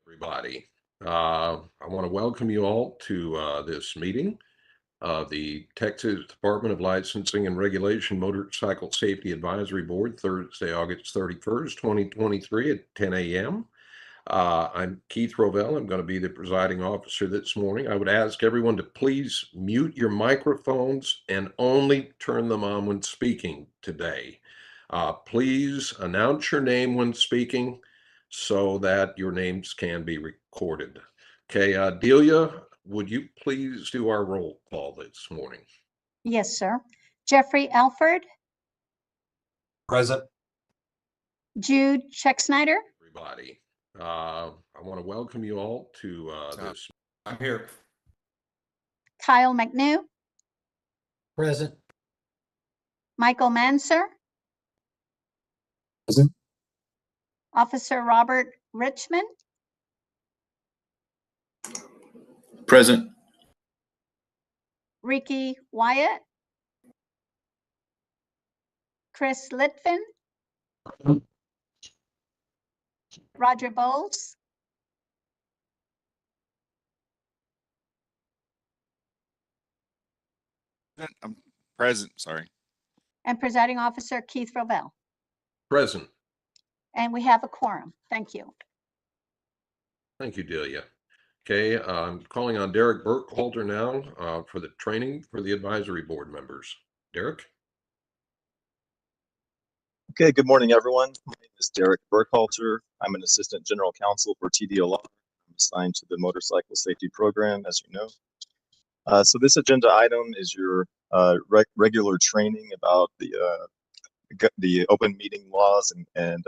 Everybody. I want to welcome you all to this meeting of the Texas Department of Licensing and Regulation Motorcycle Safety Advisory Board, Thursday, August 31st, 2023 at 10 a.m. I'm Keith Rovell. I'm going to be the presiding officer this morning. I would ask everyone to please mute your microphones and only turn them on when speaking today. Please announce your name when speaking so that your names can be recorded. Okay, Delia, would you please do our roll call this morning? Yes, sir. Jeffrey Alford, Present. Jude Scheck-Snyder, Everybody. I want to welcome you all to this. I'm here. Kyle McNew, Present. Michael Manser, Present. Officer Robert Richmond, Present. Ricky Wyatt, Chris Litvin, Roger Bowles, I'm present. Sorry. and presiding officer Keith Rovell. Present. And we have a quorum. Thank you. Thank you, Delia. Okay, I'm calling on Derek Burkhalter now for the training for the advisory board members. Derek? Okay, good morning, everyone. My name is Derek Burkhalter. I'm an assistant general counsel for TDLR. I'm assigned to the motorcycle safety program, as you know. So this agenda item is your regular training about the open meeting laws and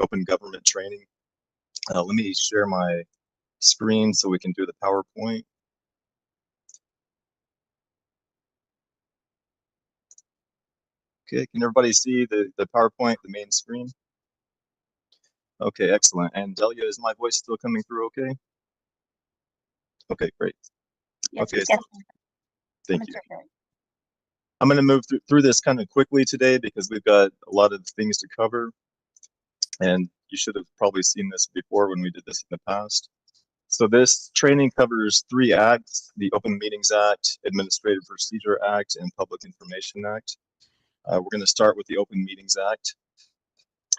open government training. Let me share my screen so we can do the PowerPoint. Okay, can everybody see the PowerPoint, the main screen? Okay, excellent. And Delia, is my voice still coming through okay? Okay, great. Yes, Okay, yes. thank you. I'm going to move through this kind of quickly today because we've got a lot of things to cover. And you should have probably seen this before when we did this in the past. So this training covers 3 acts: the Open Meetings Act, Administrative Procedure Act, and Public Information Act. We're going to start with the Open Meetings Act.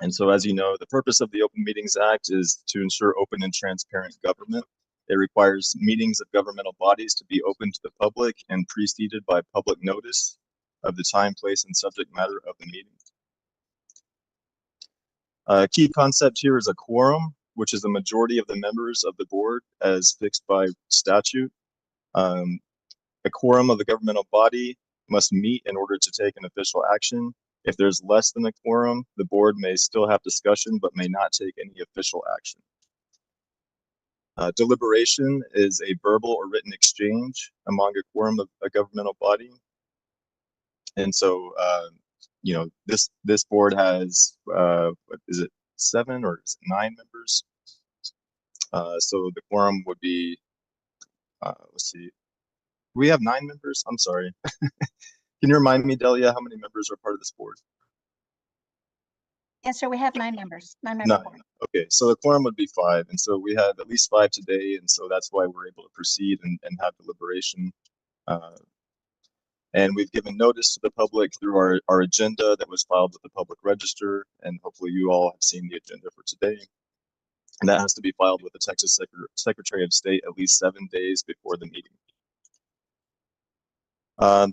And so, as you know, the purpose of the Open Meetings Act is to ensure open and transparent government. It requires meetings of governmental bodies to be open to the public and preceded by public notice of the time, place, and subject matter of the meeting. Key concept here is a quorum, which is the majority of the members of the board as fixed by statute. A quorum of the governmental body must meet in order to take an official action. If there's less than a quorum, the board may still have discussion but may not take any official action. Deliberation is a verbal or written exchange among a quorum of a governmental body. And so, you know, this board has, what is it, 7 or is it 9 members? So the quorum would be, let's see, we have 9 members? I'm sorry. Can you remind me, Delia, how many members are part of this board? Yes, sir. We have 9 members. 9-member board. Okay, so the quorum would be 5. And so we have at least 5 today. And so that's why we're able to proceed and have deliberation. And we've given notice to the public through our agenda that was filed with the public register. And hopefully you all have seen the agenda for today. And that has to be filed with the Texas Secretary of State at least 7 days before the meeting.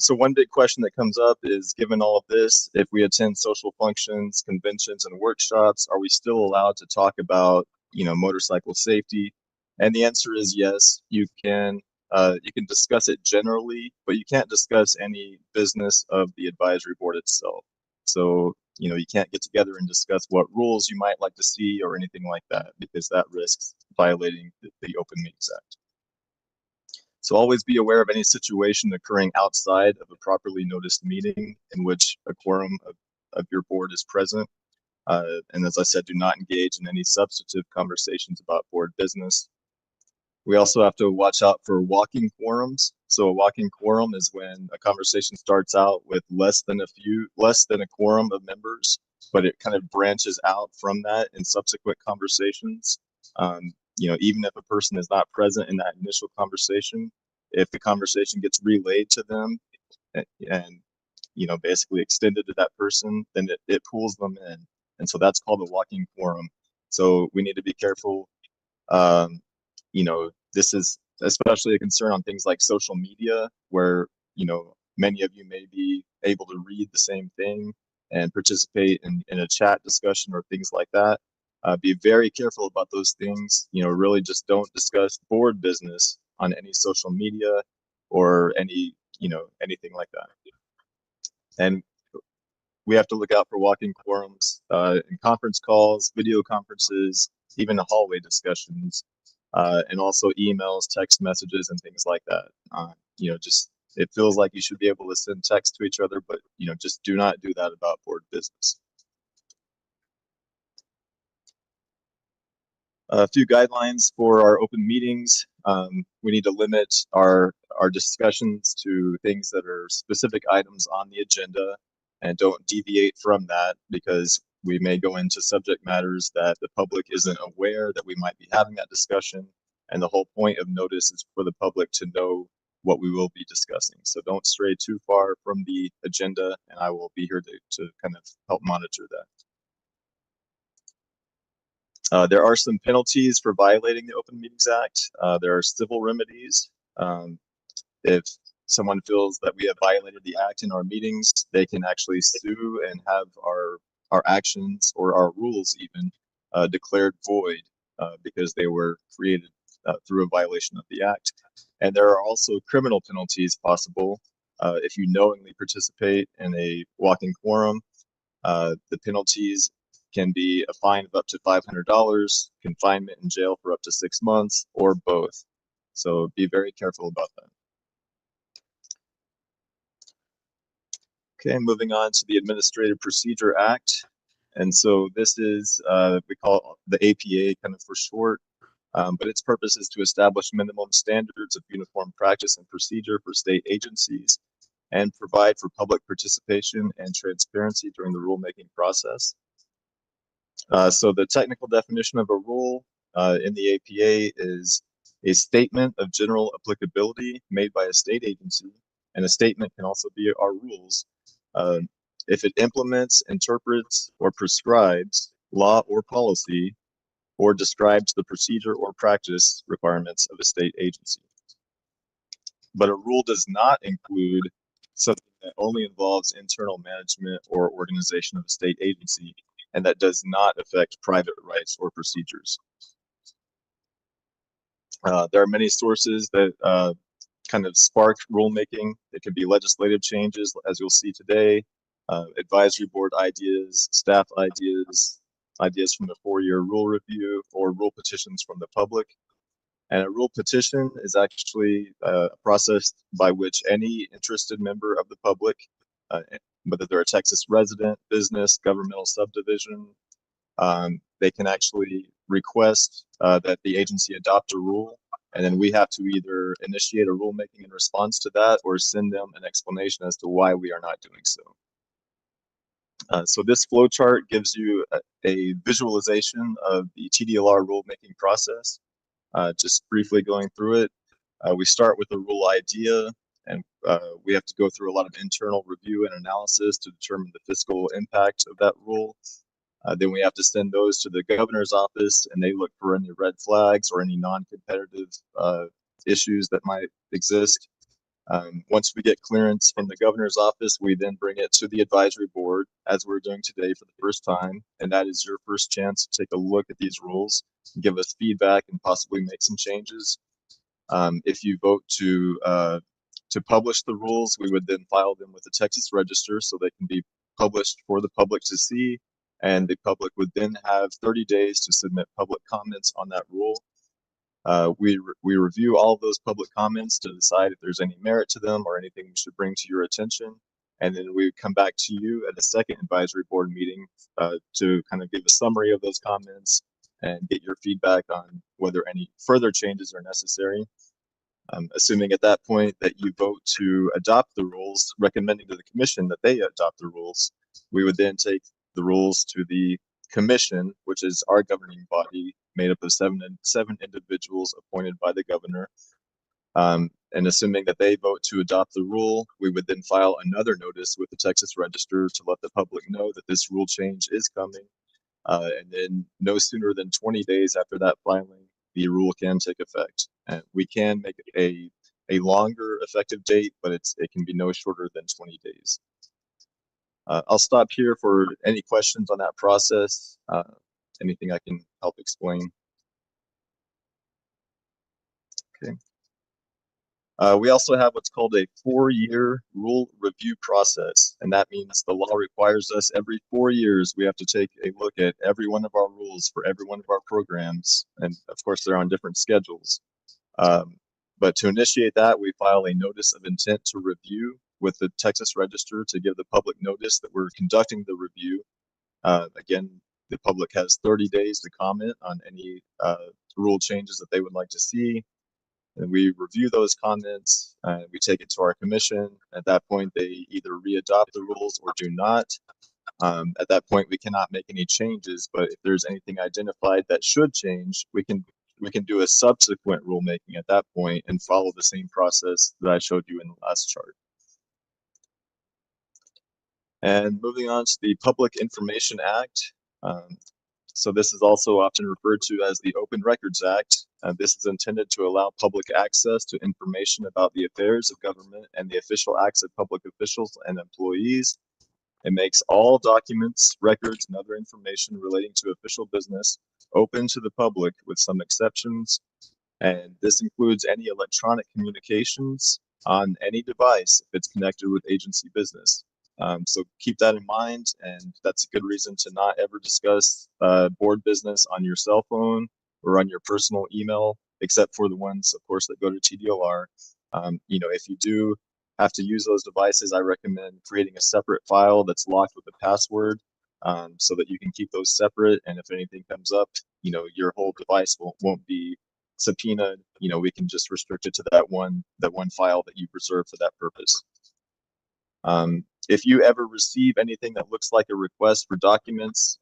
So one big question that comes up is, given all of this, if we attend social functions, conventions, and workshops, are we still allowed to talk about, you know, motorcycle safety? And the answer is yes, you can. You can discuss it generally, but you can't discuss any business of the advisory board itself. So, you know, you can't get together and discuss what rules you might like to see or anything like that, because that risks violating the Open Meetings Act. So always be aware of any situation occurring outside of a properly noticed meeting in which a quorum of your board is present. And as I said, do not engage in any substantive conversations about board business. We also have to watch out for walking quorums. So a walking quorum is when a conversation starts out with less than a quorum of members, but it kind of branches out from that in subsequent conversations. even if a person is not present in that initial conversation, if the conversation gets relayed to them and basically extended to that person, then it pulls them in. And so that's called a walking quorum. So we need to be careful. This is especially a concern on things like social media, where, many of you may be able to read the same thing and participate in a chat discussion or things like that. Be very careful about those things. Really just don't discuss board business on any social media or anything like that. And we have to look out for walking quorums in conference calls, video conferences, even the hallway discussions, and also emails, text messages, and things like that. Just it feels like you should be able to send text to each other, but just do not do that about board business. A few guidelines for our open meetings. We need to limit our discussions to things that are specific items on the agenda, and don't deviate from that, because we may go into subject matters that the public isn't aware that we might be having that discussion. And the whole point of notice is for the public to know what we will be discussing. So don't stray too far from the agenda, and I will be here to kind of help monitor that. There are some penalties for violating the Open Meetings Act. There are civil remedies. If someone feels that we have violated the act in our meetings, they can actually sue and have our actions or our rules even declared void because they were created through a violation of the act. And there are also criminal penalties possible if you knowingly participate in a walking quorum. The penalties can be a fine of up to $500, confinement in jail for up to 6 months, or both. So be very careful about that. Okay, moving on to the Administrative Procedure Act. And so this is, we call it the APA kind of for short, but its purpose is to establish minimum standards of uniform practice and procedure for state agencies and provide for public participation and transparency during the rulemaking process. So the technical definition of a rule in the APA is a statement of general applicability made by a state agency, and a statement can also be our rules, if it implements, interprets, or prescribes law or policy, or describes the procedure or practice requirements of a state agency. But a rule does not include something that only involves internal management or organization of a state agency, and that does not affect private rights or procedures. There are many sources that kind of spark rulemaking. It could be legislative changes, as you'll see today, advisory board ideas, staff ideas, ideas from the 4-year rule review, or rule petitions from the public. And a rule petition is actually a process by which any interested member of the public, whether they're a Texas resident, business, governmental subdivision, they can actually request that the agency adopt a rule, and then we have to either initiate a rulemaking in response to that or send them an explanation as to why we are not doing so. So this flow chart gives you a visualization of the TDLR rulemaking process. Just briefly going through it, we start with the rule idea, and we have to go through a lot of internal review and analysis to determine the fiscal impact of that rule. Then we have to send those to the governor's office, and they look for any red flags or any non-competitive issues that might exist. Once we get clearance from the governor's office, we then bring it to the advisory board, as we're doing today for the first time, and that is your first chance to take a look at these rules, give us feedback, and possibly make some changes. If you vote to publish the rules, we would then file them with the Texas Register so they can be published for the public to see, and the public would then have 30 days to submit public comments on that rule. We review all of those public comments to decide if there's any merit to them or anything we should bring to your attention. And then we come back to you at a second advisory board meeting to kind of give a summary of those comments and get your feedback on whether any further changes are necessary. Assuming at that point that you vote to adopt the rules, recommending to the commission that they adopt the rules, we would then take the rules to the commission, which is our governing body, made up of seven individuals appointed by the governor. And assuming that they vote to adopt the rule, we would then file another notice with the Texas Register to let the public know that this rule change is coming. And then no sooner than 20 days after that filing, the rule can take effect. And we can make it a longer effective date, but it can be no shorter than 20 days. I'll stop here for any questions on that process. Anything I can help explain. Okay. We also have what's called a 4-year rule review process, and that means the law requires us every 4 years we have to take a look at every one of our rules for every one of our programs, and of course they're on different schedules. But to initiate that, we file a notice of intent to review with the Texas Register to give the public notice that we're conducting the review. Again, the public has 30 days to comment on any rule changes that they would like to see. And we review those comments, we take it to our commission. At that point, they either re-adopt the rules or do not. At that point, we cannot make any changes, but if there's anything identified that should change, we can do a subsequent rulemaking at that point and follow the same process that I showed you in the last chart. And moving on to the Public Information Act. So this is also often referred to as the Open Records Act. This is intended to allow public access to information about the affairs of government and the official acts of public officials and employees. It makes all documents, records, and other information relating to official business open to the public with some exceptions. And this includes any electronic communications on any device if it's connected with agency business. So keep that in mind, and that's a good reason to not ever discuss board business on your cell phone or on your personal email, except for the ones, of course, that go to TDOR. If you do have to use those devices, I recommend creating a separate file that's locked with a password, so that you can keep those separate. And if anything comes up, your whole device won't be subpoenaed. We can just restrict it to that one file that you reserve for that purpose. If you ever receive anything that looks like a request for documents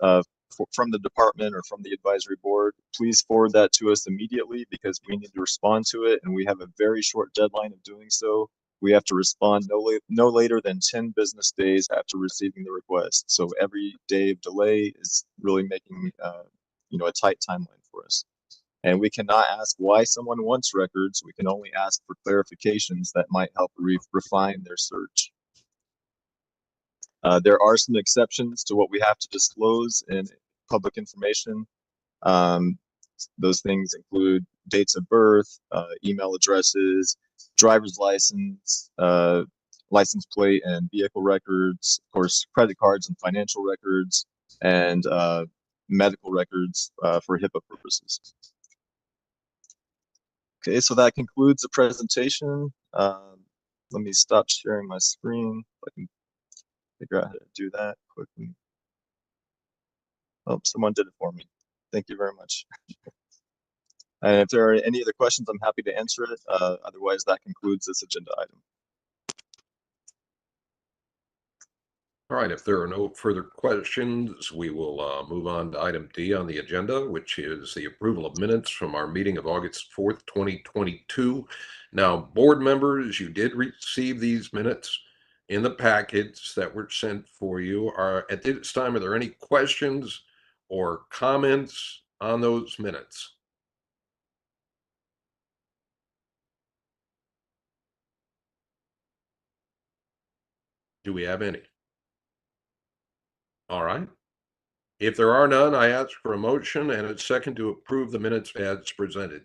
from the department or from the advisory board, please forward that to us immediately, because we need to respond to it, and we have a very short deadline of doing so. We have to respond no later than 10 business days after receiving the request. So every day of delay is really making a tight timeline for us. And we cannot ask why someone wants records. We can only ask for clarifications that might help refine their search. There are some exceptions to what we have to disclose in public information. Those things include dates of birth, email addresses, driver's license, license plate and vehicle records, of course, credit cards and financial records, and medical records for HIPAA purposes. Okay, so that concludes the presentation. Let me stop sharing my screen. I can figure out how to do that quickly. Oh, someone did it for me. Thank you very much. And if there are any other questions, I'm happy to answer it. Otherwise, that concludes this agenda item. All right, if there are no further questions, we will move on to item D on the agenda, which is the approval of minutes from our meeting of August 4th, 2022. Now, board members, you did receive these minutes in the packets that were sent for you. At this time, are there any questions or comments on those minutes? Do we have any? All right. If there are none, I ask for a motion and a second to approve the minutes as presented.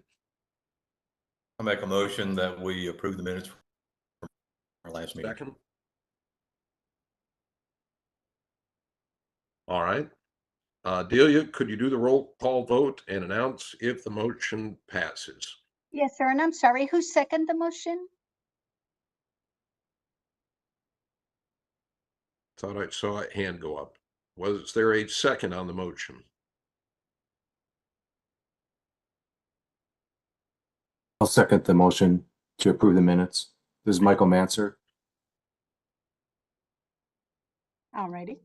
I make a motion that we approve the minutes from our last meeting. Second. All right. Delia, could you do the roll call vote and announce if the motion passes? Yes, sir. And I'm sorry, who seconded the motion? Thought I saw a hand go up. Was there a second on the motion? I'll second the motion to approve the minutes. This is Michael Manser. All righty.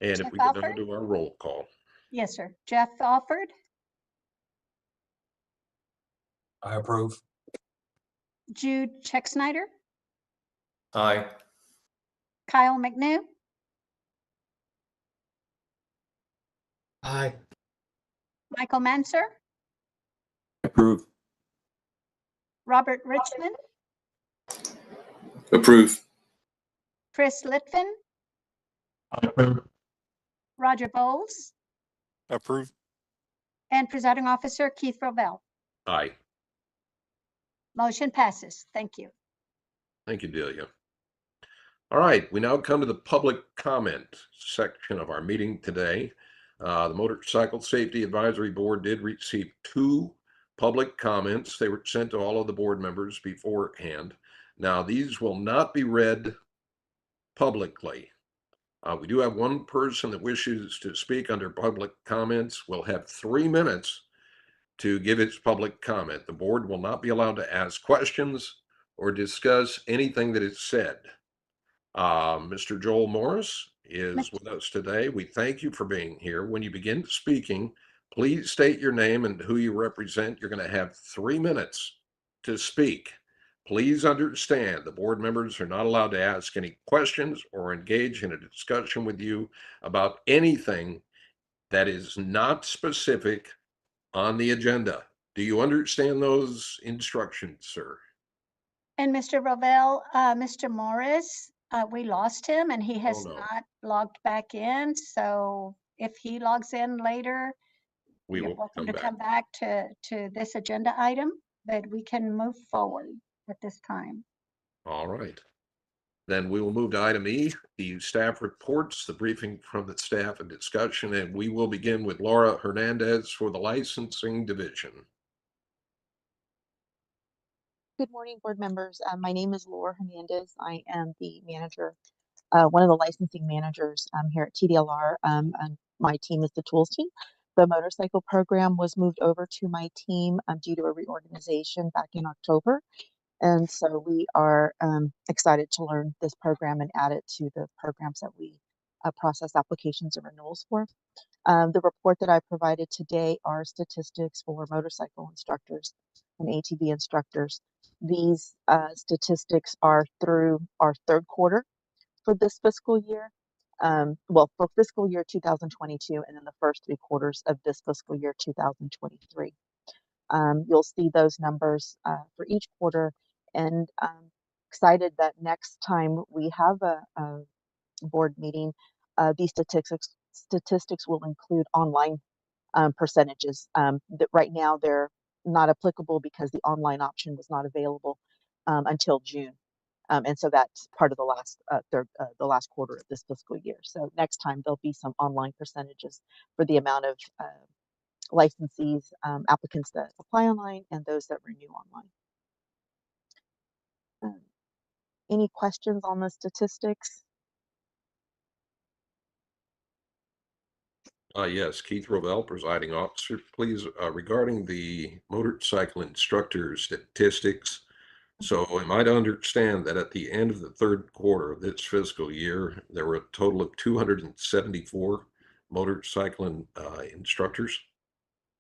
And if Jeff we could now Alford? do our roll call. Yes, sir. Jeff Alford, I approve. Jude Checksnyder, Aye. Kyle McNew, Aye. Michael Manser, Approve. Robert Richmond, Approve. Chris Litvin, I approve. Roger Bowles, Approve. and presiding officer Keith Rovell. Aye. Motion passes. Thank you. Thank you, Delia. All right, we now come to the public comment section of our meeting today. The Motorcycle Safety Advisory Board did receive 2 public comments. They were sent to all of the board members beforehand. Now, these will not be read publicly. We do have one person that wishes to speak under public comments. We'll have 3 minutes to give its public comment. The board will not be allowed to ask questions or discuss anything that is said. Mr. Joel Morris is with us today. We thank you for being here. When you begin speaking, please state your name and who you represent. You're going to have 3 minutes to speak. Please understand the board members are not allowed to ask any questions or engage in a discussion with you about anything that is not specific on the agenda. Do you understand those instructions, sir? And Mr. Rovell, Mr. Morris, we lost him and he has no. not logged back in. So if he logs in later, We you're will welcome come to back. come back to this agenda item, but we can move forward at this time. All right. Then we will move to item E, the staff reports, the briefing from the staff and discussion, and we will begin with Laura Hernandez for the licensing division. Good morning, board members. My name is Laura Hernandez. I am the manager, one of the licensing managers here at TDLR. And my team is the tools team. The motorcycle program was moved over to my team due to a reorganization back in October. And so we are excited to learn this program and add it to the programs that we process applications and renewals for. The report that I provided today are statistics for motorcycle instructors and ATV instructors. These statistics are through our 3rd quarter for this fiscal year. Well, for fiscal year 2022, and then the first 3 quarters of this fiscal year 2023. You'll see those numbers for each quarter, and I'm excited that next time we have a board meeting, these statistics will include online percentages. That right now they're not applicable because the online option was not available until June. And so that's part of the last quarter of this fiscal year. So next time there'll be some online percentages for the amount of licensees, applicants that apply online and those that renew online. Any questions on the statistics? Yes, Keith Rovell, presiding officer, please, regarding the motorcycle instructor statistics. So am I to understand that at the end of the 3rd quarter of this fiscal year, there were a total of 274 motorcycle instructors?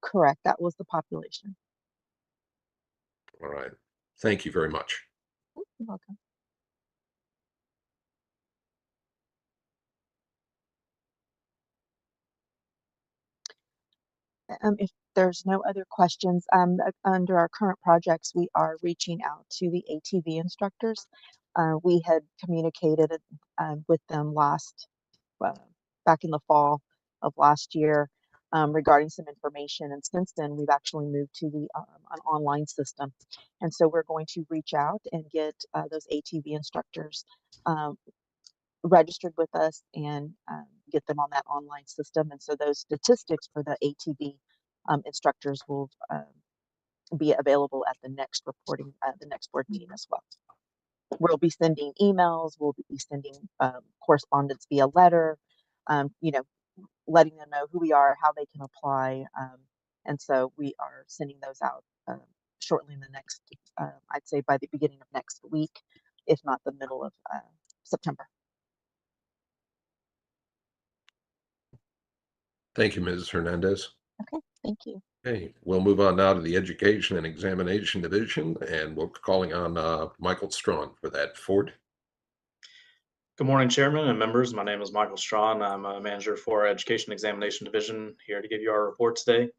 Correct, that was the population. All right. Thank you very much. You're welcome. If there's no other questions, under our current projects, we are reaching out to the ATV instructors. We had communicated with them back in the fall of last year regarding some information, and since then we've actually moved to an online system, and so we're going to reach out and get those ATV instructors registered with us and get them on that online system. And so those statistics for the ATV instructors will be available at the next board meeting as well. We'll be sending emails, we'll be sending correspondence via letter, letting them know who we are, how they can apply. And so we are sending those out shortly in the next, I'd say by the beginning of next week, if not the middle of September. Thank you, Mrs. Hernandez. Okay, thank you. Okay, we'll move on now to the Education and Examination Division, and we're calling on Michael Strawn for that. Ford? Good morning, Chairman and members. My name is Michael Strawn. I'm a manager for our Education Examination Division, here to give you our report today.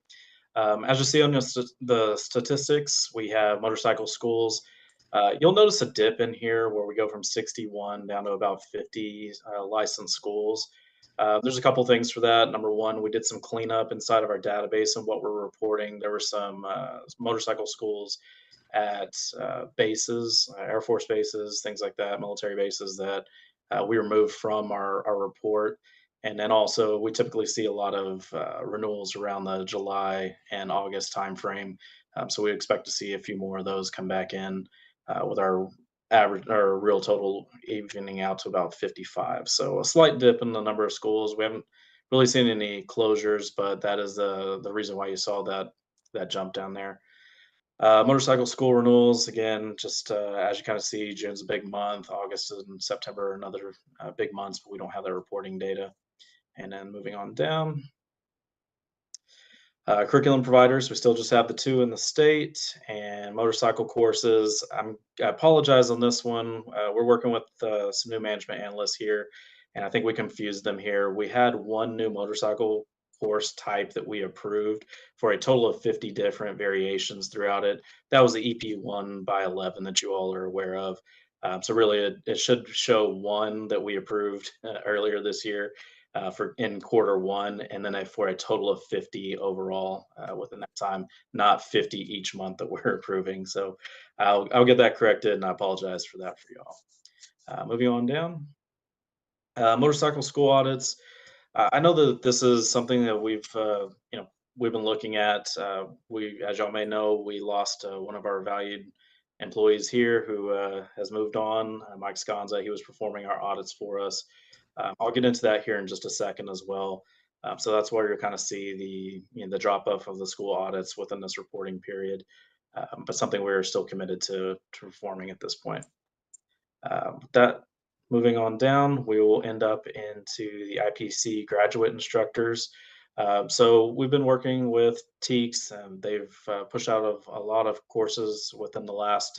As you see on the statistics, we have motorcycle schools. You'll notice a dip in here where we go from 61 down to about 50 licensed schools. There's a couple things for that. Number one, we did some cleanup inside of our database and what we're reporting. There were some motorcycle schools at bases, Air Force bases, things like that, military bases that we removed from our report. And then also, we typically see a lot of renewals around the July and August timeframe. So we expect to see a few more of those come back in with our average or real total evening out to about 55. So a slight dip in the number of schools. We haven't really seen any closures, but that is the reason why you saw that jump down there. Motorcycle school renewals, again, just as you kind of see, June's a big month, August and September are another big months, but we don't have the reporting data. And then moving on down, curriculum providers, we still just have the two in the state, and motorcycle courses. I apologize on this one. We're working with some new management analysts here, and I think we confused them here. We had one new motorcycle course type that we approved for a total of 50 different variations throughout it. That was the EP1 by 11 that you all are aware of. So really, it should show one that we approved earlier this year for in Q1, and then for a total of 50 overall within that time, not 50 each month that we're approving. So I'll get that corrected, and I apologize for that for y'all. Moving on down, motorcycle school audits. I know that this is something that we've been looking at. As y'all may know, we lost one of our valued employees here who has moved on. Mike Sconza, he was performing our audits for us. I'll get into that here in just a second as well. So that's where you'll kind of see the drop off of the school audits within this reporting period, but something we're still committed to performing at this point. That moving on down, we will end up into the IPC graduate instructors. So we've been working with TEACS, and they've pushed out a lot of courses within the last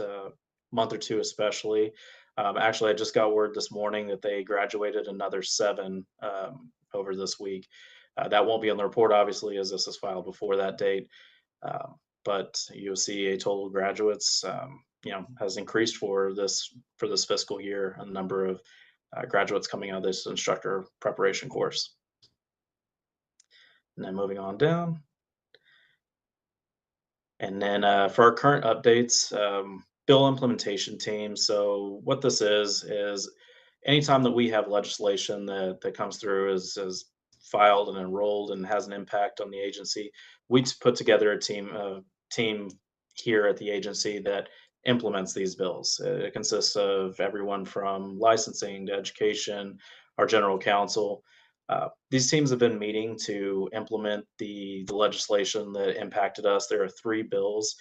month or two, especially. Actually, I just got word this morning that they graduated another 7 over this week. That won't be on the report, obviously, as this is filed before that date. But you'll see a total of graduates, has increased for this fiscal year, a number of graduates coming out of this instructor preparation course. And then moving on down. And then for our current updates, bill implementation team. So what this is anytime that we have legislation that comes through is filed and enrolled and has an impact on the agency, we put together a team here at the agency that implements these bills. It consists of everyone from licensing to education, our general counsel. These teams have been meeting to implement the legislation that impacted us. There are 3 bills,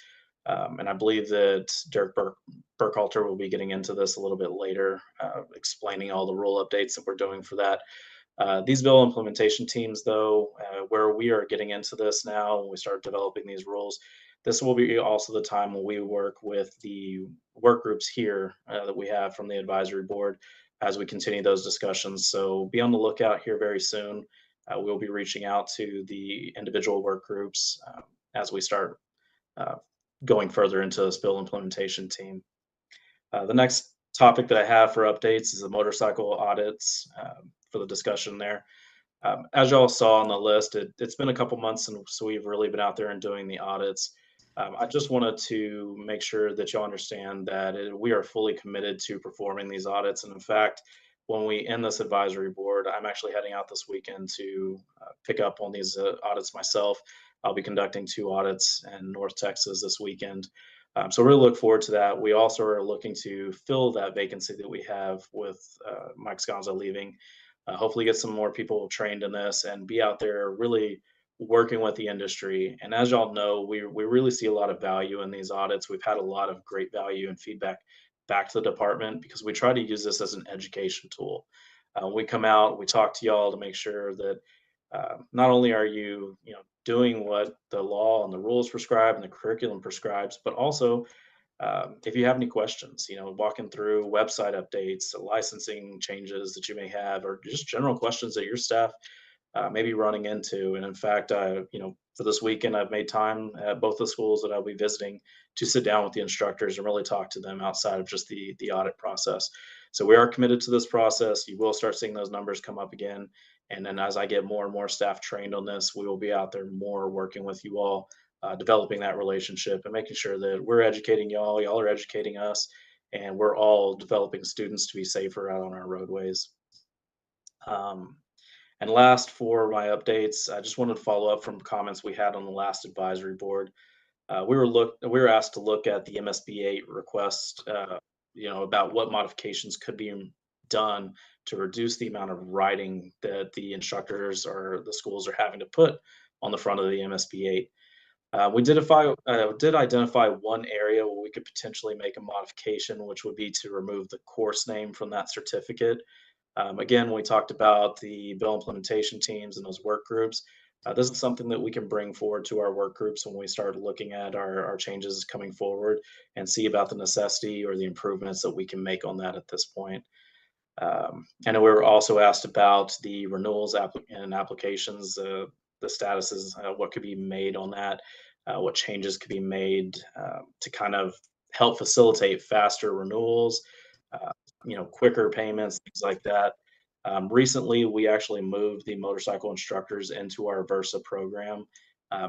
and I believe that Derek Burkhalter will be getting into this a little bit later, explaining all the rule updates that we're doing for that. These bill implementation teams, though, where we are getting into this now, when we start developing these rules, this will be also the time when we work with the work groups here that we have from the advisory board as we continue those discussions. So be on the lookout here very soon. We'll be reaching out to the individual work groups as we start going further into this bill implementation team. The next topic that I have for updates is the motorcycle audits for the discussion there. As y'all saw on the list, it's been a couple months since we've really been out there and doing the audits. I just wanted to make sure that y'all understand that we are fully committed to performing these audits. And in fact, when we end this advisory board, I'm actually heading out this weekend to pick up on these audits myself. I'll be conducting 2 audits in North Texas this weekend. So really look forward to that. We also are looking to fill that vacancy that we have with Mike Sconza leaving. Hopefully get some more people trained in this and be out there really working with the industry. And as y'all know, we really see a lot of value in these audits. We've had a lot of great value and feedback back to the department because we try to use this as an education tool. We come out, we talk to y'all to make sure that not only are you, doing what the law and the rules prescribe and the curriculum prescribes, but also if you have any questions, walking through website updates, licensing changes that you may have, or just general questions that your staff may be running into. And in fact, for this weekend, I've made time at both the schools that I'll be visiting to sit down with the instructors and really talk to them outside of just the audit process. So we are committed to this process. You will start seeing those numbers come up again. And then as I get more and more staff trained on this, we will be out there more working with you all, developing that relationship and making sure that we're educating y'all are educating us, and we're all developing students to be safer out on our roadways. And last, for my updates, I just wanted to follow up from comments we had on the last advisory board. We were asked to look at the MSB8 request, about what modifications could be done to reduce the amount of writing that the instructors or the schools are having to put on the front of the MSB8. We did identify one area where we could potentially make a modification, which would be to remove the course name from that certificate. Again, we talked about the bill implementation teams and those work groups. This is something that we can bring forward to our work groups when we start looking at our changes coming forward and see about the necessity or the improvements that we can make on that at this point. And we were also asked about the renewals and applications, the statuses, what could be made on that, what changes could be made to kind of help facilitate faster renewals, quicker payments, things like that. Recently, we actually moved the motorcycle instructors into our Versa program.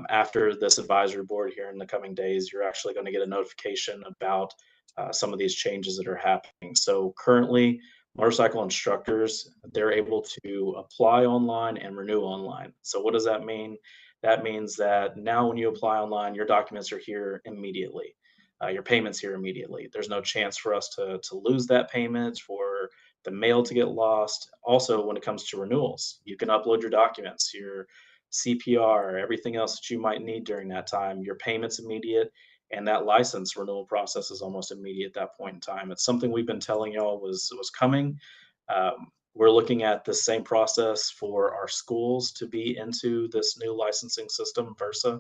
After this advisory board here in the coming days, you're actually going to get a notification about some of these changes that are happening. So currently, motorcycle instructors, they're able to apply online and renew online. So what does that mean? That means that now when you apply online, your documents are here immediately. Your payments here immediately. There's no chance for us to lose that payment, for the mail to get lost. Also, when it comes to renewals, you can upload your documents, your CPR, everything else that you might need during that time. Your payment's immediate, and that license renewal process is almost immediate at that point in time. It's something we've been telling y'all was coming. We're looking at the same process for our schools to be into this new licensing system, Versa,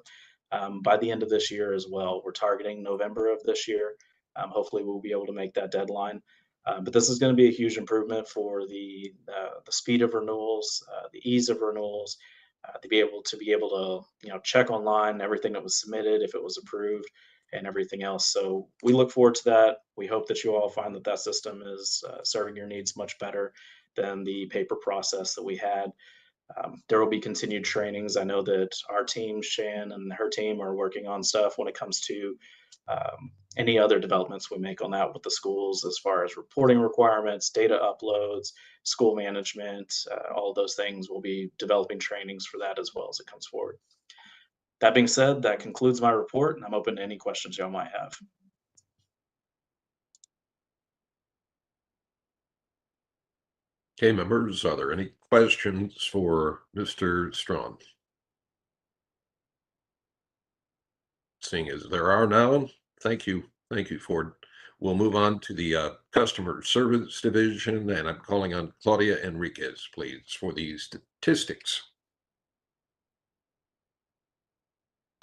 by the end of this year as well. We're targeting November of this year. Hopefully, we'll be able to make that deadline. But this is going to be a huge improvement for the speed of renewals, the ease of renewals, to be able to check online everything that was submitted, if it was approved, and everything else. So we look forward to that. We hope that you all find that system is serving your needs much better than the paper process that we had. There will be continued trainings. I know that our team, Shan and her team, are working on stuff when it comes to any other developments we make on that with the schools, as far as reporting requirements, data uploads, school management, all of those things. We'll be developing trainings for that as well as it comes forward. That being said, that concludes my report, and I'm open to any questions y'all might have. Okay, members, are there any questions for Mr. Strawn? Seeing as there are now, thank you, Ford. We'll move on to the Customer Service Division, and I'm calling on Claudia Enriquez, please, for the statistics.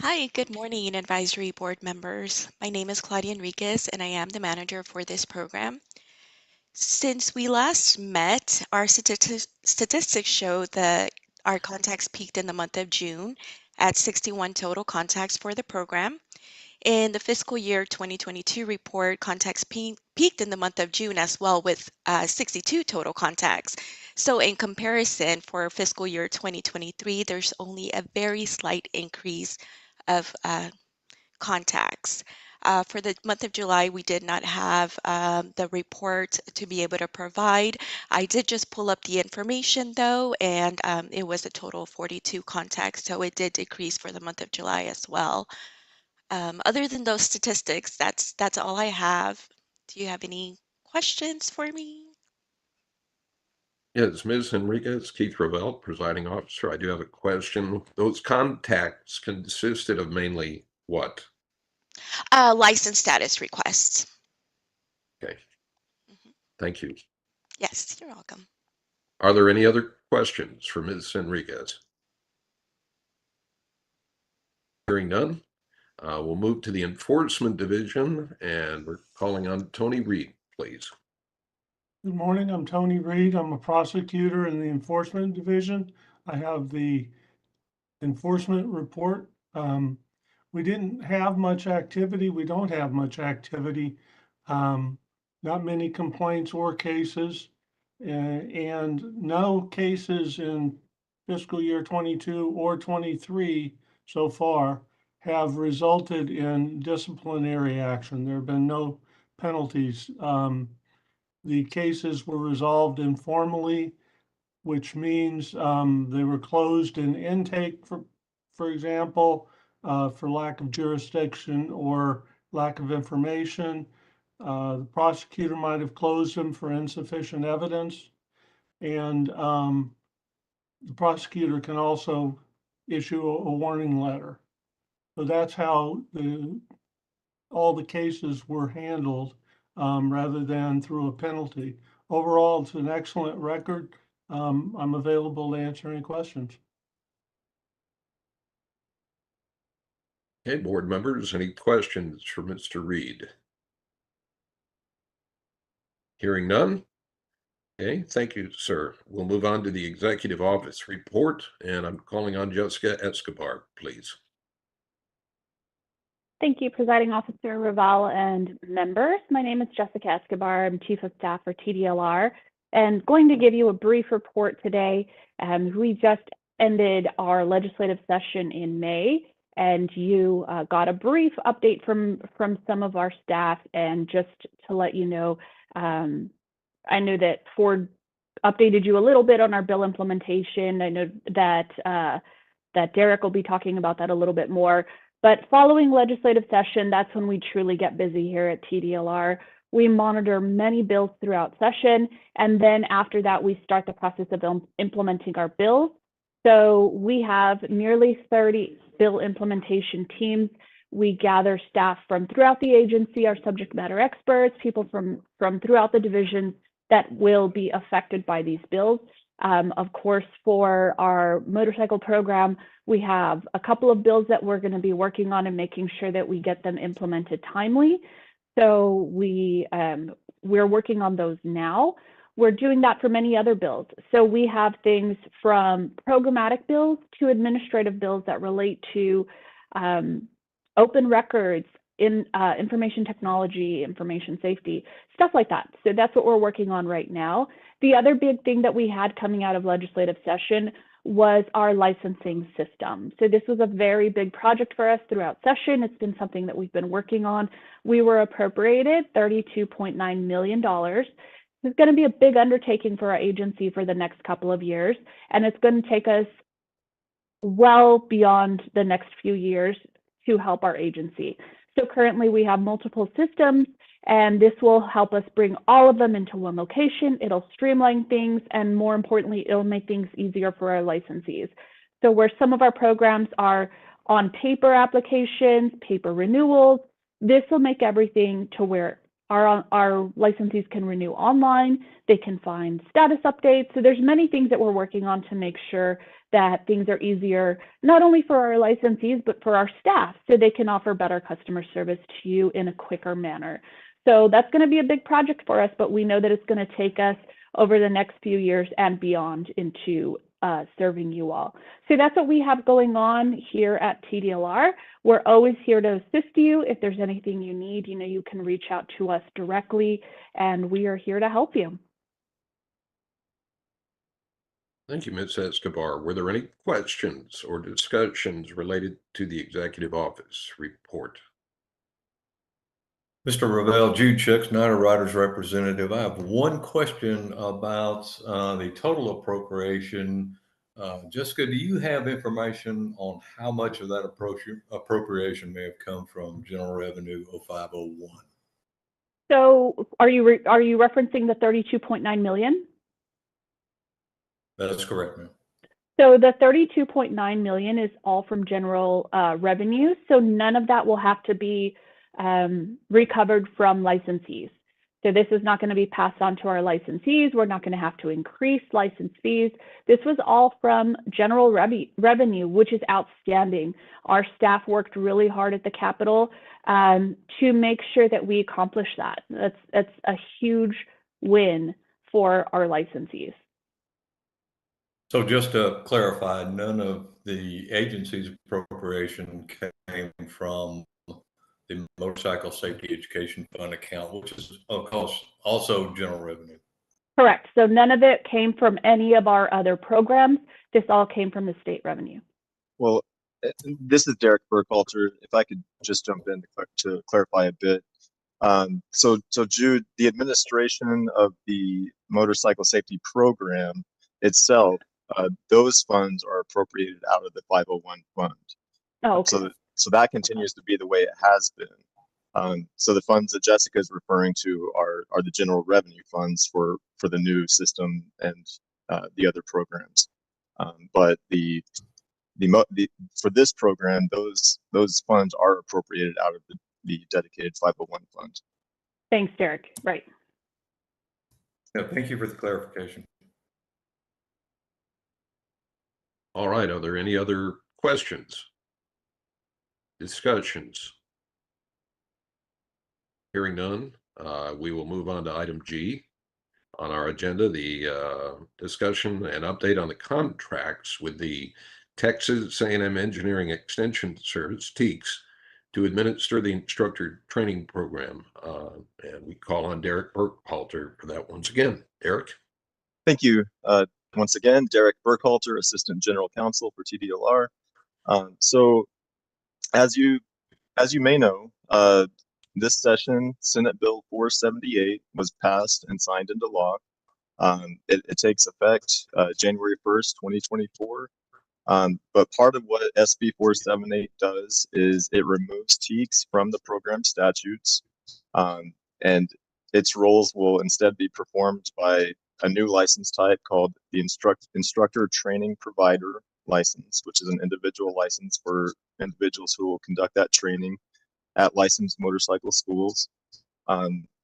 Hi, good morning, advisory board members. My name is Claudia Enriquez, and I am the manager for this program. Since we last met, our statistics show that our contacts peaked in the month of June at 61 total contacts for the program. In the fiscal year 2022 report, contacts peaked in the month of June as well, with 62 total contacts. So in comparison, for fiscal year 2023, there's only a very slight increase of contacts. For the month of July, we did not have the report to be able to provide. I did just pull up the information though, and it was a total of 42 contacts, so it did decrease for the month of July as well. Other than those statistics, that's all I have. Do you have any questions for me? Yes, Ms. Enriquez, Keith Ravel, presiding officer. I do have a question. Those contacts consisted of mainly what? License status requests. Okay. Mhm. Thank you. Yes, you're welcome. Are there any other questions for Ms. Enriquez? Hearing none, we'll move to the Enforcement Division, and we're calling on Tony Reed, please. Good morning, I'm Tony Reed. I'm a prosecutor in the Enforcement Division. I have the enforcement report. We didn't have much activity. We don't have much activity. Not many complaints or cases, and no cases in fiscal year 22 or 23 so far have resulted in disciplinary action. There have been no penalties. The cases were resolved informally, which means they were closed in intake, for example, for lack of jurisdiction or lack of information. The prosecutor might have closed them for insufficient evidence. And the prosecutor can also issue a warning letter. So that's how all the cases were handled, rather than through a penalty. Overall, it's an excellent record. I'm available to answer any questions. Okay, board members, any questions for Mr. Reed? Hearing none. Okay, thank you, sir. We'll move on to the Executive Office report, and I'm calling on Jessica Escobar, please. Thank you, Presiding Officer Raval and members. My name is Jessica Escobar. I'm Chief of Staff for TDLR and going to give you a brief report today. We just ended our legislative session in May, and you got a brief update from some of our staff. And just to let you know, I know that Ford updated you a little bit on our bill implementation. I know that that Derek will be talking about that a little bit more. But following legislative session, that's when we truly get busy here at TDLR. We monitor many bills throughout session, and then after that, we start the process of implementing our bills. So we have nearly 30 bill implementation teams. We gather staff from throughout the agency, our subject matter experts, people from throughout the divisions that will be affected by these bills. Of course, for our motorcycle program, we have a couple of bills that we're going to be working on and making sure that we get them implemented timely. So we're working on those now. We're doing that for many other bills. So we have things from programmatic bills to administrative bills that relate to open records, in information technology, information safety, stuff like that. So that's what we're working on right now. The other big thing that we had coming out of legislative session was our licensing system. So this was a very big project for us throughout session. It's been something that we've been working on. We were appropriated $32.9 million. It's going to be a big undertaking for our agency for the next couple of years, and it's going to take us well beyond the next few years to help our agency. So currently we have multiple systems, and this will help us bring all of them into one location. It'll streamline things, and more importantly, it'll make things easier for our licensees. So where some of our programs are on paper applications, paper renewals, this will make everything to where our licensees can renew online. They can find status updates. So there's many things that we're working on to make sure that things are easier, not only for our licensees, but for our staff, so they can offer better customer service to you in a quicker manner. So that's going to be a big project for us, but we know that it's going to take us over the next few years and beyond into serving you all. So that's what we have going on here at TDLR. We're always here to assist you. If there's anything you need, you know, you can reach out to us directly, and we are here to help you. Thank you, Ms. Escobar. Were there any questions or discussions related to the Executive Office report? Mr. Ravel, Jude Chuck, Snyder Riders representative. I have one question about the total appropriation. Jessica, do you have information on how much of that appropriation may have come from General Revenue 0501? So are you referencing the 32.9 million? That is correct, ma'am. So the 32.9 million is all from general revenue. So none of that will have to be recovered from licensees. So this is not going to be passed on to our licensees. We're not going to have to increase license fees. This was all from general revenue, which is outstanding. Our staff worked really hard at the Capitol to make sure that we accomplish that. That's a huge win for our licensees. So just to clarify, none of the agency's appropriation came from the Motorcycle Safety Education Fund account, which is, of course, also general revenue. Correct. So none of it came from any of our other programs. This all came from the state revenue. Well, this is Derek Burkhalter. If I could just jump in to clarify a bit. So Jude, the administration of the motorcycle safety program itself, those funds are appropriated out of the 501 fund. Oh, okay. So that continues to be the way it has been. So the funds that Jessica is referring to are the general revenue funds for the new system and the other programs. But for this program, those funds are appropriated out of the dedicated 501 fund. Thanks, Derek. Right. Yeah, thank you for the clarification. All right, are there any other questions? Discussions? Hearing none, we will move on to item G on our agenda, the discussion and update on the contracts with the Texas A&M Engineering Extension Service, TEEX, to administer the instructor training program. And we call on Derek Burkhalter for that once again. Derek? Thank you. Once again, Derek Burkhalter, Assistant General Counsel for TDLR. So as you may know, this session, Senate Bill 478 was passed and signed into law. It takes effect January 1st, 2024. But part of what SB 478 does is it removes TEEX from the program statutes, and its roles will instead be performed by a new license type called the Instructor Training Provider license, which is an individual license for individuals who will conduct that training at licensed motorcycle schools.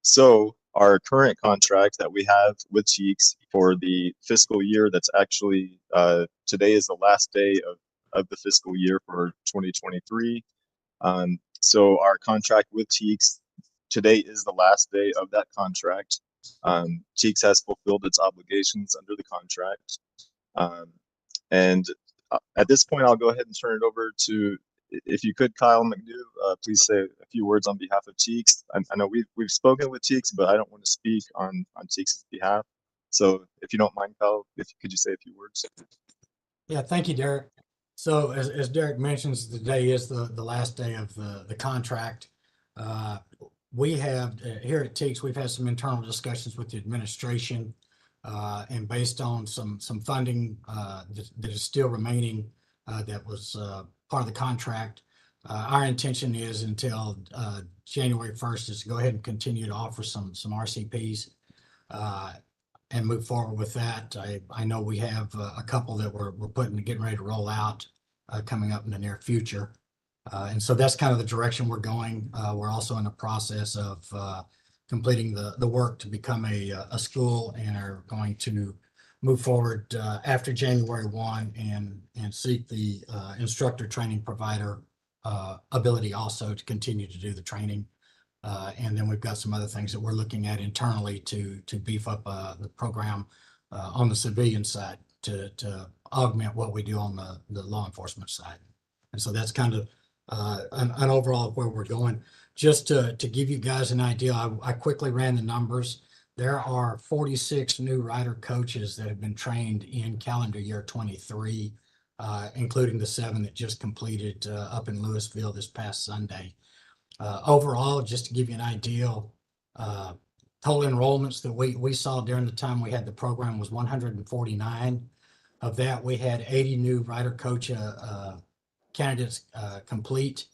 So our current contract that we have with TEEX for the fiscal year, that's actually today is the last day of the fiscal year for 2023. So our contract with TEEX today is the last day of that contract. TEEX has fulfilled its obligations under the contract. And at this point, I'll go ahead and turn it over to, if you could, Kyle McNew, please say a few words on behalf of TEEX. I know we've spoken with TEEX, but I don't want to speak on TEEX's behalf. So if you don't mind, Kyle, could you say a few words? Yeah, thank you, Derek. So as Derek mentions, today is the last day of the contract. We have here at TEEX, we've had some internal discussions with the administration, and based on some funding that is still remaining, that was part of the contract. Our intention is until January 1st is to go ahead and continue to offer some RCPs and move forward with that. I know we have a couple that we're getting ready to roll out coming up in the near future. And so that's kind of the direction we're going. We're also in the process of completing the work to become a school, and are going to move forward after January 1 and seek the instructor training provider ability also to continue to do the training. And then we've got some other things that we're looking at internally to beef up the program on the civilian side to augment what we do on the law enforcement side. And so that's kind of an overall of where we're going. Just to give you guys an idea, I quickly ran the numbers. There are 46 new rider coaches that have been trained in calendar year 23, including the 7 that just completed up in Louisville this past Sunday. Overall, just to give you an idea, total enrollments that we saw during the time we had the program was 149. Of that, we had 80 new rider coach candidates complete.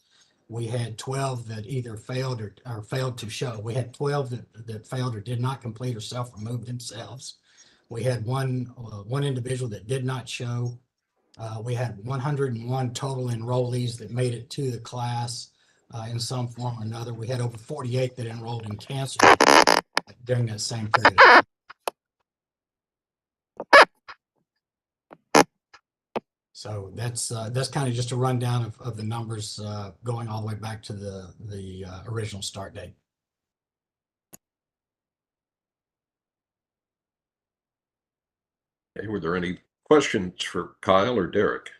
We had 12 that either failed or failed to show. We had 12 that failed or did not complete or self-removed themselves. We had one individual that did not show. We had 101 total enrollees that made it to the class in some form or another. We had over 48 that enrolled and canceled. during that same period. So that's kind of just a rundown of the numbers going all the way back to the original start date. Okay, were there any questions for Kyle or Derek?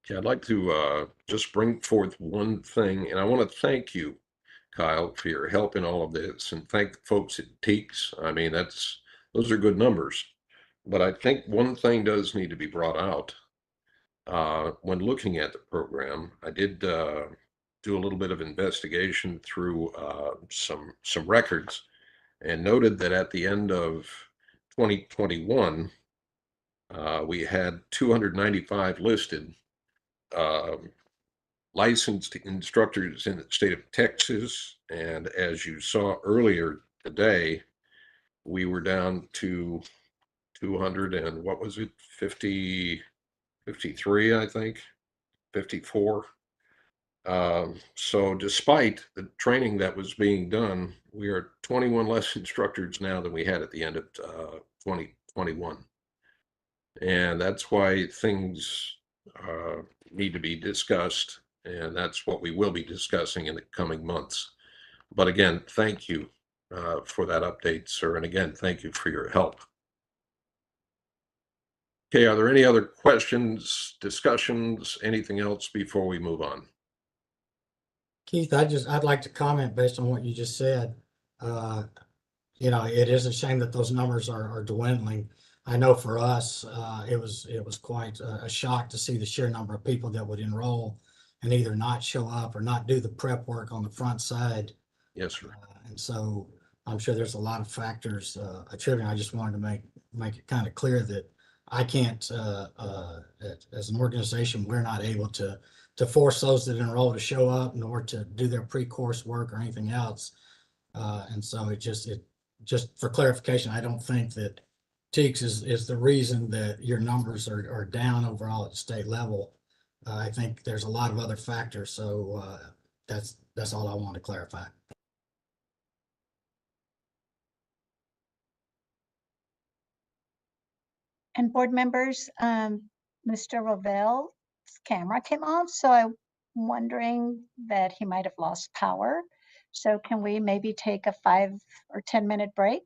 Okay, I'd like to just bring forth one thing, and I want to thank you, Kyle, for your help in all of this, and thank the folks at Teaks. I mean, those are good numbers, but I think one thing does need to be brought out. When looking at the program, I did do a little bit of investigation through some records, and noted that at the end of 2021, we had 295 listed licensed instructors in the state of Texas. And as you saw earlier today, we were down to 200 and what was it? 53, I think, 54. So despite the training that was being done, we are 21 less instructors now than we had at the end of 2021. And that's why things need to be discussed, and that's what we will be discussing in the coming months. But again, thank you for that update, sir. And again, thank you for your help. Okay, are there any other questions, discussions, anything else before we move on? Keith, I'd like to comment based on what you just said. You know, it is a shame that those numbers are dwindling. I know for us, it was quite a shock to see the sheer number of people that would enroll and either not show up or not do the prep work on the front side. Yes, sir. And so I'm sure there's a lot of factors attributing. I just wanted to make it kind of clear that I can't, as an organization, we're not able to force those that enroll to show up, nor to do their pre-course work or anything else. And so it just for clarification, I don't think that Teaks is the reason that your numbers are down overall at the state level. I think there's a lot of other factors. So that's all I want to clarify. And board members, Mr. Ravel's camera came off, so I'm wondering that he might have lost power. So can we maybe take a 5 or 10 minute break?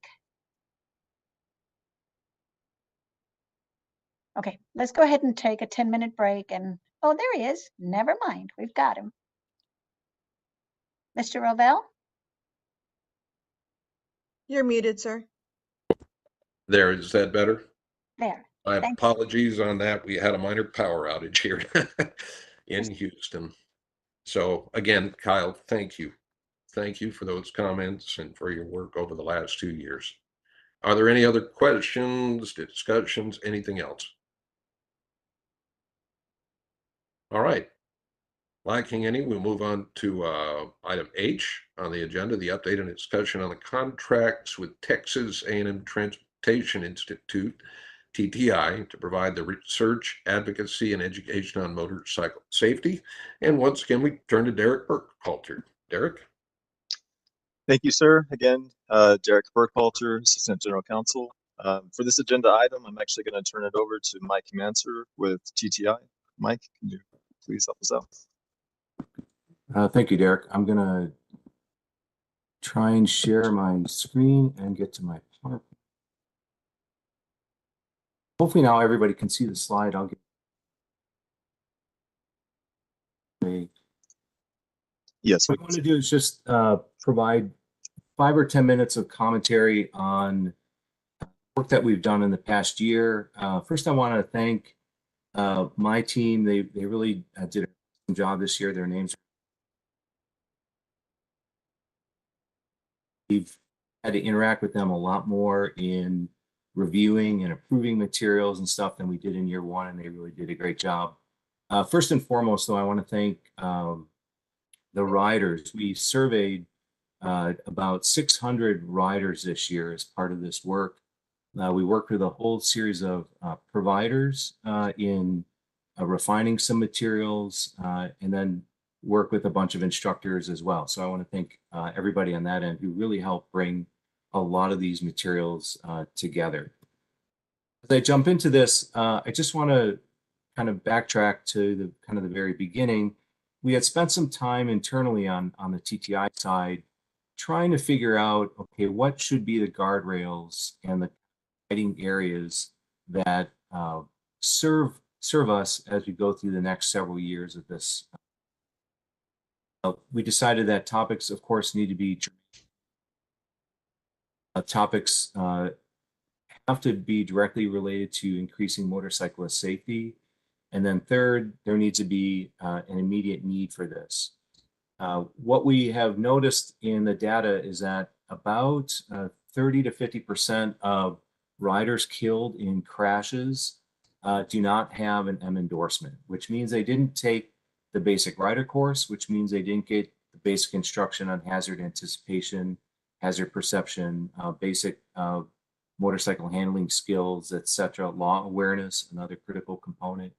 Okay, let's go ahead and take a 10-minute break. And oh, there he is. Never mind, we've got him. Mr. Ravel? You're muted, sir. There, is that better? There. My Thank you. apologies on that. We had a minor power outage here in Houston. So again, Kyle, thank you. Thank you for those comments and for your work over the last 2 years. Are there any other questions, discussions, anything else? All right. Lacking any, we'll move on to item H on the agenda, the update and discussion on the contracts with Texas A&M Transportation Institute, TTI, to provide the research, advocacy, and education on motorcycle safety. And once again, we turn to Derek Burkhalter. Derek? Thank you, sir. Again, Derek Burkhalter, Assistant General Counsel. For this agenda item, I'm actually going to turn it over to Mike Manser with TTI. Mike, can you please help us out? Thank you, Derek. I'm going to try and share my screen and get to my PowerPoint. Hopefully now everybody can see the slide. I'll get Yes. What I want to do is just provide 5 or 10 minutes of commentary on work that we've done in the past year. First, I want to thank my team. They really did a good job this year. Their names. We've had to interact with them a lot more in reviewing and approving materials and stuff than we did in year one, and they really did a great job. First and foremost, though, I want to thank the riders. We surveyed about 600 riders this year as part of this work. We worked with a whole series of providers in refining some materials, and then work with a bunch of instructors as well. So I want to thank everybody on that end who really helped bring a lot of these materials together. As I jump into this, I just want to kind of backtrack to the very beginning. We had spent some time internally on the TTI side trying to figure out, okay, what should be the guardrails and the guiding areas that serve us as we go through the next several years of this. We decided that topics, of course, need to be topics have to be directly related to increasing motorcyclist safety. And then third, there needs to be an immediate need for this. What we have noticed in the data is that about 30 to 50% of riders killed in crashes do not have an M endorsement, which means they didn't take the basic rider course, which means they didn't get the basic instruction on hazard anticipation, hazard perception, basic motorcycle handling skills, etc., law awareness, another critical component.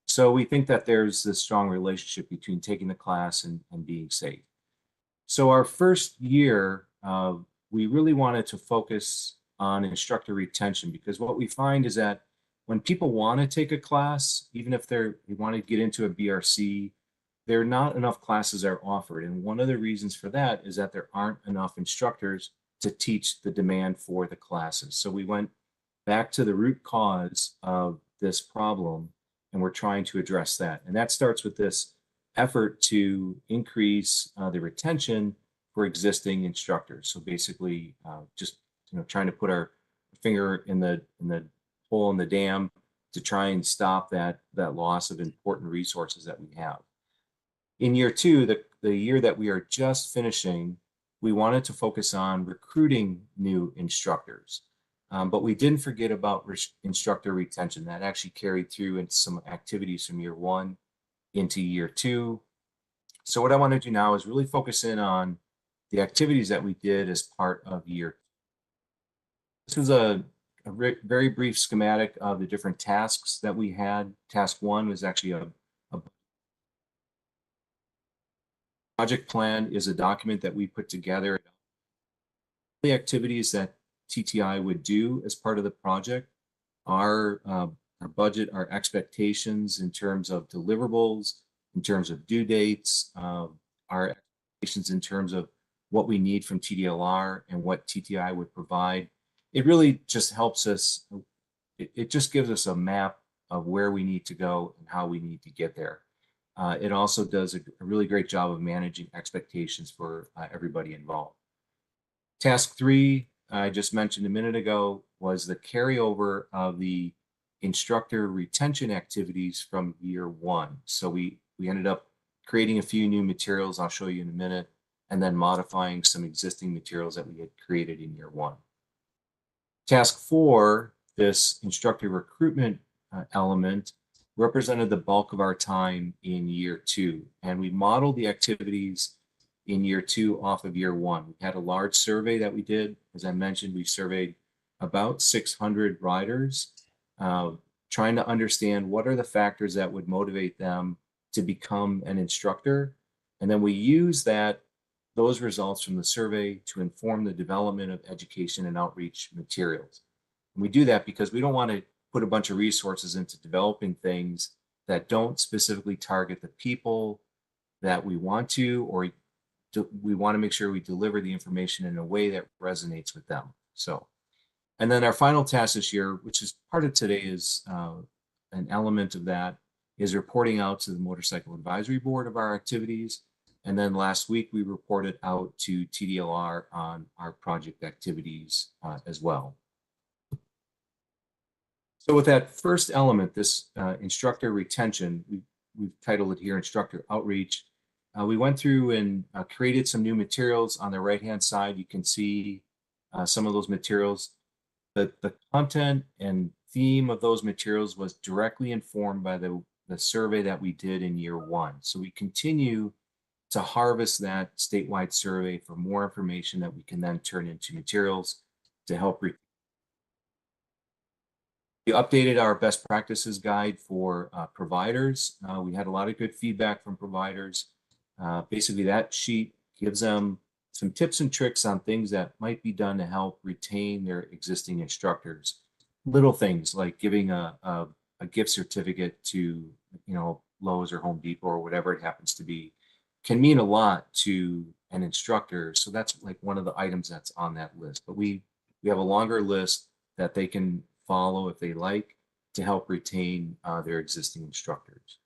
So we think that there's this strong relationship between taking the class and being safe. So our first year, we really wanted to focus on instructor retention, because what we find is that when people want to take a class, even if they want to get into a BRC, there are not enough classes that are offered. And one of the reasons for that is that there aren't enough instructors to teach the demand for the classes. So we went back to the root cause of this problem, and we're trying to address that. And that starts with this effort to increase the retention for existing instructors. So basically, just trying to put our finger in the hole in the dam to try and stop that loss of important resources that we have. In year two, the year that we are just finishing, we wanted to focus on recruiting new instructors. But we didn't forget about instructor retention. That actually carried through into some activities from year one into year two. So what I want to do now is really focus in on the activities that we did as part of year. This is a very brief schematic of the different tasks that we had. Task one was actually a project plan is a document that we put together. The activities that TTI would do as part of the project, our budget, our expectations in terms of deliverables, in terms of due dates, our expectations in terms of what we need from TDLR and what TTI would provide. It really just helps us, it just gives us a map of where we need to go and how we need to get there. It also does a really great job of managing expectations for everybody involved. Task three, I just mentioned a minute ago, was the carryover of the instructor retention activities from year one. So we ended up creating a few new materials I'll show you in a minute, and then modifying some existing materials that we had created in year one. Task four, this instructor recruitment element, represented the bulk of our time in year two. And we modeled the activities in year two off of year one. We had a large survey that we did. As I mentioned, we surveyed about 600 riders, trying to understand what are the factors that would motivate them to become an instructor. And then we use those results from the survey to inform the development of education and outreach materials. And we do that because we don't want to put a bunch of resources into developing things that don't specifically target the people that we want to, or we want to make sure we deliver the information in a way that resonates with them. So, and then our final task this year, which is part of today, is an element of that, is reporting out to the Motorcycle Advisory Board of our activities. And then last week, we reported out to TDLR on our project activities as well. So with that first element, this instructor retention, we've titled it here Instructor Outreach. We went through and created some new materials. On the right-hand side, you can see some of those materials. The content and theme of those materials was directly informed by the survey that we did in year one. So we continue to harvest that statewide survey for more information that we can then turn into materials to help. We updated our best practices guide for providers. We had a lot of good feedback from providers. Basically, that sheet gives them some tips and tricks on things that might be done to help retain their existing instructors. Little things like giving a gift certificate to, Lowe's or Home Depot or whatever it happens to be, can mean a lot to an instructor. So that's like one of the items that's on that list. But we have a longer list that they can follow if they like to help retain their existing instructors.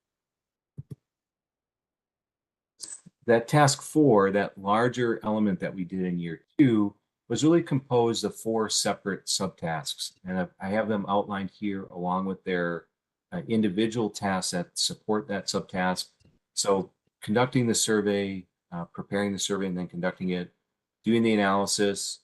That task 4, that larger element that we did in year 2, was really composed of 4 separate subtasks. And I have them outlined here along with their individual tasks that support that subtask. So conducting the survey, preparing the survey and then conducting it, doing the analysis,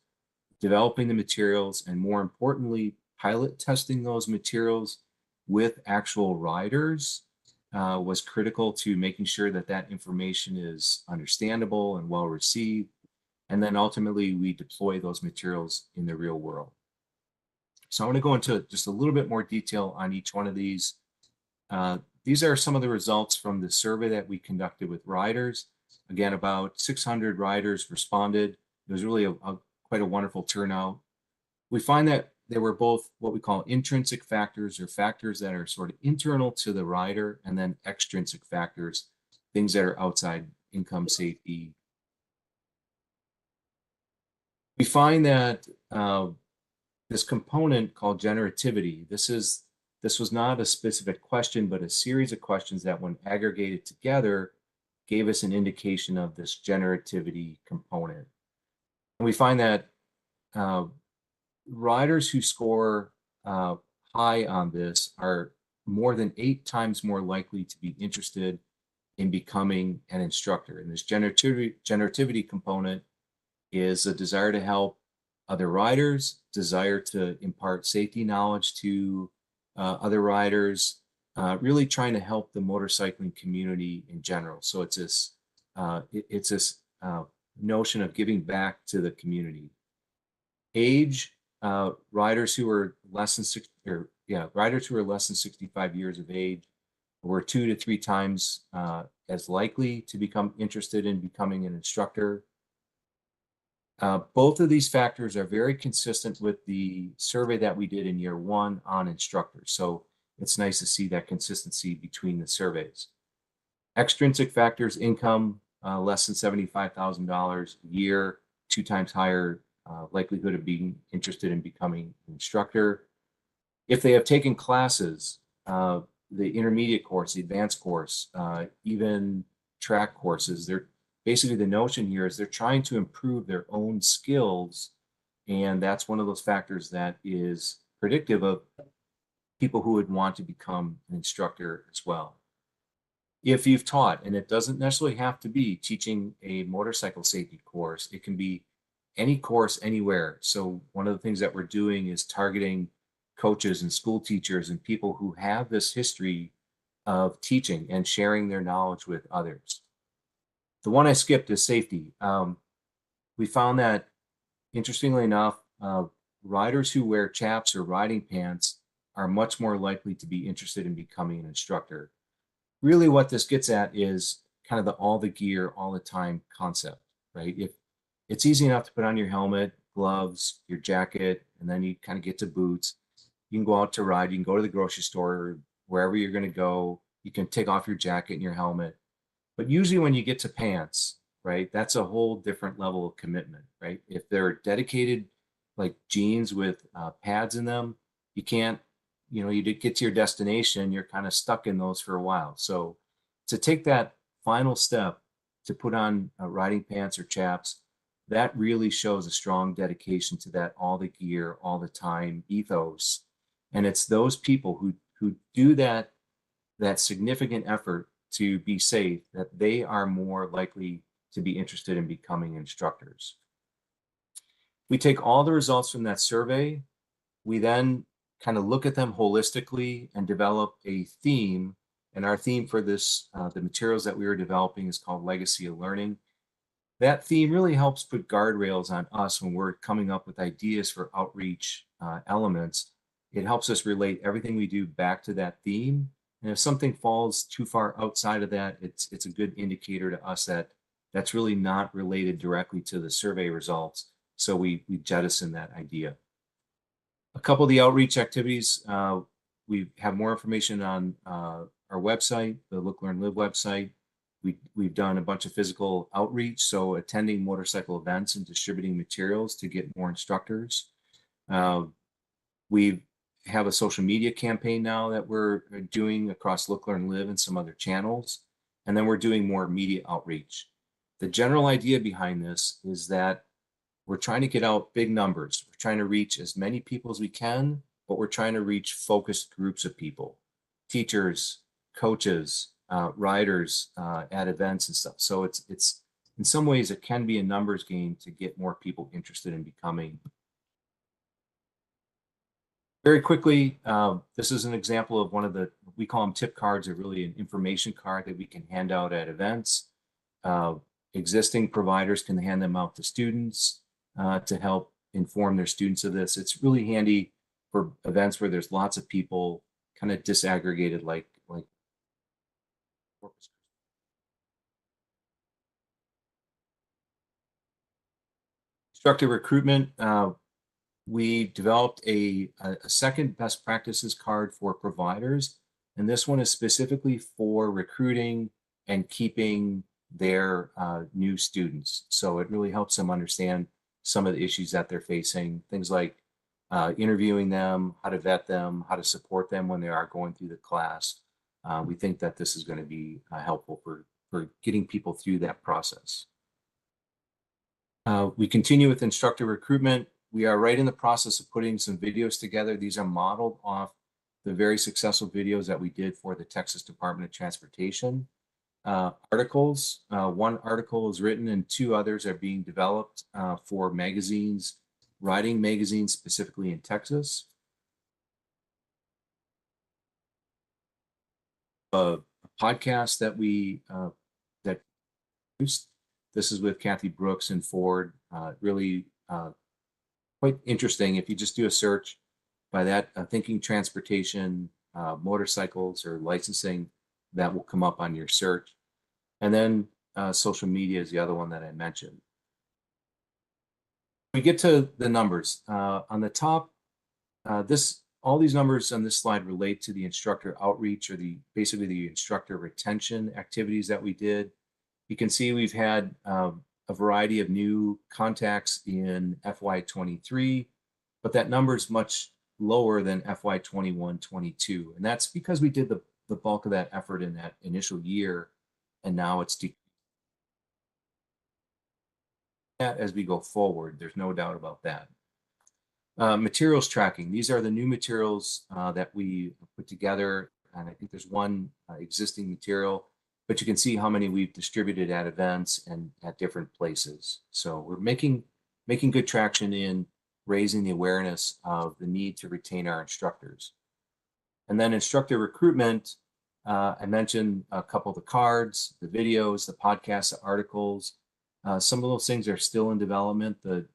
developing the materials, and more importantly, pilot testing those materials with actual riders was critical to making sure that that information is understandable and well received. And then ultimately we deploy those materials in the real world. So I want to go into just a little bit more detail on each one of these. These are some of the results from the survey that we conducted with riders. Again, about 600 riders responded. It was really quite a wonderful turnout. We find that there were both what we call intrinsic factors, or factors that are sort of internal to the rider, and then extrinsic factors, things that are outside income, safety. We find that this component called generativity, this was not a specific question, but a series of questions that when aggregated together gave us an indication of this generativity component. And we find that riders who score high on this are more than 8 times more likely to be interested in becoming an instructor. And this generativity component is a desire to help other riders, desire to impart safety knowledge to other riders, really trying to help the motorcycling community in general. So it's this notion of giving back to the community. Age, riders who are less than 65 years of age were 2 to 3 times as likely to become interested in becoming an instructor. Both of these factors are very consistent with the survey that we did in year 1 on instructors. So it's nice to see that consistency between the surveys. Extrinsic factors, income, less than $75,000 a year, 2 times higher likelihood of being interested in becoming an instructor. If they have taken classes, the intermediate course, the advanced course, even track courses, they're basically, the notion here is they're trying to improve their own skills. And that's one of those factors that is predictive of people who would want to become an instructor as well. If you've taught, and it doesn't necessarily have to be teaching a motorcycle safety course, it can be any course anywhere. So one of the things that we're doing is targeting coaches and school teachers and people who have this history of teaching and sharing their knowledge with others. The one I skipped is safety. We found that, interestingly enough, riders who wear chaps or riding pants are much more likely to be interested in becoming an instructor. Really what this gets at is kind of the all the gear, all the time concept, right? If it's easy enough to put on your helmet, gloves, your jacket, and then you kind of get to boots. You can go out to ride, you can go to the grocery store, wherever you're going to go. You can take off your jacket and your helmet. But usually when you get to pants, right, that's a whole different level of commitment, right? If they're dedicated, like jeans with pads in them, you can't, you get to your destination, you're kind of stuck in those for a while. So to take that final step to put on riding pants or chaps, that really shows a strong dedication to that all the gear, all the time ethos. And it's those people who do that significant effort to be safe, that they are more likely to be interested in becoming instructors. We take all the results from that survey. We then kind of look at them holistically and develop a theme. And our theme for this, the materials that we were developing, is called Legacy of Learning. That theme really helps put guardrails on us when we're coming up with ideas for outreach elements. It helps us relate everything we do back to that theme And if something falls too far outside of that, it's a good indicator to us that that's really not related directly to the survey results. So we jettison that idea. A couple of the outreach activities, we have more information on our website, the Look, Learn, Live website. We've done a bunch of physical outreach, so attending motorcycle events and distributing materials to get more instructors. We have a social media campaign now that we're doing across Look, Learn, Live and some other channels. And then we're doing more media outreach. The general idea behind this is that we're trying to get out big numbers. We're trying to reach as many people as we can, but we're trying to reach focused groups of people, teachers, coaches, riders at events and stuff. So it's in some ways it can be a numbers game to get more people interested in becoming. Very quickly, this is an example of one of the, we call them tip cards, are really an information card that we can hand out at events. Existing providers can hand them out to students to help inform their students of this. It's really handy for events where there's lots of people kind of disaggregated like instructor recruitment. We developed a second best practices card for providers, and this one is specifically for recruiting and keeping their new students. So it really helps them understand some of the issues that they're facing, things like interviewing them, how to vet them, how to support them when they are going through the class. We think that this is going to be helpful for getting people through that process. We continue with instructor recruitment. We are right in the process of putting some videos together. These are modeled off the very successful videos that we did for the Texas Department of Transportation. Articles, one article is written and 2 others are being developed for magazines, riding magazines specifically in Texas. A podcast that we that produced. This is with Kathy Brooks and Ford. Really quite interesting. If you just do a search by that, thinking transportation, motorcycles or licensing, that will come up on your search. And then social media is the other one that I mentioned. We get to the numbers on the top. All these numbers on this slide relate to the instructor outreach or basically the instructor retention activities that we did. You can see we've had a variety of new contacts in FY23, but that number is much lower than FY21-22. And that's because we did the bulk of that effort in that initial year, and now it's that as we go forward. There's no doubt about that. Materials tracking. These are the new materials that we put together, and I think there's one existing material, but you can see how many we've distributed at events and at different places. So we're making good traction in raising the awareness of the need to retain our instructors. And then instructor recruitment, I mentioned a couple of the cards, the videos, the podcasts, the articles. Some of those things are still in development. It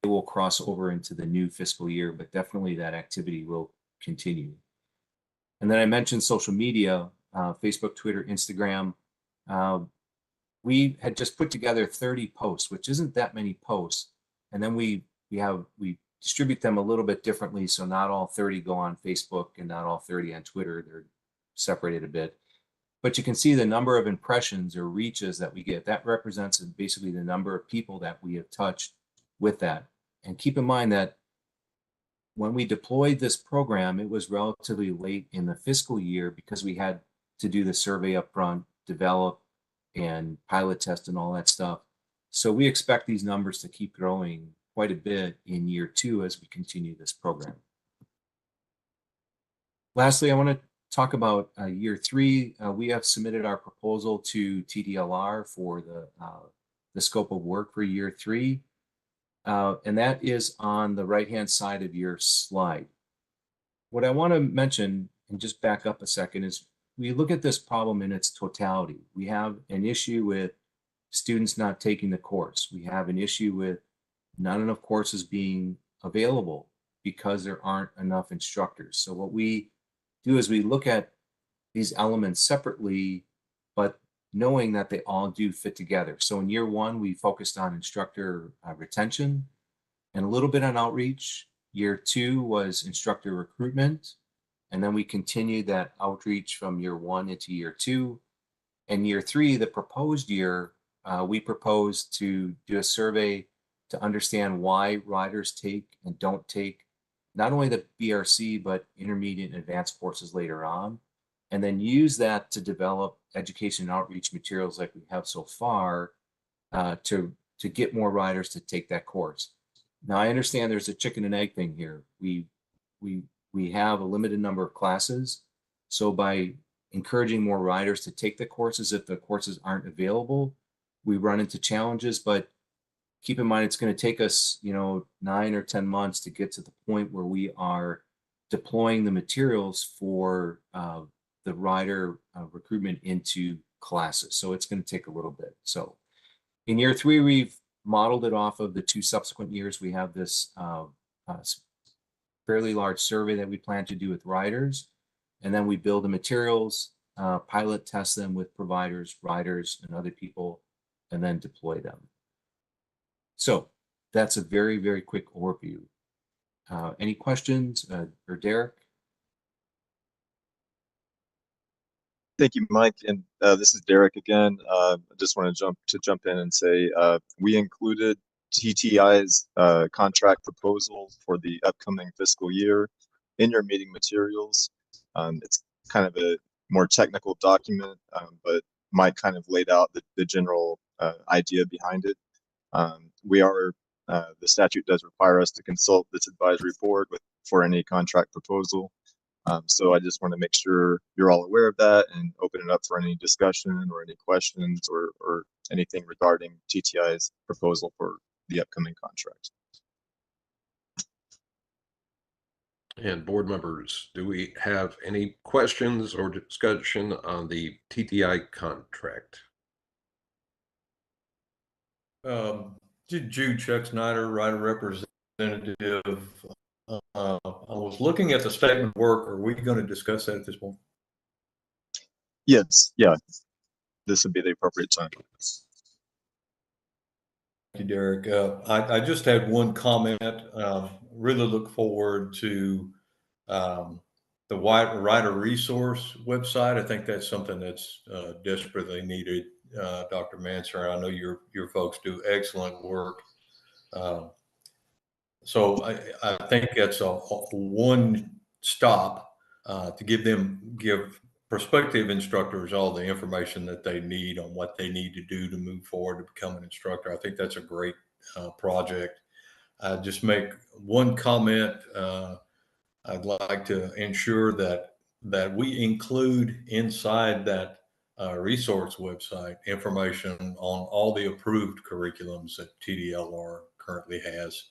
will cross over into the new fiscal year, but definitely that activity will continue. And then I mentioned social media, Facebook, Twitter, Instagram. We had just put together 30 posts, which isn't that many posts. And then we distribute them a little bit differently. So not all 30 go on Facebook and not all 30 on Twitter. They're separated a bit. But you can see the number of impressions or reaches that we get. That represents basically the number of people that we have touched with that. And keep in mind that when we deployed this program, it was relatively late in the fiscal year because we had to do the survey up front, develop and pilot test and all that stuff. So we expect these numbers to keep growing quite a bit in year 2 as we continue this program. Lastly, I want to talk about year 3. We have submitted our proposal to TDLR for the scope of work for year 3. And that is on the right-hand side of your slide. What I want to mention, and just back up a second, is we look at this problem in its totality. We have an issue with students not taking the course. We have an issue with not enough courses being available because there aren't enough instructors. So what we do is we look at these elements separately, but knowing that they all do fit together. So in year one, we focused on instructor retention and a little bit on outreach. Year two was instructor recruitment. And then we continued that outreach from year one into year two. And year three, the proposed year, we proposed to do a survey to understand why riders take and don't take not only the BRC, but intermediate and advanced courses later on, and then use that to develop education and outreach materials like we have so far to get more riders to take that course. Now, I understand there's a chicken and egg thing here. We have a limited number of classes. So by encouraging more riders to take the courses, if the courses aren't available, we run into challenges, but keep in mind, it's going to take us, 9 or 10 months to get to the point where we are deploying the materials for the rider recruitment into classes. So it's going to take a little bit. So in year three, we've modeled it off of the 2 subsequent years. We have this fairly large survey that we plan to do with riders. And then we build the materials, pilot test them with providers, riders, and other people, and then deploy them. So that's a very, very quick overview. Any questions for Derek? Thank you, Mike. And this is Derek again. I just want to jump in and say we included TTI's contract proposal for the upcoming fiscal year in your meeting materials. It's kind of a more technical document, but Mike kind of laid out the general idea behind it. The statute does require us to consult this advisory board for any contract proposal. So I just want to make sure you're all aware of that and open it up for any discussion or any questions or anything regarding TTI's proposal for the upcoming contract. And board members, do we have any questions or discussion on the TTI contract? Jude Chuck Snyder, rider representative. I was looking at the statement of work. Are we going to discuss that at this point? Yes, yeah. This would be the appropriate time. Thank you, Derek. I just had one comment. Really look forward to the rider resource website. I think that's something that's desperately needed. Dr. Manser, I know your folks do excellent work. So I think that's a one stop to give prospective instructors all the information that they need on what they need to do to move forward to become an instructor. I think that's a great project. I just make one comment. I'd like to ensure that we include inside that resource website information on all the approved curriculums that TDLR currently has.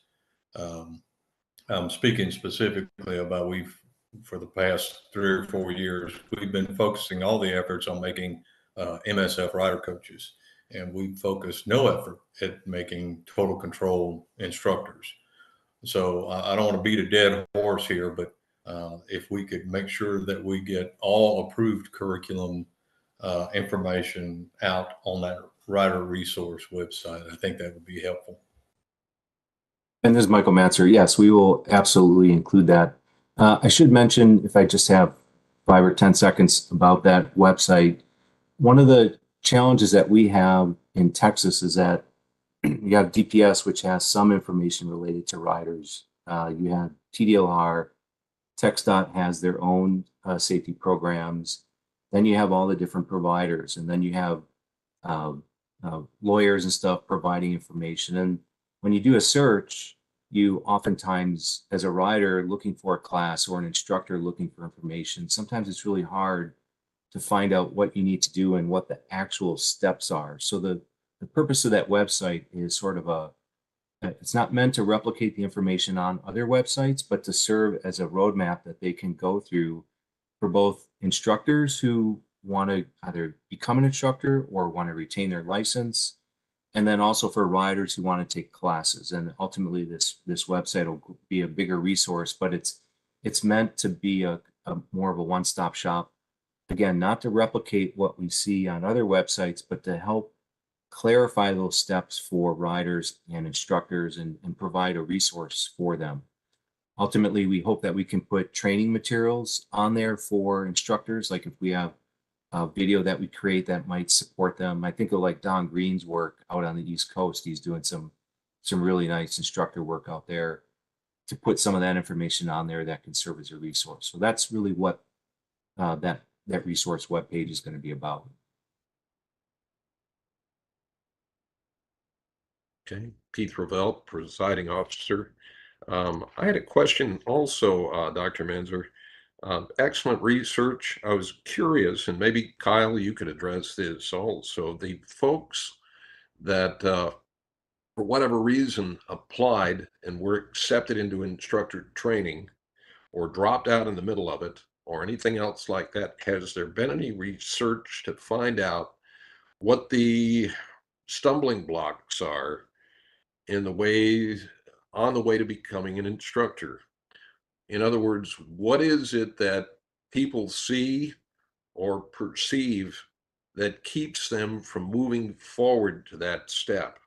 I'm speaking specifically about for the past 3 or 4 years, we've been focusing all the efforts on making MSF rider coaches, and we focused no effort at making total control instructors. So I don't want to beat a dead horse here, but if we could make sure that we get all approved curriculum information out on that rider resource website, I think that would be helpful. And this is Michael Matzer. Yes, we will absolutely include that. I should mention, if I just have 5 or 10 seconds about that website, one of the challenges that we have in Texas is that you have DPS, which has some information related to riders. You have TDLR, TxDOT has their own safety programs. Then you have all the different providers, and then you have lawyers and stuff providing information. And when you do a search, you oftentimes, as a rider looking for a class or an instructor looking for information, sometimes it's really hard to find out what you need to do and what the actual steps are. So the purpose of that website is sort of it's not meant to replicate the information on other websites, but to serve as a roadmap that they can go through for both instructors who want to either become an instructor or want to retain their license, and then also for riders who want to take classes. And ultimately, this website will be a bigger resource, but it's meant to be a more of a one-stop shop. Again, not to replicate what we see on other websites, but to help clarify those steps for riders and instructors and provide a resource for them. Ultimately, we hope that we can put training materials on there for instructors, like if we have a video that we create that might support them. I think of like Don Green's work out on the East Coast. He's doing some really nice instructor work out there to put some of that information on there that can serve as a resource. So that's really what that resource webpage is going to be about. Okay, Keith Ravel, presiding officer. I had a question also, Dr. Manzer. Excellent research. I was curious, and maybe Kyle, you could address this also. The folks that, for whatever reason, applied and were accepted into instructor training or dropped out in the middle of it or anything else like that, has there been any research to find out what the stumbling blocks are in the way on the way to becoming an instructor? In other words, what is it that people see or perceive that keeps them from moving forward to that step?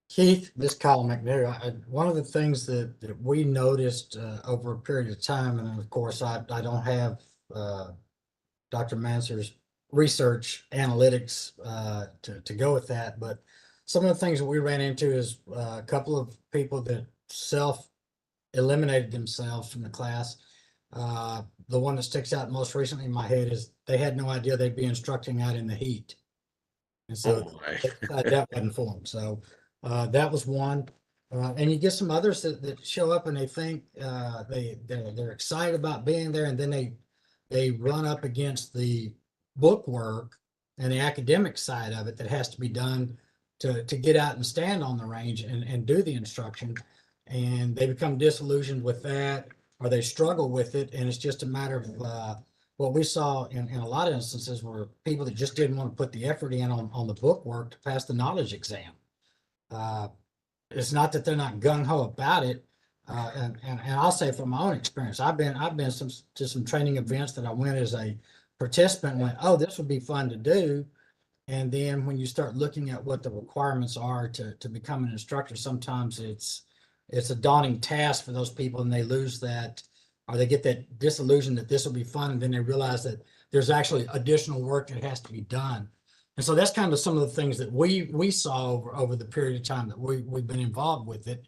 Keith, this is Kyle McNair. One of the things that we noticed over a period of time, and of course, I don't have Dr. Manser's research analytics to go with that, but some of the things that we ran into is a couple of people that self-eliminated themselves from the class. The one that sticks out most recently in my head is they had no idea they'd be instructing out in the heat. And so that wasn't for them. So that was one. And you get some others that show up and they think they're excited about being there, and then they run up against the book work and the academic side of it that has to be done to get out and stand on the range and do the instruction. And they become disillusioned with that, or they struggle with it. And it's just a matter of what we saw in a lot of instances were people that just didn't want to put the effort in on the book work to pass the knowledge exam. It's not that they're not gung-ho about it. And I'll say from my own experience, I've been to some training events that I went as a participant and went, oh, this would be fun to do. And then when you start looking at what the requirements are to become an instructor, sometimes it's a daunting task for those people, and they lose that, or they get that disillusion that this will be fun, and then they realize that there's actually additional work that has to be done. And so that's kind of some of the things that we saw over the period of time that we've been involved with it.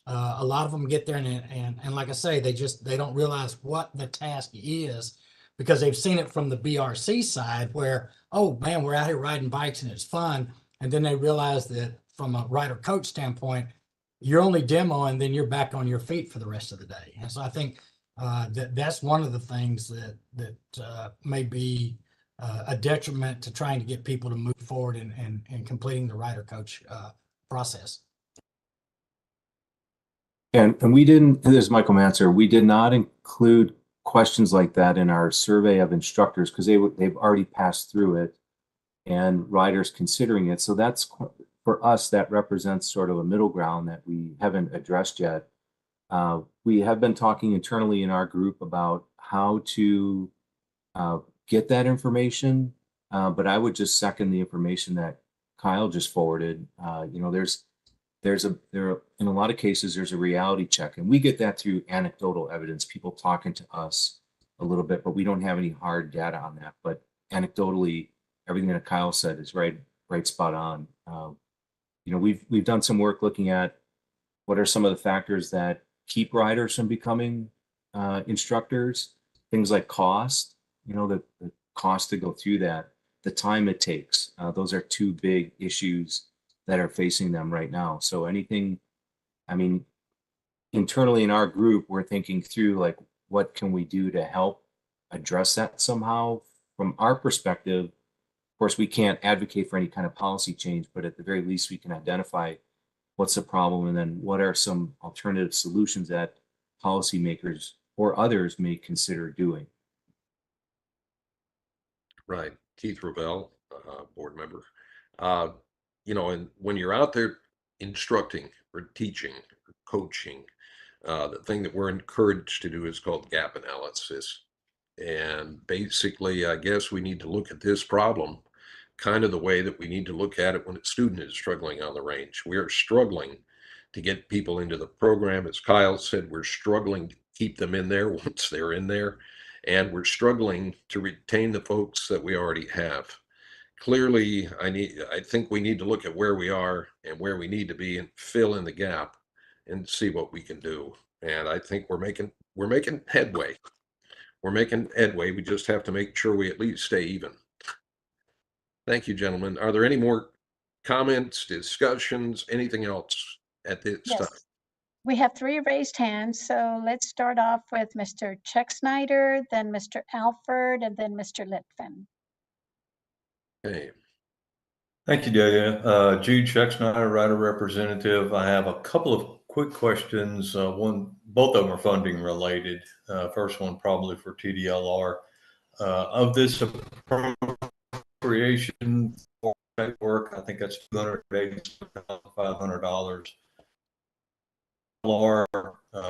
A lot of them get there and like I say, they don't realize what the task is, because they've seen it from the BRC side where, oh man, we're out here riding bikes and it's fun. And then they realize that from a rider coach standpoint, you're only demoing, then you're back on your feet for the rest of the day. And so I think that's one of the things that may be a detriment to trying to get people to move forward and completing the rider coach process. And we didn't, this is Michael Manser, we did not include questions like that in our survey of instructors because they've already passed through it and riders considering it. So that's, for us, that represents sort of a middle ground that we haven't addressed yet. We have been talking internally in our group about how to get that information, but I would just second the information that Kyle just forwarded. You know, in a lot of cases, there's a reality check, and we get that through anecdotal evidence, people talking to us a little bit, but we don't have any hard data on that. But anecdotally, everything that Kyle said is right spot on. You know, we've done some work looking at what are some of the factors that keep riders from becoming instructors. Things like cost, you know, the cost to go through that, the time it takes. Those are two big issues that are facing them right now. So anything, I mean, internally in our group, we're thinking through like, what can we do to help address that somehow? From our perspective, of course, we can't advocate for any kind of policy change, but at the very least, we can identify what's the problem and then what are some alternative solutions that policymakers or others may consider doing. Right. Keith Ravel. board member. You know, and when you're out there instructing or teaching or coaching, the thing that we're encouraged to do is called gap analysis. And basically, I guess we need to look at this problem kind of the way that we need to look at it when a student is struggling on the range. We are struggling to get people into the program. As Kyle said, we're struggling to keep them in there once they're in there. And we're struggling to retain the folks that we already have. Clearly, I think we need to look at where we are and where we need to be and fill in the gap and see what we can do. And I think we're making headway. We're making headway. We just have to make sure we at least stay even. Thank you, gentlemen. Are there any more comments, discussions, anything else at this time? Yes. We have 3 raised hands, so let's start off with Mr. Chuck Snyder, then Mr. Alford, and then Mr. Litvin. Okay. Thank you, Delia. Jude Schucksnyder, Rider Representative. I have a couple of quick questions. Both of them are funding related. First one probably for TDLR. Of this appropriation for network, I think that's $285,500.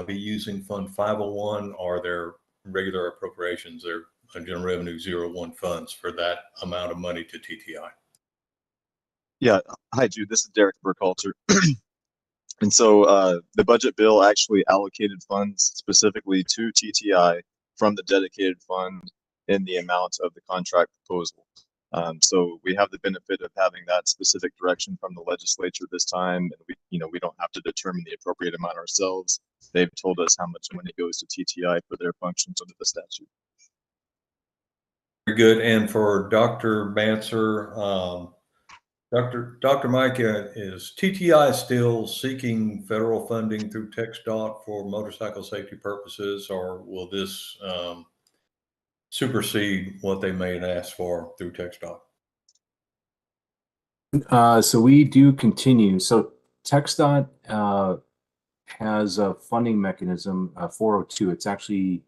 Be using Fund 501 or their regular appropriations, their General Revenue 01 funds for that amount of money to TTI? Yeah. Hi, Jude. This is Derek Burkhalter. And so the budget bill actually allocated funds specifically to TTI from the dedicated fund in the amount of the contract proposal. So we have the benefit of having that specific direction from the legislature this time. And we don't have to determine the appropriate amount ourselves. They've told us how much money goes to TTI for their functions under the statute. Very good. And for Dr. Banser, Dr. Mike, is TTI still seeking federal funding through TxDOT for motorcycle safety purposes, or will this supersede what they may have asked for through TxDOT? So we do continue. So TxDOT has a funding mechanism, 402. It's actually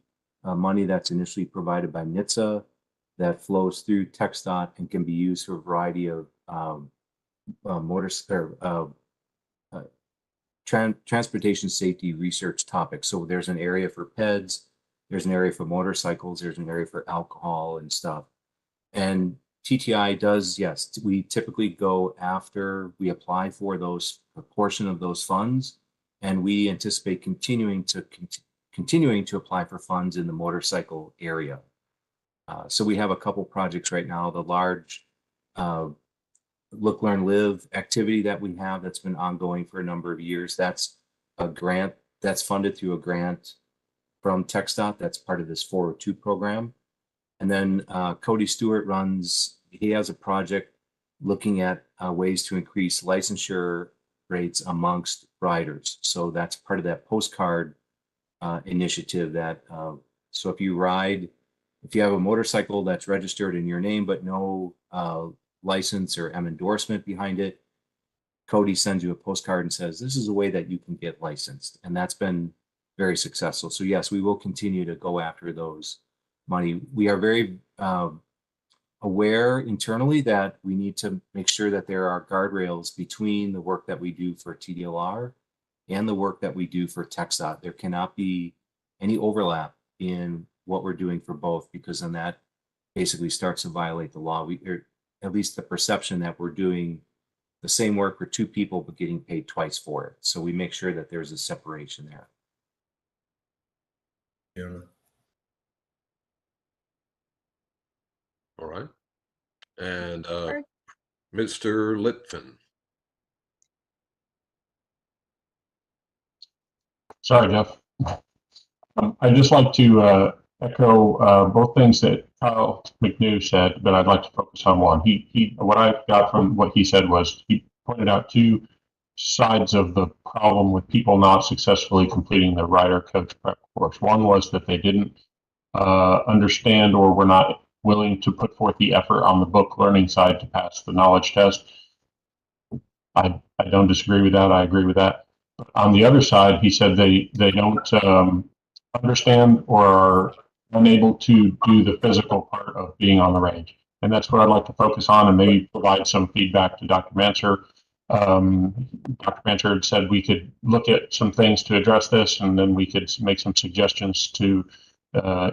money that's initially provided by NHTSA that flows through TxDOT and can be used for a variety of transportation safety research topics. So there's an area for PEDs, there's an area for motorcycles, there's an area for alcohol and stuff. And TTI does, yes, we typically go after we apply for a portion of those funds, and we anticipate continuing to apply for funds in the motorcycle area. So we have a couple projects right now. The large Look, Learn, Live activity that we have that's been ongoing for a number of years. That's a grant that's funded through a grant from TxDOT. That's part of this 402 program. And then Cody Stewart he has a project looking at ways to increase licensure rates amongst riders. So that's part of that postcard initiative that, so if you have a motorcycle that's registered in your name, but no license or endorsement behind it, Cody sends you a postcard and says, this is a way that you can get licensed. And that's been very successful. So yes, we will continue to go after those money. We are very aware internally that we need to make sure that there are guardrails between the work that we do for TDLR and the work that we do for TxDOT. There cannot be any overlap in what we're doing for both, because then that basically starts to violate the law. At least the perception that we're doing the same work for 2 people but getting paid twice for it. So we make sure that there's a separation there. Yeah. All right. And Mr. Litvin. Sorry, Jeff. I'd just like to echo both things that Kyle McNew said, but I'd like to focus on one. What I got from what he said was he pointed out 2 sides of the problem with people not successfully completing the rider coach prep course. One was that they didn't understand or were not willing to put forth the effort on the book learning side to pass the knowledge test. I don't disagree with that. I agree with that. But on the other side, he said they don't understand or are unable to do the physical part of being on the range. And that's what I'd like to focus on, and maybe provide some feedback to Dr. Manser. Dr. Manser had said we could look at some things to address this, and then we could make some suggestions to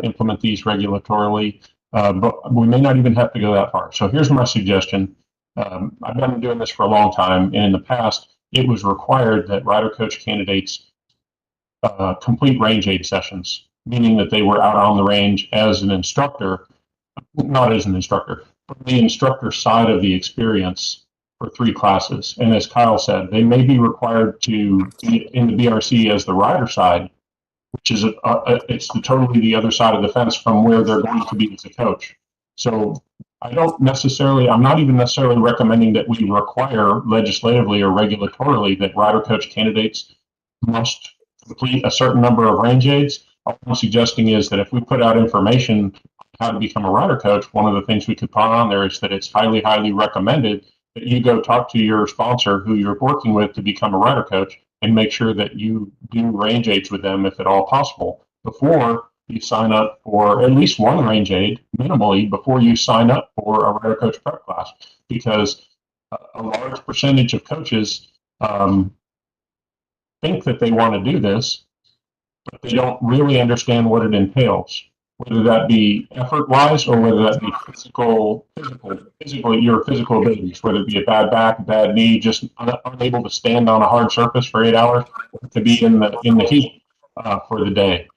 implement these regulatorily. But we may not even have to go that far. So here's my suggestion. I've been doing this for a long time, and in the past, it was required that rider coach candidates complete range aid sessions, meaning that they were out on the range as an instructor, not as an instructor, but the instructor side of the experience for 3 classes. And as Kyle said, they may be required to be in the BRC as the rider side, which is it's totally the other side of the fence from where they're going to be as a coach. So I'm not even necessarily recommending that we require legislatively or regulatorily that rider coach candidates must complete a certain number of range aids. All I'm suggesting is that if we put out information on how to become a rider coach, one of the things we could put on there is that it's highly, highly recommended that you go talk to your sponsor who you're working with to become a rider coach and make sure that you do range aids with them if at all possible before you sign up for at least one range aid minimally before you sign up for a rider coach prep class, because a large percentage of coaches think that they want to do this, but they don't really understand what it entails, whether that be effort-wise or whether that be physical, your physical abilities, whether it be a bad back, a bad knee, just unable to stand on a hard surface for 8 hours, to be in the heat for the day.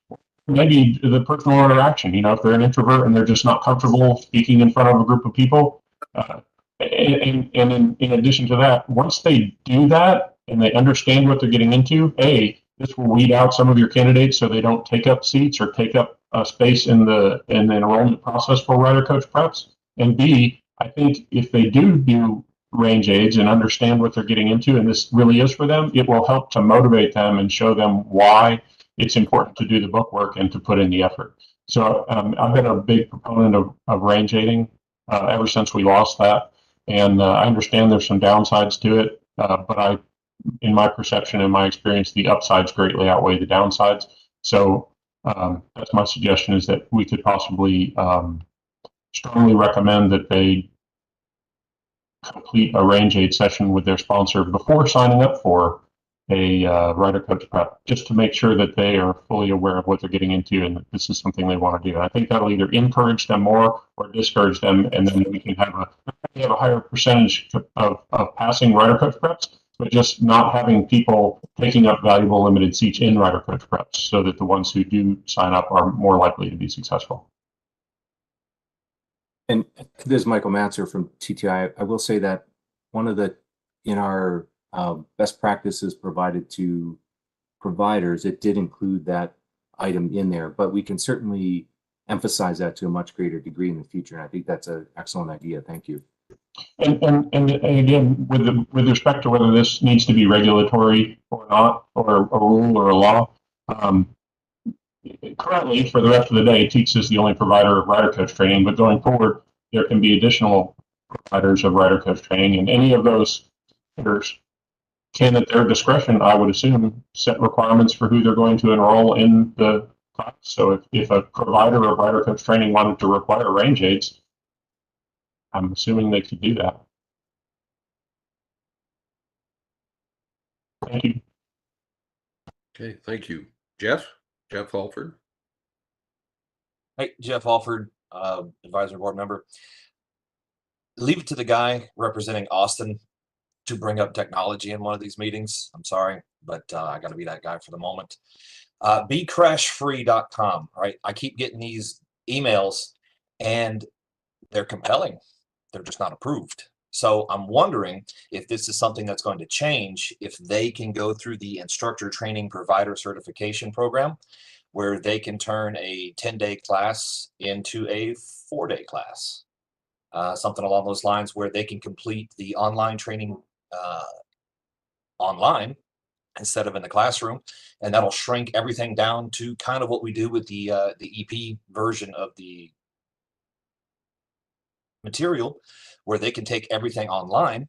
Maybe the personal interaction, if they're an introvert and they're just not comfortable speaking in front of a group of people. And in addition to that, once they do that and they understand what they're getting into, this will weed out some of your candidates so they don't take up seats or take up space in the enrollment process for rider coach preps. And B, I think if they do range aids and understand what they're getting into, and this really is for them, it will help to motivate them and show them why it's important to do the book work and to put in the effort. So I've been a big proponent of range aiding ever since we lost that. And I understand there's some downsides to it, but in my perception and my experience, the upsides greatly outweigh the downsides. So that's my suggestion, is that we could possibly strongly recommend that they complete a range aid session with their sponsor before signing up for a rider coach prep, just to make sure that they are fully aware of what they're getting into and that this is something they want to do. And I think that'll either encourage them more or discourage them, and then we can have a higher percentage of passing rider coach preps, but just not having people taking up valuable limited seats in rider coach preps, so that the ones who do sign up are more likely to be successful. And this is Michael Manser from TTI. I will say that one of in our best practices provided to providers, it did include that item in there, but we can certainly emphasize that to a much greater degree in the future. And I think that's an excellent idea. Thank you. And again, with respect to whether this needs to be regulatory or not, or a rule or a law, currently for the rest of the day, TEACS is the only provider of rider coach training, but going forward, there can be additional providers of rider coach training, and any of those providers can, at their discretion, I would assume, set requirements for who they're going to enroll in the class. So if a provider of rider coach training wanted to require range aids, I'm assuming they could do that. Thank you. Okay, thank you. Jeff Alford. Hey, Jeff Alford, advisory board member. Leave it to the guy representing Austin to bring up technology in one of these meetings. I'm sorry, but I got to be that guy for the moment. BeCrashFree.com, right? I keep getting these emails and they're compelling. They're just not approved. So I'm wondering if this is something that's going to change, if they can go through the instructor training provider certification program, where they can turn a 10-day class into a 4-day class. Something along those lines, where they can complete the online training online instead of in the classroom, and that'll shrink everything down to kind of what we do with the EP version of the material, where they can take everything online,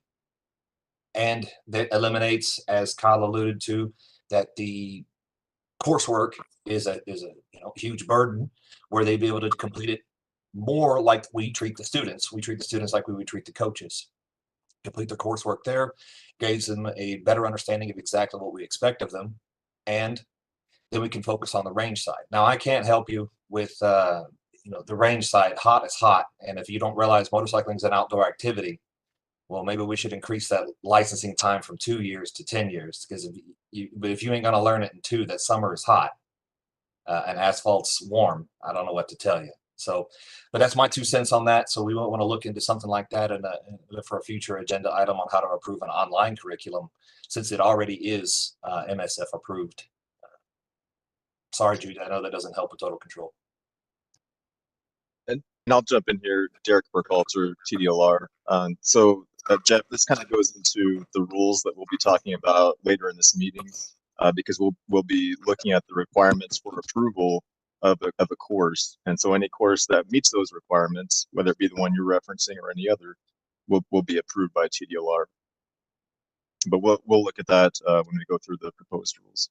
and that eliminates, as Kyle alluded to, that the coursework is a huge burden, where they'd be able to complete it more like we treat the students. We treat the students like we would treat the coaches. Complete their coursework there, gives them a better understanding of exactly what we expect of them, and then we can focus on the range side. Now, I can't help you with the range side. Hot is hot, and if you don't realize motorcycling is an outdoor activity, well, maybe we should increase that licensing time from 2 years to 10 years. Because if you ain't gonna learn it in 2, that summer is hot and asphalt's warm, I don't know what to tell you. So, but that's my 2 cents on that. So we might want to look into something like that and look for a future agenda item on how to approve an online curriculum, since it already is MSF approved. Sorry, Jude, I know that doesn't help with total control. And I'll jump in here, Derek Burkhalter, TDLR. Jeff, this kind of goes into the rules that we'll be talking about later in this meeting, because we'll be looking at the requirements for approval of a course. And so any course that meets those requirements, whether it be the one you're referencing or any other, will be approved by TDLR. But we'll look at that when we go through the proposed rules.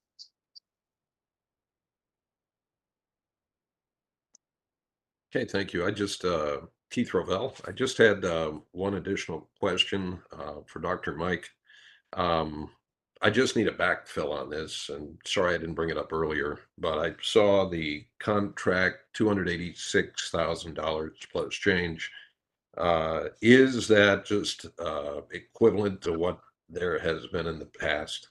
Okay, thank you. Keith Rovell. I just had one additional question for Dr. Mike. I just need a backfill on this, and sorry I didn't bring it up earlier, but I saw the contract $286,000 plus change. Is that just equivalent to what there has been in the past?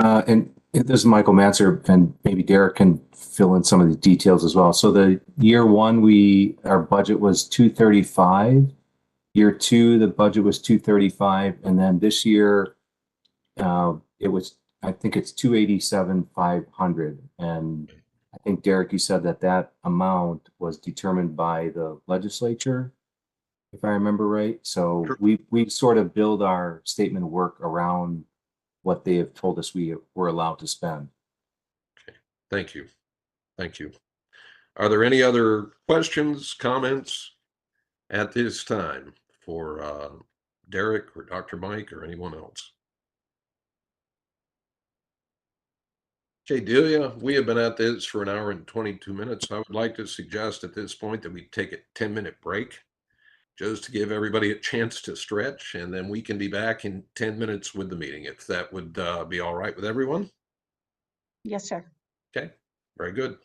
And this is Michael Manser, and maybe Derek can fill in some of the details as well. So the year one, our budget was 235. Year two, the budget was 235, and then this year, it was, I think it's 287,500. And I think Derek, you said that amount was determined by the legislature, if I remember right. So we sort of build our statement of work around what they have told us we were allowed to spend. Okay, thank you. Thank you. Are there any other questions, comments at this time for Derek or Dr. Mike or anyone else? Okay, Delia, we have been at this for an hour and 22 minutes. I would like to suggest at this point that we take a 10-minute break just to give everybody a chance to stretch, and then we can be back in 10 minutes with the meeting, if that would be all right with everyone. Yes, sir. Okay, very good.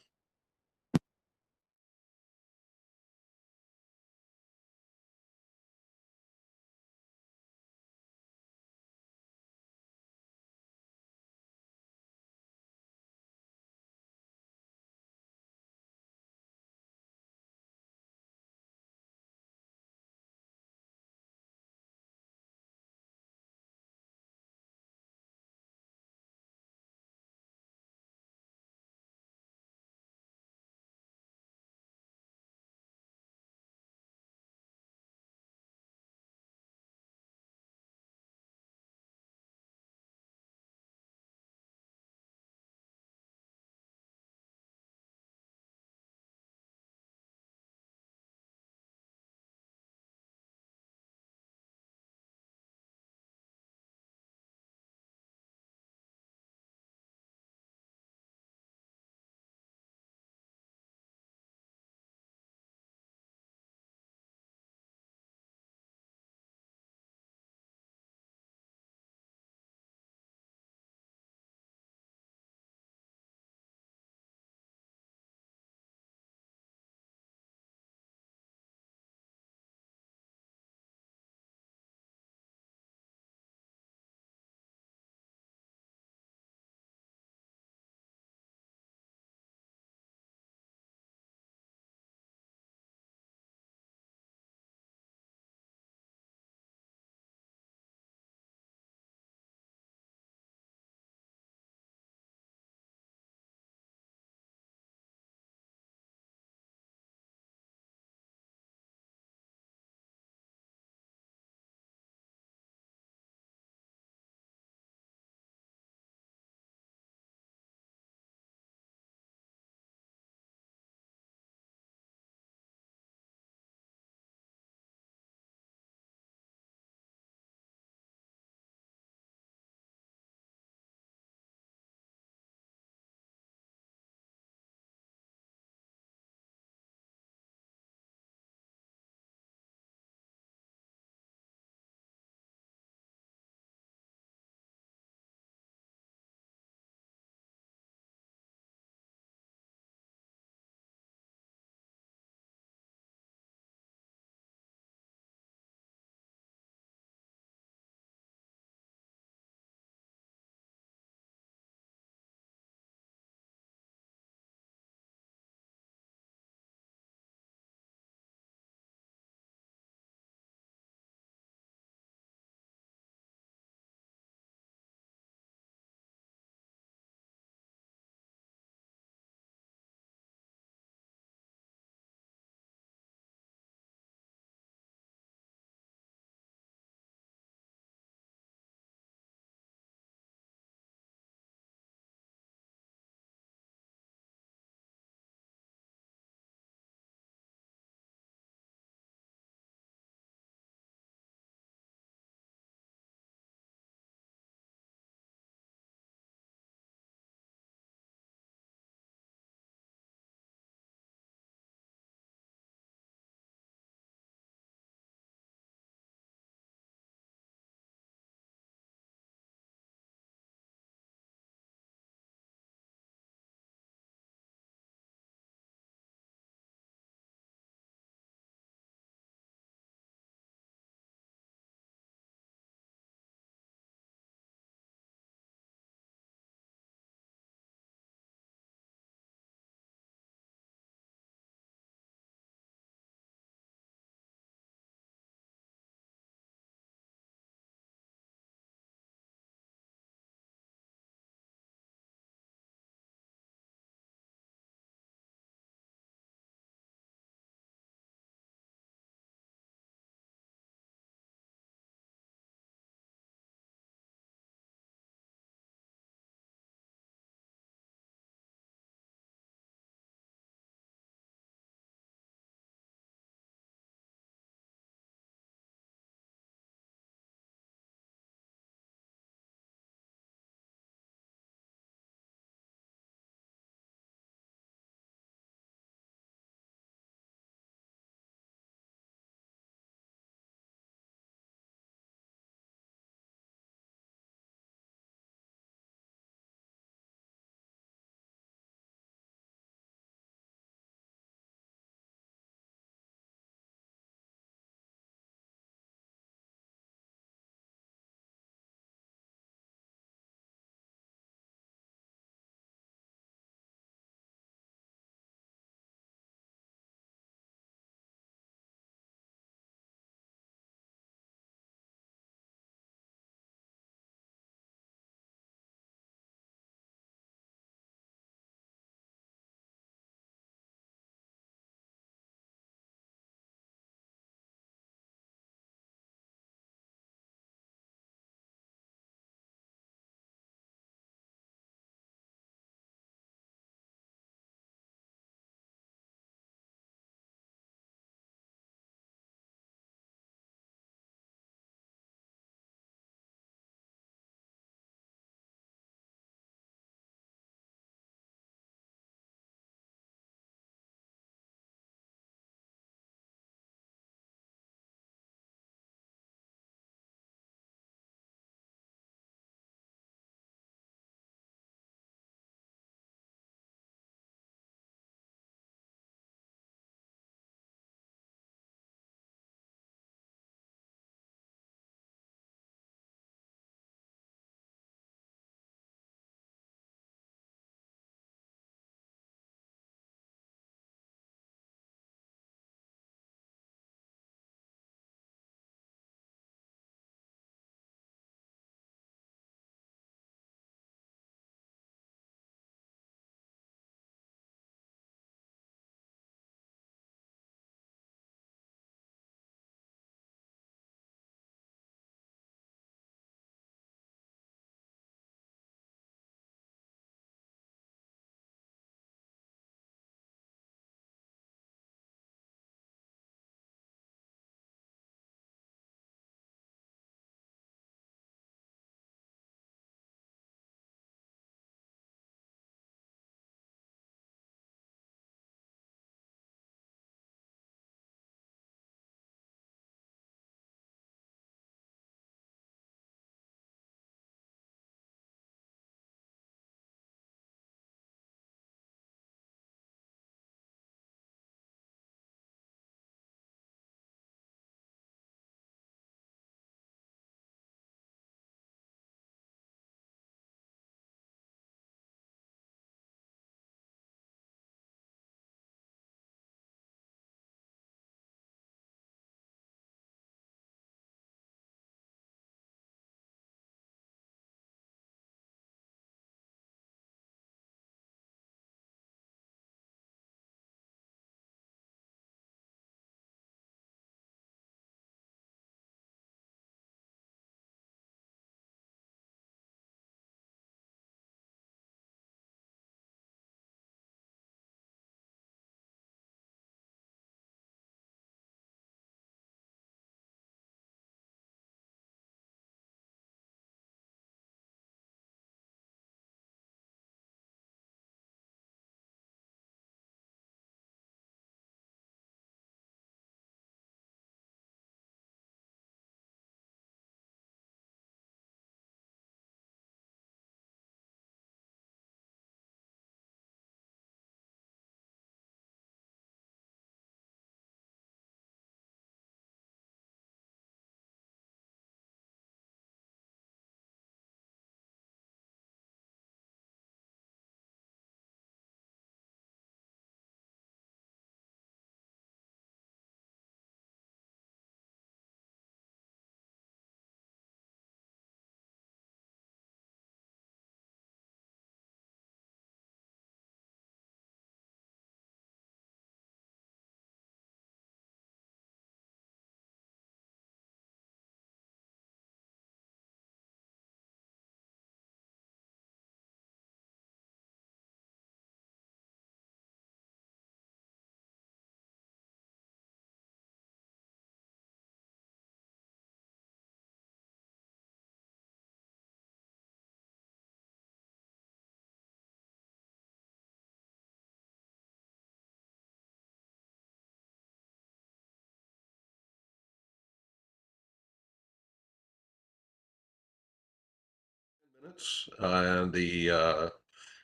And the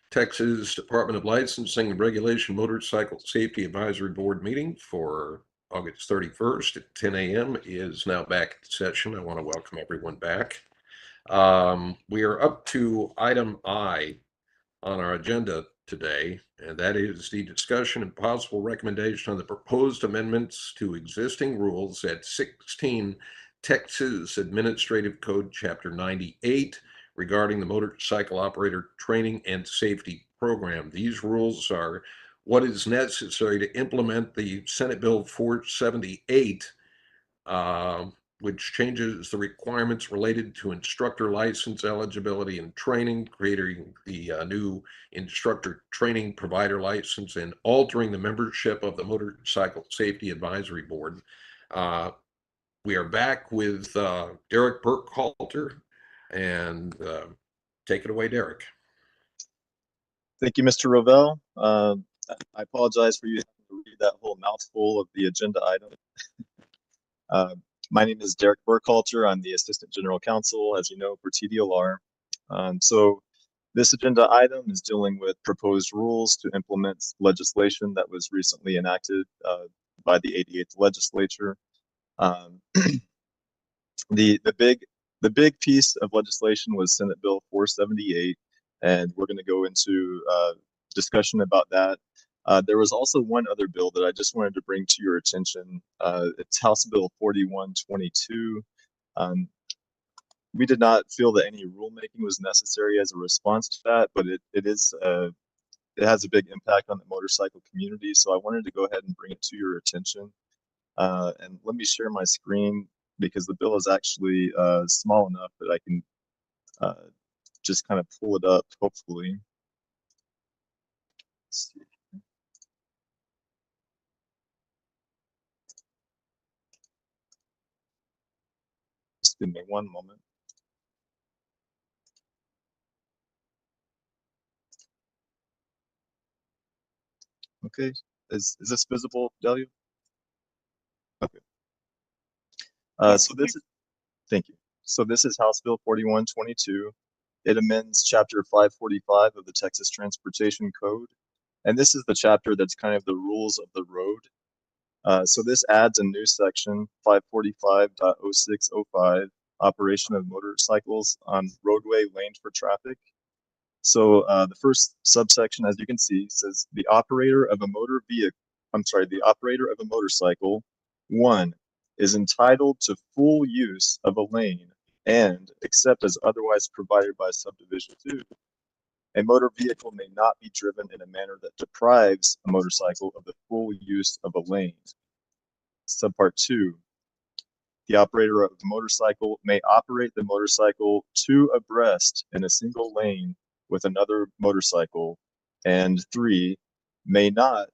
Texas Department of Licensing and Regulation Motorcycle Safety Advisory Board meeting for August 31st at 10 a.m. is now back in session. I want to welcome everyone back. We are up to item I on our agenda today, and that is the discussion and possible recommendation on the proposed amendments to existing rules at 16 Texas Administrative Code Chapter 98 regarding the motorcycle operator training and safety program. These rules are what is necessary to implement the Senate Bill 478, which changes the requirements related to instructor license eligibility and training, creating the new instructor training provider license, and altering the membership of the Motorcycle Safety Advisory Board. We are back with Derek Burkhalter, and take it away, Derek. Thank you, Mr. Rovell. I apologize for you having to read that whole mouthful of the agenda item. My name is Derek Burkhalter. I'm the Assistant General Counsel, as you know, for TDLR. So this agenda item is dealing with proposed rules to implement legislation that was recently enacted by the 88th legislature. The big piece of legislation was Senate Bill 478, and we're going to go into discussion about that. There was also one other bill that I just wanted to bring to your attention. It's House Bill 4122. We did not feel that any rulemaking was necessary as a response to that, but it has a big impact on the motorcycle community. So I wanted to go ahead and bring it to your attention. And let me share my screen because the bill is actually small enough that I can just kind of pull it up, hopefully. Let's see. Just give me one moment. Okay, is this visible, Delia? Okay. So this is, thank you. So this is House Bill 4122. It amends Chapter 545 of the Texas Transportation Code. And this is the chapter that's kind of the rules of the road. So this adds a new section, 545.0605, operation of motorcycles on roadway laned for traffic. So the first subsection, as you can see, says the operator of a motorcycle, 1, is entitled to full use of a lane and, except as otherwise provided by subdivision 2, a motor vehicle may not be driven in a manner that deprives a motorcycle of the full use of a lane. Subpart 2, the operator of the motorcycle may operate the motorcycle 2 abreast in a single lane with another motorcycle, and 3, may not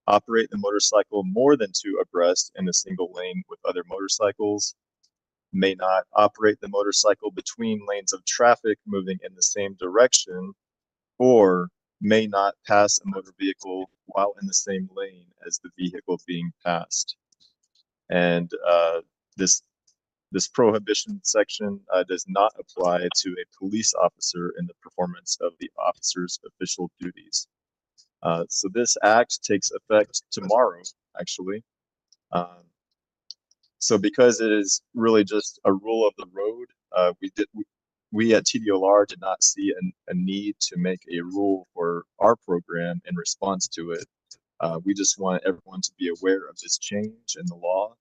operate the motorcycle more than 2 abreast in a single lane with other motorcycles, may not operate the motorcycle between lanes of traffic moving in the same direction, or may not pass a motor vehicle while in the same lane as the vehicle being passed. And this prohibition section does not apply to a police officer in the performance of the officer's official duties. So this act takes effect tomorrow, actually. So because it is really just a rule of the road, we at TDLR did not see a need to make a rule for our program in response to it. We just want everyone to be aware of this change in the law,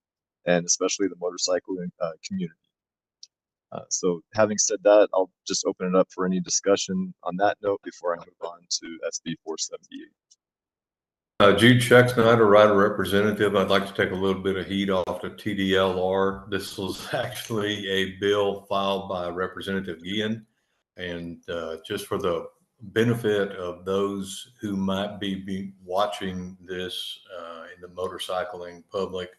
and especially the motorcycling community. So having said that, I'll just open it up for any discussion on that note before I move on to SB 478. Jude Scheck-Snyder, Rider Representative. I'd like to take a little bit of heat off the TDLR. This was actually a bill filed by Representative Guillen, and just for the benefit of those who might be watching this in the motorcycling public,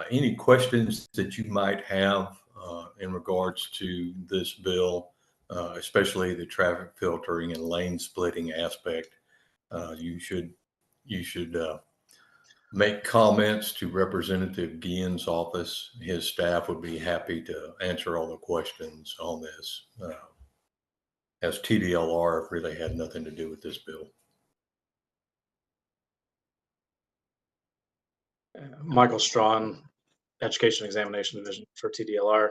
any questions that you might have in regards to this bill, especially the traffic filtering and lane splitting aspect, you should make comments to Representative Guillen's office. His staff would be happy to answer all the questions on this. as TDLR really had nothing to do with this bill. Michael Strawn, Education Examination Division for TDLR.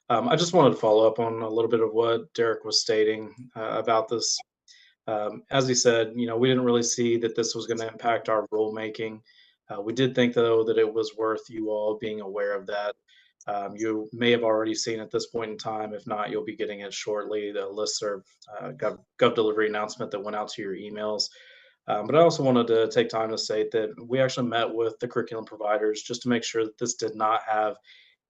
I just wanted to follow up on a little bit of what Derek was stating about this. As he said, we didn't really see that this was going to impact our rulemaking. We did think, though, that it was worth you all being aware of that. You may have already seen at this point in time. If not, you'll be getting it shortly, the listserv Gov delivery announcement that went out to your emails. But I also wanted to take time to state that we actually met with the curriculum providers just to make sure that this did not have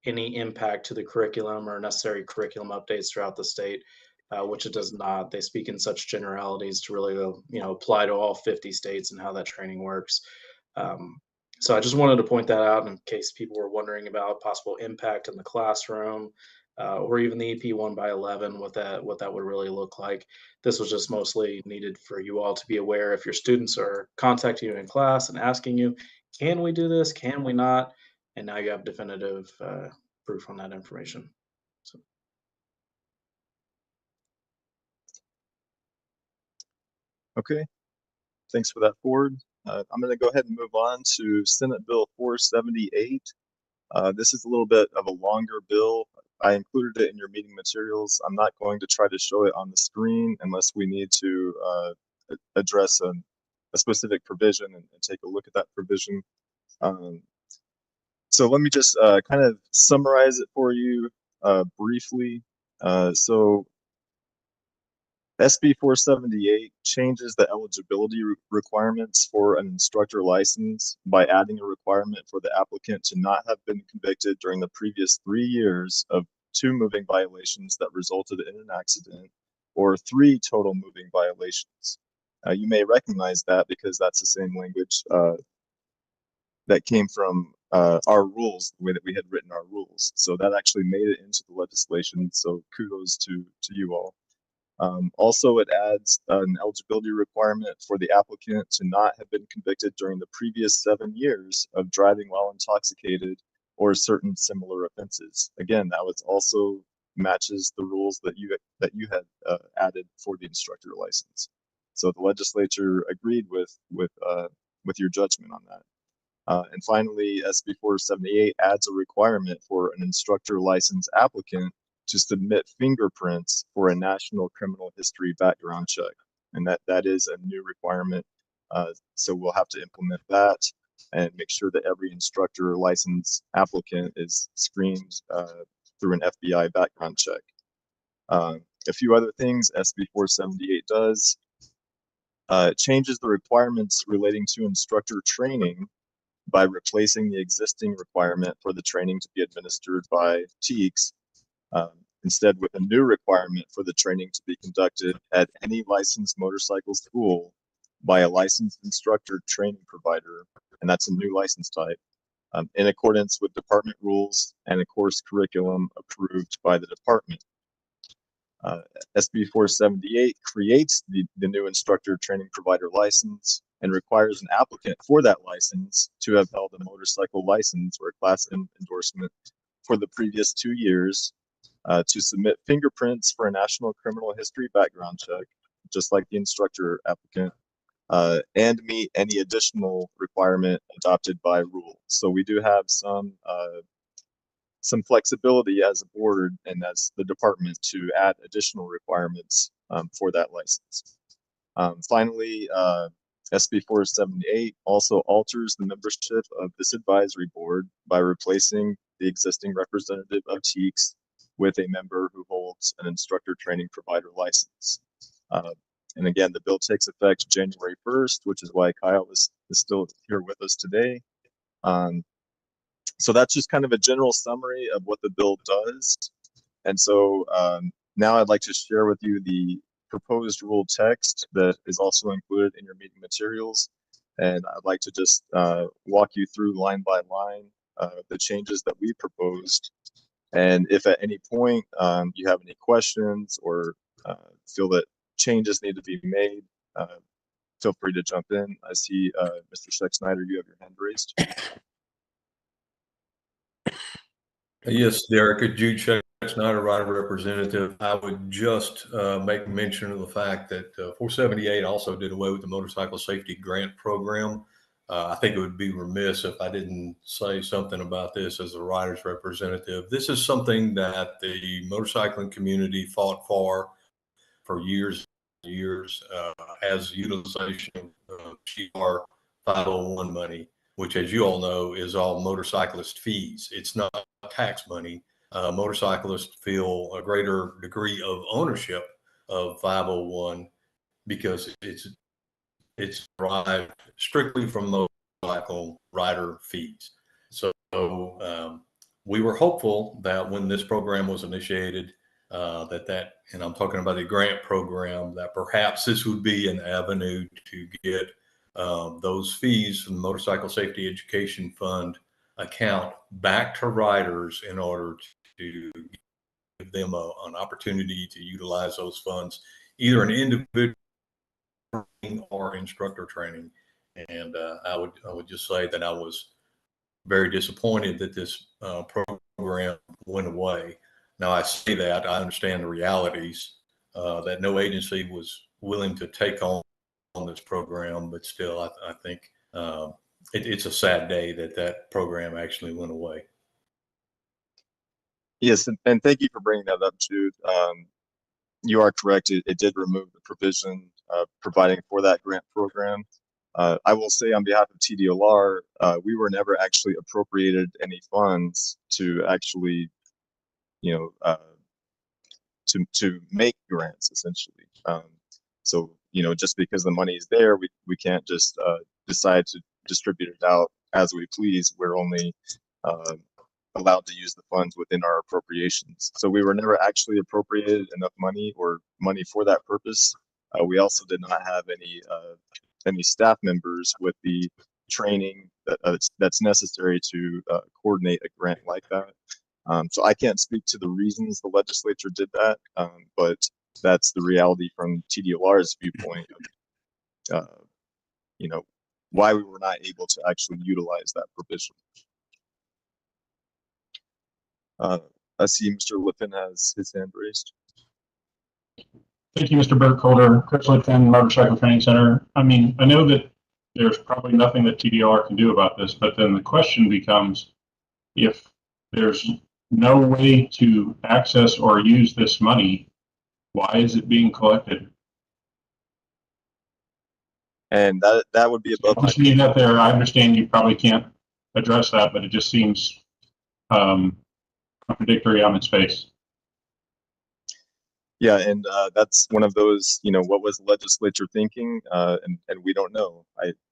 any impact to the curriculum or necessary curriculum updates throughout the state, which it does not. They speak in such generalities to really, apply to all 50 states and how that training works. So I just wanted to point that out in case people were wondering about possible impact in the classroom, or even the EP 1x11, what that would really look like. This was just mostly needed for you all to be aware if your students are contacting you in class and asking you, can we do this? Can we not? And now you have definitive proof on that information. So. Okay, thanks for that, Ford. I'm going to go ahead and move on to Senate Bill 478. This is a little bit of a longer bill. I included it in your meeting materials. I'm not going to try to show it on the screen unless we need to address a specific provision and take a look at that provision. So let me just kind of summarize it for you briefly. So SB 478 changes the eligibility requirements for an instructor license by adding a requirement for the applicant to not have been convicted during the previous 3 years of 2 moving violations that resulted in an accident, or 3 total moving violations. You may recognize that because that's the same language that came from our rules, the way that we had written our rules. So that actually made it into the legislation. So kudos to you all. Also, it adds an eligibility requirement for the applicant to not have been convicted during the previous 7 years of driving while intoxicated or certain similar offenses. Again, that was also matches the rules that you had added for the instructor license. So the legislature agreed with your judgment on that. And finally, SB 478 adds a requirement for an instructor license applicant to submit fingerprints for a national criminal history background check. And that is a new requirement. So we'll have to implement that and make sure that every instructor license applicant is screened through an FBI background check. A few other things SB 478 does. It changes the requirements relating to instructor training by replacing the existing requirement for the training to be administered by TEACs, instead with a new requirement for the training to be conducted at any licensed motorcycle school by a licensed instructor training provider, and that's a new license type, in accordance with department rules and a course curriculum approved by the department. SB 478 creates the new instructor training provider license and requires an applicant for that license to have held a motorcycle license or a Class M endorsement for the previous 2 years, to submit fingerprints for a national criminal history background check, just like the instructor applicant, and meet any additional requirement adopted by rule. So we do have some flexibility as a board and as the department to add additional requirements for that license. Finally, SB 478 also alters the membership of this advisory board by replacing the existing representative of TEACs with a member who holds an instructor training provider license. And again, the bill takes effect January 1st, which is why Kyle is still here with us today. So that's just kind of a general summary of what the bill does. And so now I'd like to share with you the proposed rule text that is also included in your meeting materials. And I'd like to just walk you through line by line the changes that we proposed. And if at any point you have any questions or feel that changes need to be made, feel free to jump in. I see Mr. Scheck-Snyder, you have your hand raised. Yes, Derek, could you check not a rider representative. I would just make mention of the fact that 478 also did away with the motorcycle safety grant program. I think it would be remiss if I didn't say something about this as a rider's representative. This is something that the motorcycling community fought for years and years as utilization of GR 501 money, which, as you all know, is all motorcyclist fees. It's not tax money. Motorcyclists feel a greater degree of ownership of 501 because it's derived strictly from motorcycle rider fees. So we were hopeful that when this program was initiated, and I'm talking about the grant program, that perhaps this would be an avenue to get those fees from the Motorcycle Safety Education Fund account back to riders in order to give them an opportunity to utilize those funds, either an individual or instructor training. And I would just say that I was very disappointed that this program went away. Now, I say that I understand the realities that no agency was willing to take on this program, but still, I think it's a sad day that program actually went away. Yes, and thank you for bringing that up, Jude. You are correct. It did remove the provision providing for that grant program. I will say on behalf of TDLR, we were never actually appropriated any funds to actually, to make grants essentially. So, just because the money is there, we can't just decide to distribute it out as we please. We're only allowed to use the funds within our appropriations. So we were never actually appropriated enough money or money for that purpose. We also did not have any staff members with the training that's necessary to coordinate a grant like that. So I can't speak to the reasons the legislature did that, but that's the reality from TDLR's viewpoint of, why we were not able to actually utilize that provision. I see Mr. Lippin has his hand raised. Thank you, Mr. Burkholder, Chris Lippin, Motorcycle Training Center. I mean, I know that there's probably nothing that TDLR can do about this, but then the question becomes, if there's no way to access or use this money, why is it being collected? And that would be above my Just leave that there. I understand you probably can't address that, but it just seems contradictory on its face. Yeah, and that's one of those, what was the legislature thinking? And we don't know.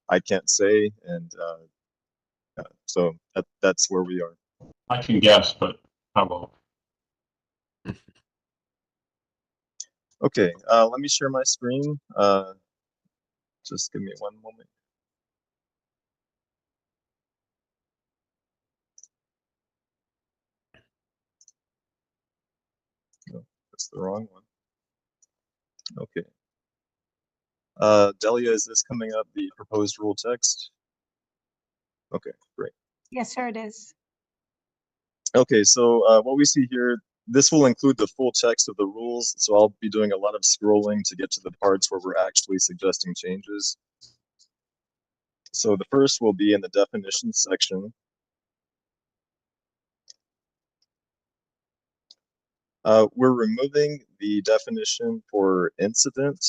I can't say, and so that's where we are. I can guess, but I won't. Okay, let me share my screen. Just give me one moment. No, that's the wrong one. Okay. Delia, is this coming up, the proposed rule text? Okay, great. Yes, sir, it is. Okay, so what we see here, this will include the full text of the rules, so I'll be doing a lot of scrolling to get to the parts where we're actually suggesting changes. So the first will be in the definitions section. We're removing the definition for incident.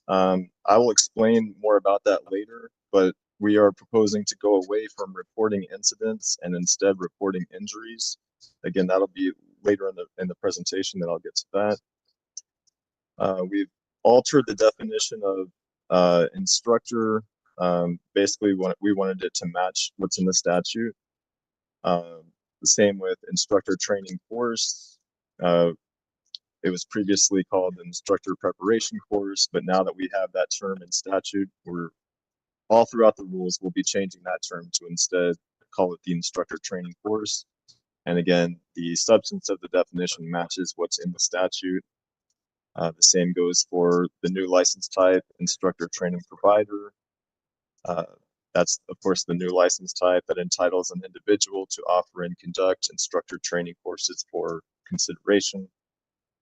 I will explain more about that later, but we are proposing to go away from reporting incidents and instead reporting injuries. Again, that'll be later in the presentation that I'll get to that. We've altered the definition of instructor. Basically, we wanted it to match what's in the statute. The same with instructor training course. It was previously called instructor preparation course, but now that we have that term in statute, we're all throughout the rules, we'll be changing that term to instead call it the instructor training course. And again, the substance of the definition matches what's in the statute. The same goes for the new license type, instructor training provider. That's, of course, the new license type that entitles an individual to offer and conduct instructor training courses for consideration.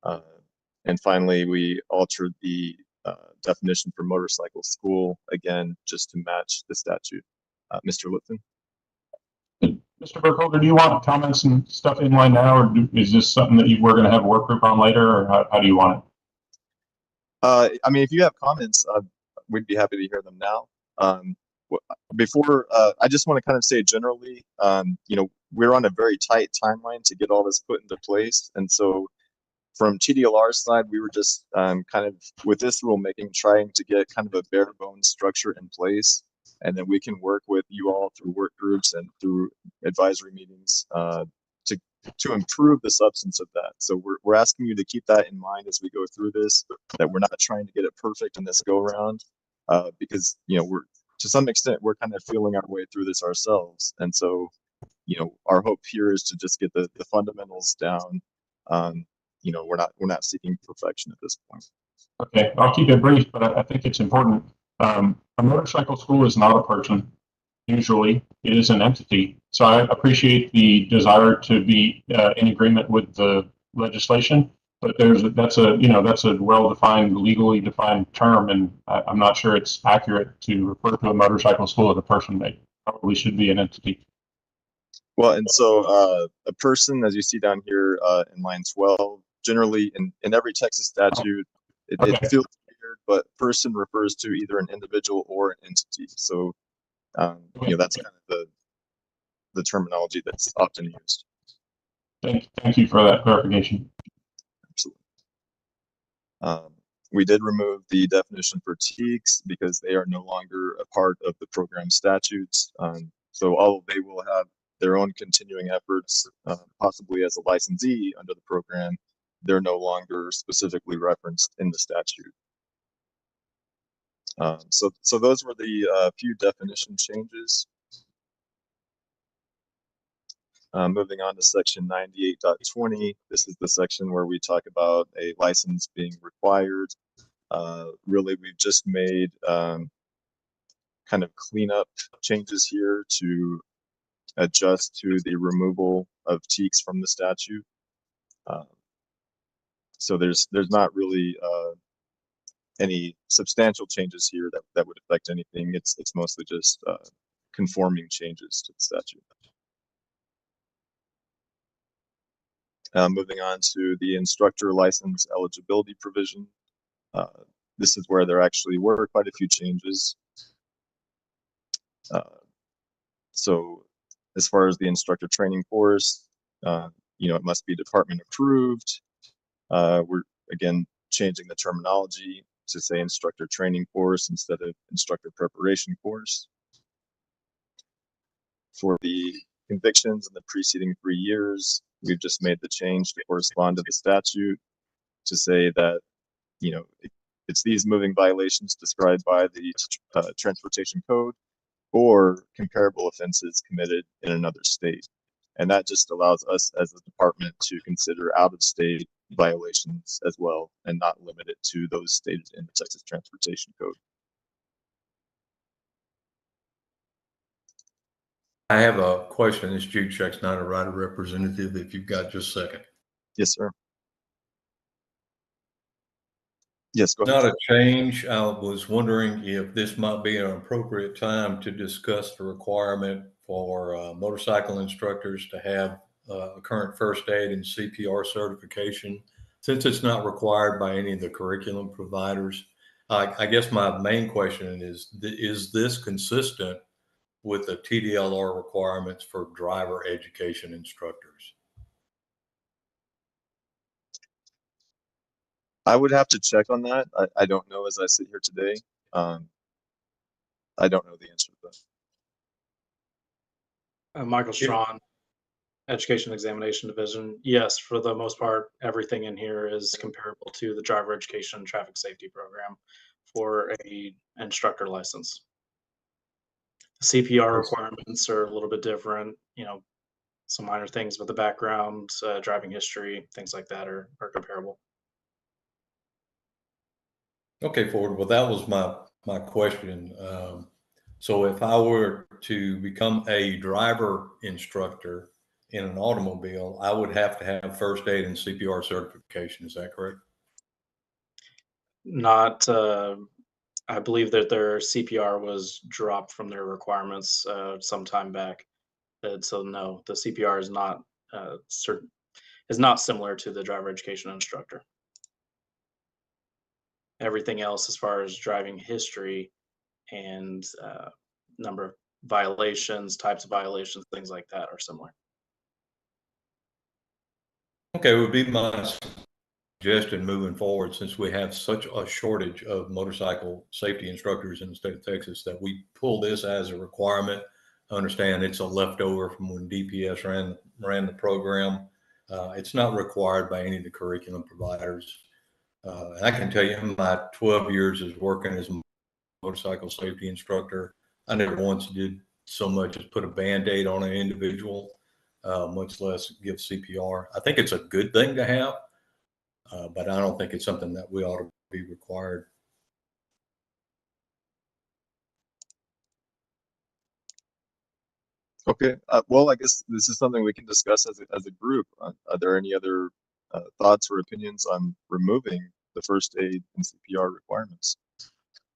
And finally, we altered the definition for motorcycle school, again, just to match the statute. Mr. Lipton? Mr. Burkholder, do you want comments and stuff in line now, or is this something that we're going to have a work group on later, or how do you want it? I mean, if you have comments, we'd be happy to hear them now. Before, I just want to kind of say generally, you know, we're on a very tight timeline to get all this put into place. And so from TDLR's side, we were just kind of, with this rulemaking, trying to get kind of a bare bones structure in place. And then we can work with you all through work groups and through advisory meetings to improve the substance of that. So we're asking you to keep that in mind as we go through this, that we're not trying to get it perfect in this go around, because, you know, to some extent, we're kind of feeling our way through this ourselves. And so, you know, our hope here is to just get the fundamentals down. You know, we're not seeking perfection at this point. Okay, I'll keep it brief, but I think it's important. A motorcycle school is not a person. Usually, it is an entity. So I appreciate the desire to be in agreement with the legislation, but that's a well-defined, legally defined term, and I'm not sure it's accurate to refer to a motorcycle school as a person. They probably should be an entity. Well, and so a person, as you see down here in line 12, generally in every Texas statute, it feels weird, but person refers to either an individual or an entity. So, you know, that's kind of the terminology that's often used. Thank you for that clarification. Absolutely. We did remove the definition for TEECs because they are no longer a part of the program statutes. So all they will have their own continuing efforts, possibly as a licensee under the program. They're no longer specifically referenced in the statute. So those were the few definition changes. Moving on to section 98.20, this is the section where we talk about a license being required. Really, we've just made kind of cleanup changes here to adjust to the removal of TEECs from the statute. So there's not really any substantial changes here that would affect anything. It's mostly just conforming changes to the statute. Moving on to the instructor license eligibility provision. This is where there actually were quite a few changes. So as far as the instructor training course, you know, it must be department approved. We're again changing the terminology to say instructor training course instead of instructor preparation course. For the convictions in the preceding 3 years, we've just made the change to correspond to the statute to say that, you know, it's these moving violations described by the transportation code or comparable offenses committed in another state. And that just allows us as a department to consider out-of-state violations as well and not limit it to those stated in the Texas Transportation Code. I have a question. This Jude Check's not a rider representative. If you've got just a second. Yes, sir. Yes, go ahead. Not a change. I was wondering if this might be an appropriate time to discuss the requirement for motorcycle instructors to have a current first aid and CPR certification, since it's not required by any of the curriculum providers. I guess my main question is this consistent with the TDLR requirements for driver education instructors? I would have to check on that. I don't know as I sit here today. I don't know the answer to that. Michael Strawn, Education Examination Division. Yes, for the most part, everything in here is comparable to the driver education and traffic safety program for a instructor license. CPR requirements are a little bit different, you know, some minor things, but the background, driving history, things like that are comparable. Okay, Ford. Well, that was my question. So if I were to become a driver instructor, in an automobile, I would have to have first aid and CPR certification. Is that correct? Not, I believe that their CPR was dropped from their requirements some time back. So no, the CPR is not is not similar to the driver education instructor. Everything else, as far as driving history and number of violations, types of violations, things like that, are similar. Okay, it would be my suggestion moving forward, since we have such a shortage of motorcycle safety instructors in the state of Texas, that we pull this as a requirement. I understand it's a leftover from when DPS ran the program. It's not required by any of the curriculum providers. I can tell you, in my 12 years as working as a motorcycle safety instructor, I never once did so much as put a Band-Aid on an individual, much less give CPR. I think it's a good thing to have, but I don't think it's something that we ought to be required. Okay. Well, I guess this is something we can discuss as a group. Are there any other thoughts or opinions on removing the first aid and CPR requirements?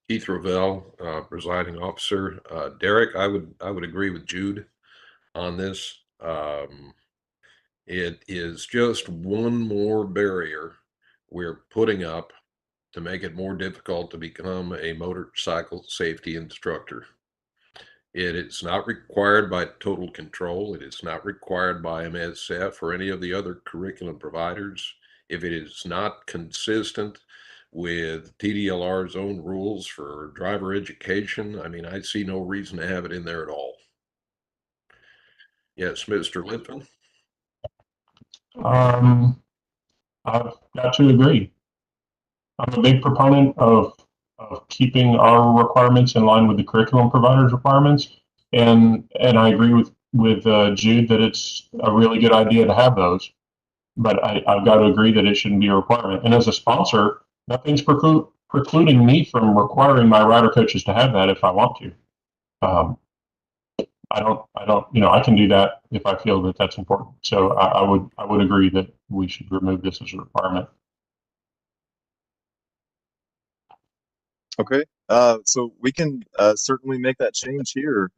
Keith Ravel, presiding officer. Derek, I would agree with Jude on this. It is just one more barrier we're putting up to make it more difficult to become a motorcycle safety instructor. It is not required by Total Control. It is not required by MSF or any of the other curriculum providers. If it is not consistent with TDLR's own rules for driver education, I mean, I see no reason to have it in there at all. Yes, Mr. Lipton. I've got to agree. I'm a big proponent of keeping our requirements in line with the curriculum providers' requirements, and I agree with Jude that it's a really good idea to have those. But I've got to agree that it shouldn't be a requirement. And as a sponsor, nothing's precluding me from requiring my rider coaches to have that if I want to. I don't, I can do that if I feel that that's important. So I would agree that we should remove this as a requirement. Okay. So we can certainly make that change here.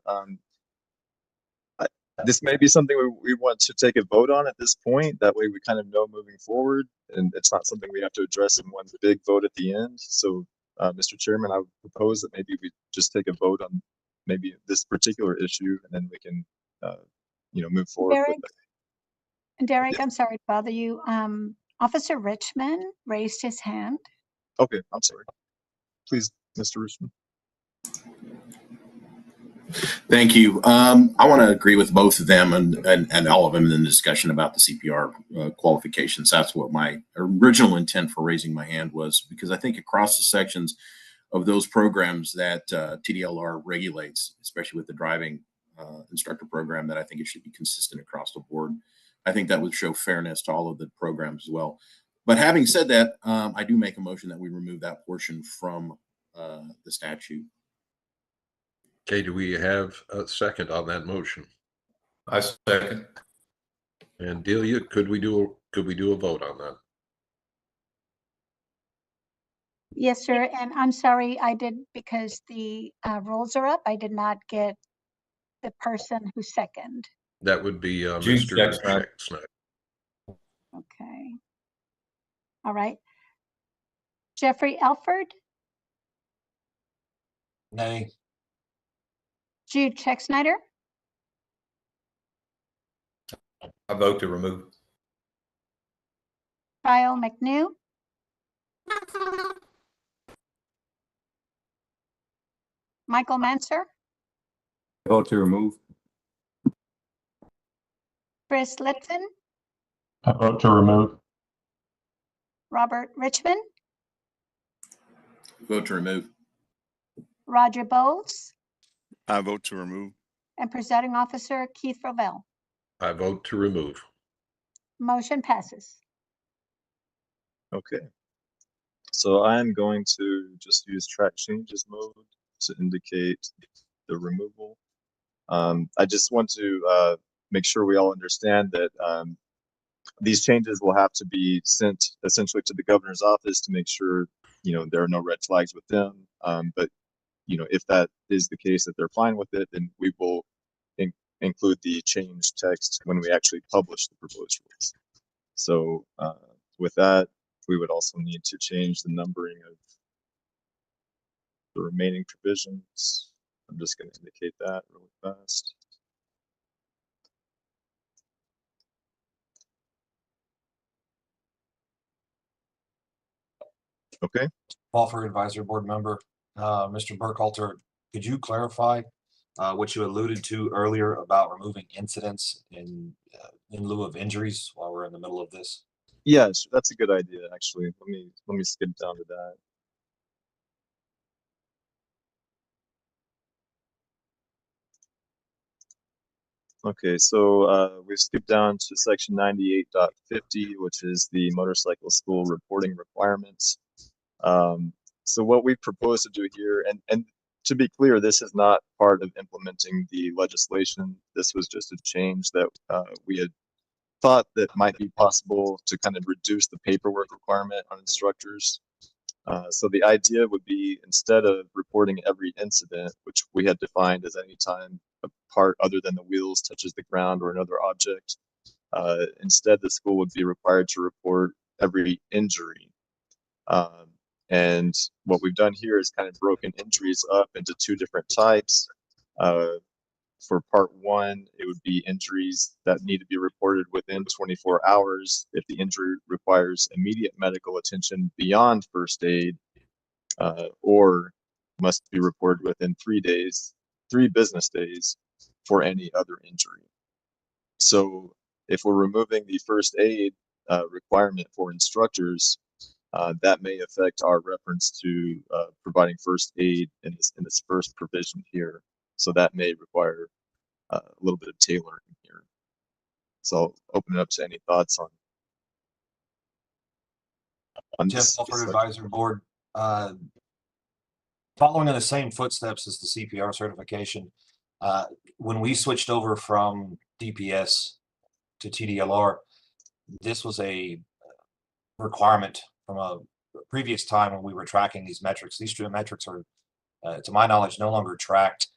This may be something we want to take a vote on at this point. That way we kind of know moving forward, and it's not something we have to address in one big vote at the end. So, Mr. Chairman, I would propose that maybe we just take a vote on maybe this particular issue, and then we can, move forward with it. Derek, Yeah. I'm sorry to bother you. Officer Richmond raised his hand. Okay, I'm sorry. Please, Mr. Richmond. Thank you. I want to agree with both of them and all of them in the discussion about the CPR qualifications. That's what my original intent for raising my hand was, because I think across the sections of those programs that TDLR regulates, especially with the driving instructor program, that I think it should be consistent across the board. I think that would show fairness to all of the programs as well. But having said that, I do make a motion that we remove that portion from the statute. Okay, do we have a second on that motion? I second. And Delia, could we do a vote on that? Yes, sir. And I'm sorry, I did, because the rules are up, I did not get the person who seconded. That would be Jude Mr. Scheck-Snyder. Scheck-Snyder. Okay. All right. Jeffrey Elford, Nay. Jude Scheck-Snyder, I vote to remove. Kyle McNew, Michael Manser, Vote to remove. Chris Lipton, I vote to remove. Robert Richmond, Vote to remove. Roger Bowles, I vote to remove. and presiding officer Keith Ravel. I vote to remove. Motion passes. Okay. So I'm going to just use track changes mode to indicate the removal. I just want to make sure we all understand that these changes will have to be sent essentially to the governor's office to make sure, there are no red flags with them. But, if that is the case, that they're fine with it, then we will include the changed text when we actually publish the proposed rules. So with that, we would also need to change the numbering of the remaining provisions. I'm just going to indicate that really fast. Okay. Paul for advisory board member. Mr. Burkhalter, could you clarify what you alluded to earlier about removing incidents in lieu of injuries while we're in the middle of this? Yes, that's a good idea. Actually, let me skip down to that. Okay, so we've skipped down to section 98.50, which is the motorcycle school reporting requirements. So what we propose to do here, and to be clear, this is not part of implementing the legislation. This was just a change that we had thought that might be possible to kind of reduce the paperwork requirement on instructors. So the idea would be, instead of reporting every incident, which we had defined as any time a part other than the wheels touches the ground or another object, instead the school would be required to report every injury. And what we've done here is kind of broken injuries up into two different types. For part one, it would be injuries that need to be reported within 24 hours if the injury requires immediate medical attention beyond first aid, or must be reported within 3 business days for any other injury. So if we're removing the first aid requirement for instructors, that may affect our reference to providing first aid in this first provision here. So that may require a little bit of tailoring here. So I'll open it up to any thoughts on Jeff this. Alford, advisory board. Following in the same footsteps as the CPR certification, when we switched over from DPS to TDLR, this was a requirement from a previous time when we were tracking these metrics. These metrics are, to my knowledge, no longer tracked.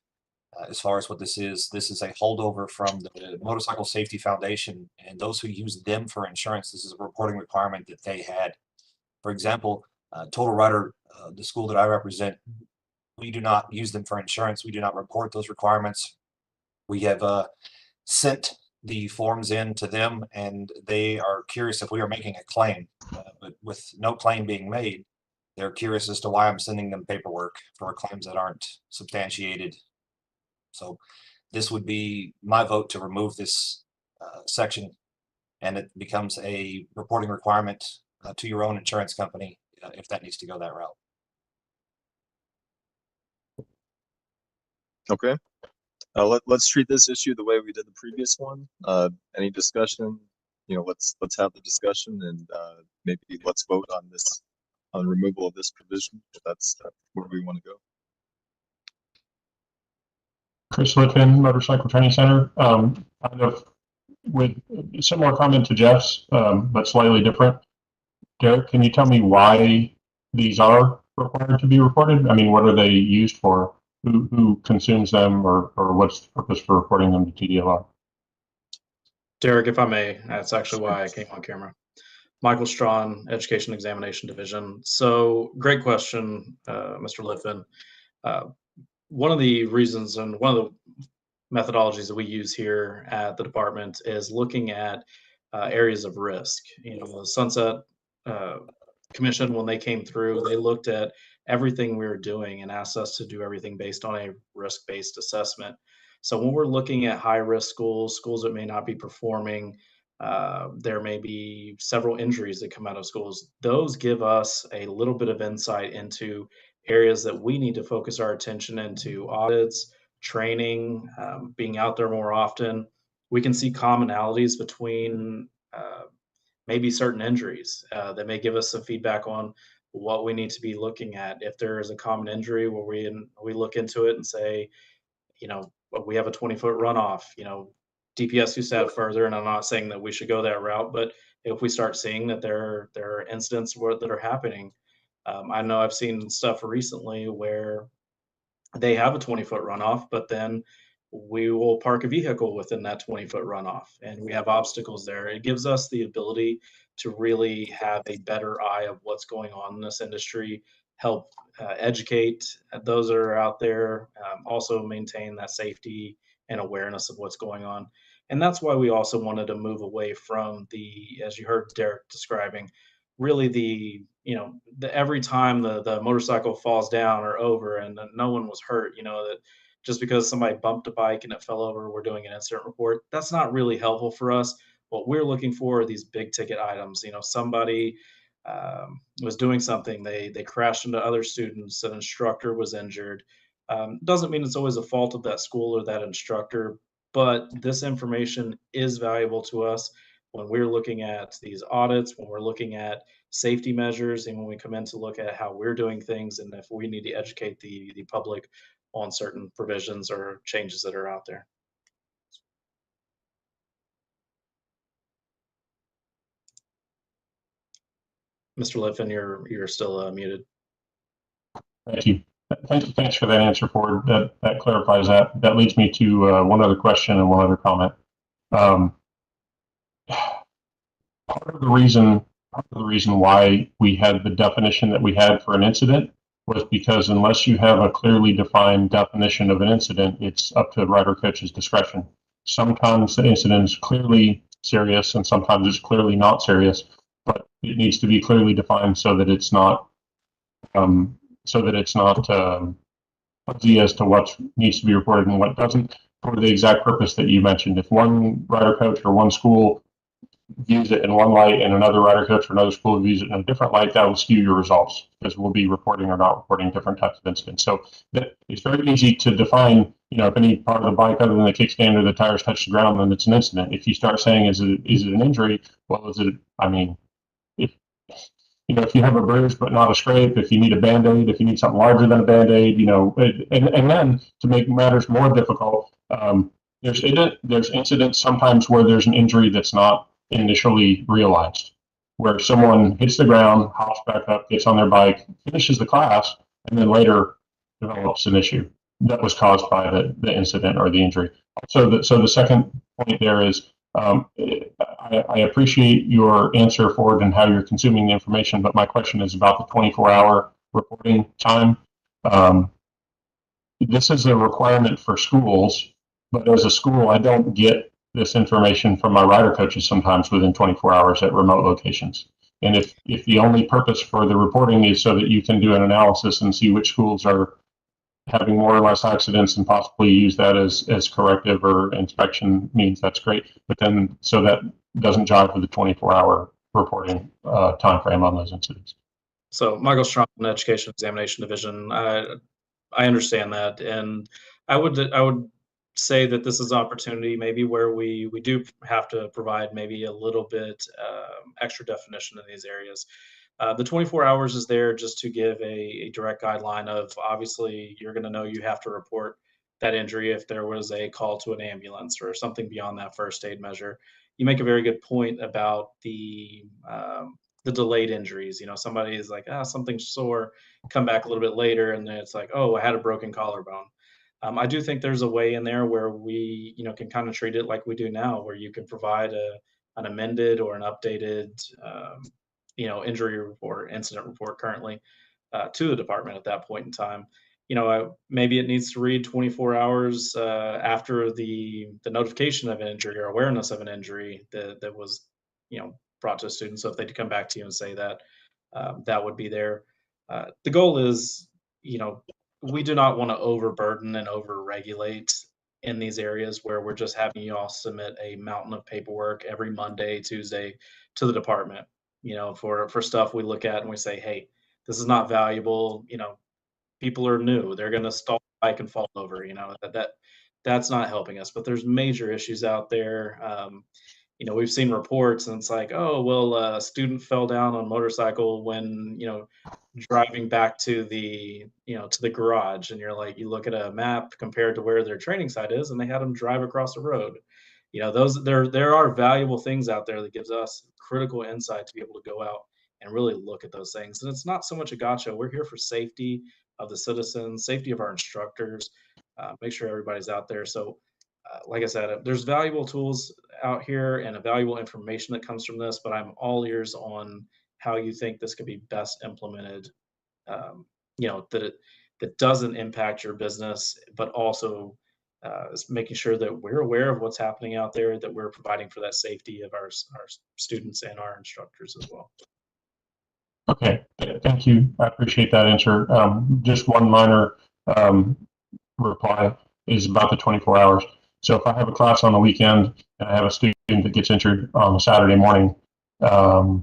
As far as what this is a holdover from the Motorcycle Safety Foundation, and those who use them for insurance. This is a reporting requirement that they had. For example, Total Rider, the school that I represent, we do not use them for insurance. We do not report those requirements. We have sent the forms in to them, and they are curious if we are making a claim. But with no claim being made, they're curious as to why I'm sending them paperwork for claims that aren't substantiated. So this would be my vote to remove this section, and it becomes a reporting requirement to your own insurance company if that needs to go that route. Okay. Let's treat this issue the way we did the previous one. Any discussion? Let's have the discussion, and maybe let's vote on removal of this provision, if that's where we want to go. Chris Litvin, Motorcycle Training Center. Kind of with a similar comment to Jeff's, but slightly different. Derek, can you tell me why these are required to be reported? I mean, what are they used for? Who consumes them, or what's the purpose for reporting them to TDLR? Derek, if I may, that's actually why I came on camera. Michael Strawn, Education Examination Division. So great question, Mr. Litvin. One of the reasons and one of the methodologies that we use here at the department is looking at areas of risk. The Sunset Commission, when they came through, they looked at everything we were doing and asked us to do everything based on a risk-based assessment. So when we're looking at high-risk schools that may not be performing, there may be several injuries that come out of schools. Those give us a little bit of insight into areas that we need to focus our attention into: audits, training, being out there more often. We can see commonalities between maybe certain injuries that may give us some feedback on what we need to be looking at. If there is a common injury where we look into it and say, we have a 20-foot runoff, DPS who sat further, and I'm not saying that we should go that route, but if we start seeing that there are incidents that are happening, I know I've seen stuff recently where they have a 20-foot runoff, but then we will park a vehicle within that 20-foot runoff, and we have obstacles there. It gives us the ability to really have a better eye of what's going on in this industry, help educate those that are out there, also maintain that safety and awareness of what's going on. And that's why we also wanted to move away from the, as you heard Derek describing, really every time the motorcycle falls down or over and no one was hurt, that just because somebody bumped a bike and it fell over, we're doing an incident report. That's not really helpful for us. What we're looking for are these big ticket items. Somebody was doing something, they crashed into other students, an instructor was injured. Doesn't mean it's always a fault of that school or that instructor, but this information is valuable to us when we're looking at these audits, when we're looking at safety measures, and when we come in to look at how we're doing things, and if we need to educate the public on certain provisions or changes that are out there. Mr. Liffin, you're still muted. Thank you. Thanks for that answer, Ford. That clarifies that. That leads me to one other question and one other comment. Part of the reason why we had the definition that we had for an incident was because unless you have a clearly defined definition of an incident, it's up to the rider coach's discretion. Sometimes the incident is clearly serious and sometimes it's clearly not serious, but it needs to be clearly defined so that it's not fuzzy as to what needs to be reported and what doesn't, for the exact purpose that you mentioned. If one rider coach or one school views it in one light and another rider coach or another school views it in a different light, that will skew your results because we'll be reporting or not reporting different types of incidents. So it's very easy to define, if any part of the bike other than the kickstand or the tires touch the ground, then it's an incident. If you start saying, is it an injury? Well, if you have a bruise but not a scrape, if you need a Band-Aid, if you need something larger than a Band-Aid, and then to make matters more difficult, there's incidents sometimes where there's an injury that's not initially realized, where someone hits the ground, hops back up, gets on their bike, finishes the class, and then later develops an issue that was caused by the incident or the injury. So the second point there is, I appreciate your answer, Ford, and how you're consuming the information, but my question is about the 24-hour reporting time. This is a requirement for schools, but as a school, I don't get this information from my rider coaches sometimes within 24 hours at remote locations. And if the only purpose for the reporting is so that you can do an analysis and see which schools are having more or less accidents and possibly use that as corrective or inspection means, that's great. But then, so that doesn't jive with the 24-hour reporting time frame on those incidents. So Michael Strong, Education Examination Division, I understand that, and I would say that this is an opportunity maybe where we do have to provide maybe a little bit extra definition in these areas. The 24 hours is there just to give a direct guideline of, obviously you're going to know you have to report that injury if there was a call to an ambulance or something beyond that first aid measure. You make a very good point about the delayed injuries. Somebody is like, something's sore, come back a little bit later, and then it's like, oh, I had a broken collarbone. I do think there's a way in there where we, can kind of treat it like we do now, where you can provide an amended or an updated, injury report, incident report currently to the department at that point in time. Maybe it needs to read 24 hours after the notification of an injury or awareness of an injury that was, brought to a student. So if they come back to you and say that, that would be there. The goal is, we do not want to overburden and overregulate in these areas where we're just having you all submit a mountain of paperwork every Monday, Tuesday to the department, for stuff we look at and we say, hey, this is not valuable. People are new. They're going to stall the bike and fall over, that's not helping us. But there's major issues out there. We've seen reports and it's like, oh, well, a student fell down on a motorcycle when, driving back to the garage, and you're like, you look at a map compared to where their training site is and they had them drive across the road. you know, those there are valuable things out there that gives us critical insight to be able to go out and really look at those things. And it's not so much a gotcha. We're here for safety of the citizens, safety of our instructors, make sure everybody's out there. So, like I said, there's valuable tools out here and a valuable information that comes from this, but I'm all ears on how you think this could be best implemented. You know, that doesn't impact your business, but also is making sure that we're aware of what's happening out there, that we're providing for that safety of our students and our instructors as well. Okay, thank you. I appreciate that answer. Just one minor reply is about the 24 hours. So if I have a class on the weekend and I have a student that gets injured on a Saturday morning, the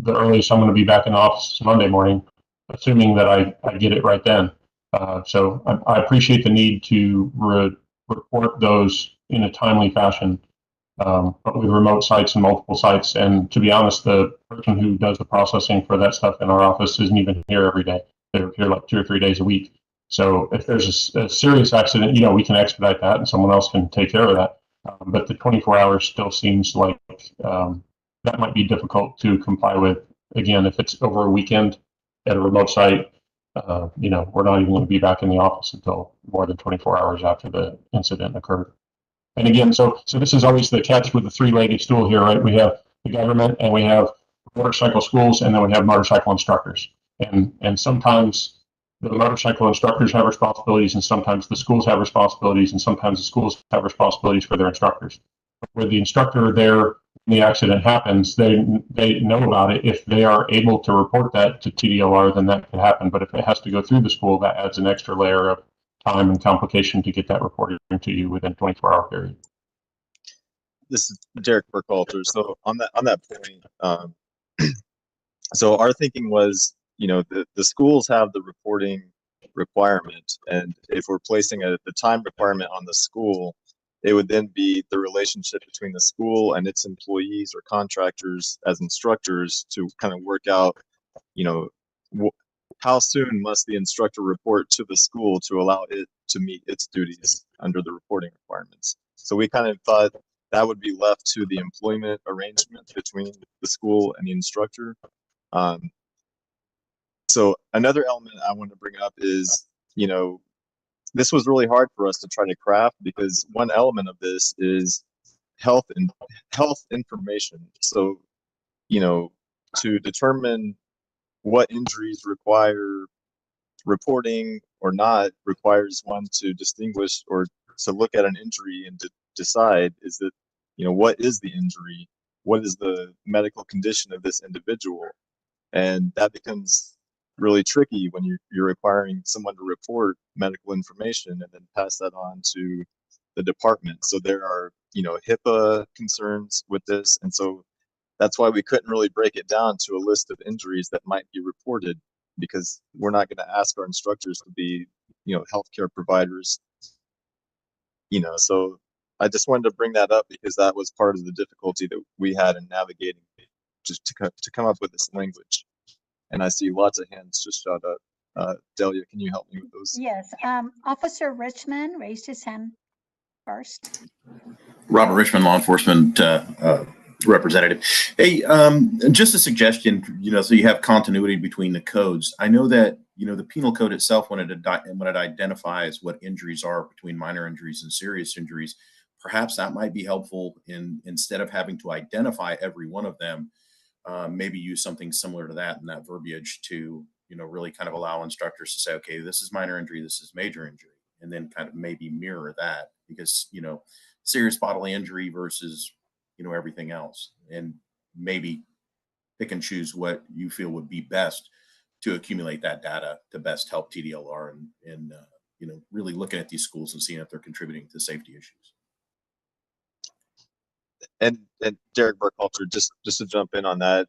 earliest I'm going to be back in the office is Monday morning, assuming that I get it right then. So I appreciate the need to report those in a timely fashion. But with remote sites and multiple sites, and to be honest, the person who does the processing for that stuff in our office isn't even here every day. They're here like 2 or 3 days a week. So if there's a serious accident, you know, we can expedite that and someone else can take care of that. But the 24 hours still seems like that might be difficult to comply with. Again, if it's over a weekend at a remote site, you know, we're not even going to be back in the office until more than 24 hours after the incident occurred. And again, so this is always the catch with the three-legged stool here, right? We have the government, and we have motorcycle schools, and then we have motorcycle instructors. And sometimes the motorcycle instructors have responsibilities, and sometimes the schools have responsibilities, and sometimes the schools have responsibilities for their instructors. Where the instructor there, when the accident happens, they know about it. If they are able to report that to TDLR, then that could happen. But if it has to go through the school, that adds an extra layer of time and complication to get that reported to you within 24-hour period. This is Derek Burkhalter. So on that point, so our thinking was, you know, the schools have the reporting requirement, and if we're placing the time requirement on the school, it would then be the relationship between the school and its employees or contractors as instructors to kind of work out, you know, how soon must the instructor report to the school to allow it to meet its duties under the reporting requirements. So we kind of thought that would be left to the employment arrangement between the school and the instructor. So another element I want to bring up is, you know, this was really hard for us to try to craft because one element of this is health information. So, you know, to determine what injuries require reporting or not requires one to distinguish or to look at an injury and to decide, is that, you know, what is the injury? What is the medical condition of this individual? And that becomes really tricky when you're requiring someone to report medical information and then pass that on to the department. So there are, you know, HIPAA concerns with this. And so that's why we couldn't really break it down to a list of injuries that might be reported, because we're not going to ask our instructors to be, you know, healthcare providers, you know. So I just wanted to bring that up because that was part of the difficulty that we had in navigating just to come up with this language. And I see lots of hands just shot up. Delia, can you help me with those? Yes, Officer Richmond raised his hand first. Robert Richmond, law enforcement representative. Hey, just a suggestion, you know, so you have continuity between the codes. I know that, you know, the penal code itself, when it identifies what injuries are between minor injuries and serious injuries, perhaps that might be helpful instead of having to identify every one of them, maybe use something similar to that in that verbiage to, you know, really kind of allow instructors to say, okay, this is minor injury, this is major injury, and then kind of maybe mirror that, because, you know, serious bodily injury versus, you know, everything else, and maybe pick and choose what you feel would be best to accumulate that data to best help TDLR and you know, really looking at these schools and seeing if they're contributing to safety issues. And Derek Burkhalter, just to jump in on that,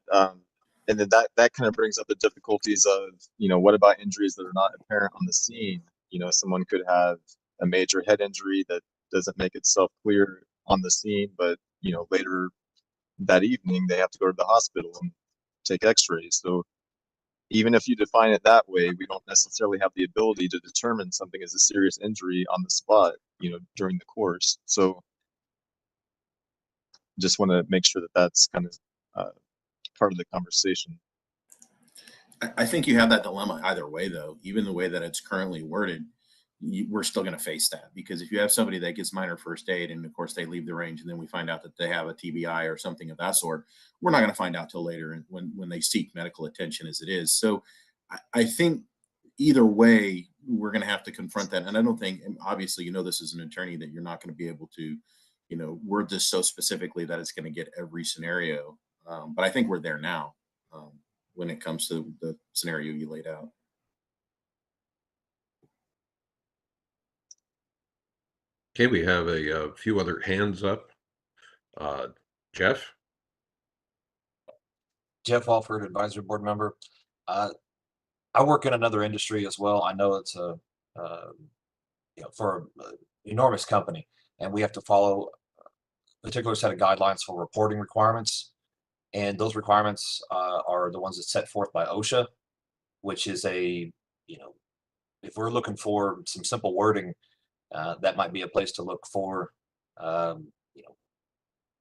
and then that kind of brings up the difficulties of, you know, what about injuries that are not apparent on the scene? You know, someone could have a major head injury that doesn't make itself clear on the scene, but, you know, later that evening they have to go to the hospital and take x-rays. So even if you define it that way, we don't necessarily have the ability to determine something as a serious injury on the spot, you know, during the course. So just want to make sure that that's kind of part of the conversation. I think you have that dilemma either way, though. Even the way that it's currently worded, we're still going to face that, because if you have somebody that gets minor first aid and of course they leave the range and then we find out that they have a TBI or something of that sort, we're not going to find out till later when they seek medical attention as it is. So I think either way, we're going to have to confront that. And I don't think, and obviously, you know, this is an attorney, that you're not going to be able to, you know, word this so specifically that it's going to get every scenario. But I think we're there now when it comes to the scenario you laid out. Okay, we have a few other hands up. Jeff? Jeff Alford, advisory board member. I work in another industry as well. I know it's a for an enormous company, and we have to follow a particular set of guidelines for reporting requirements. And those requirements are the ones that's set forth by OSHA, which is a, if we're looking for some simple wording, that might be a place to look for.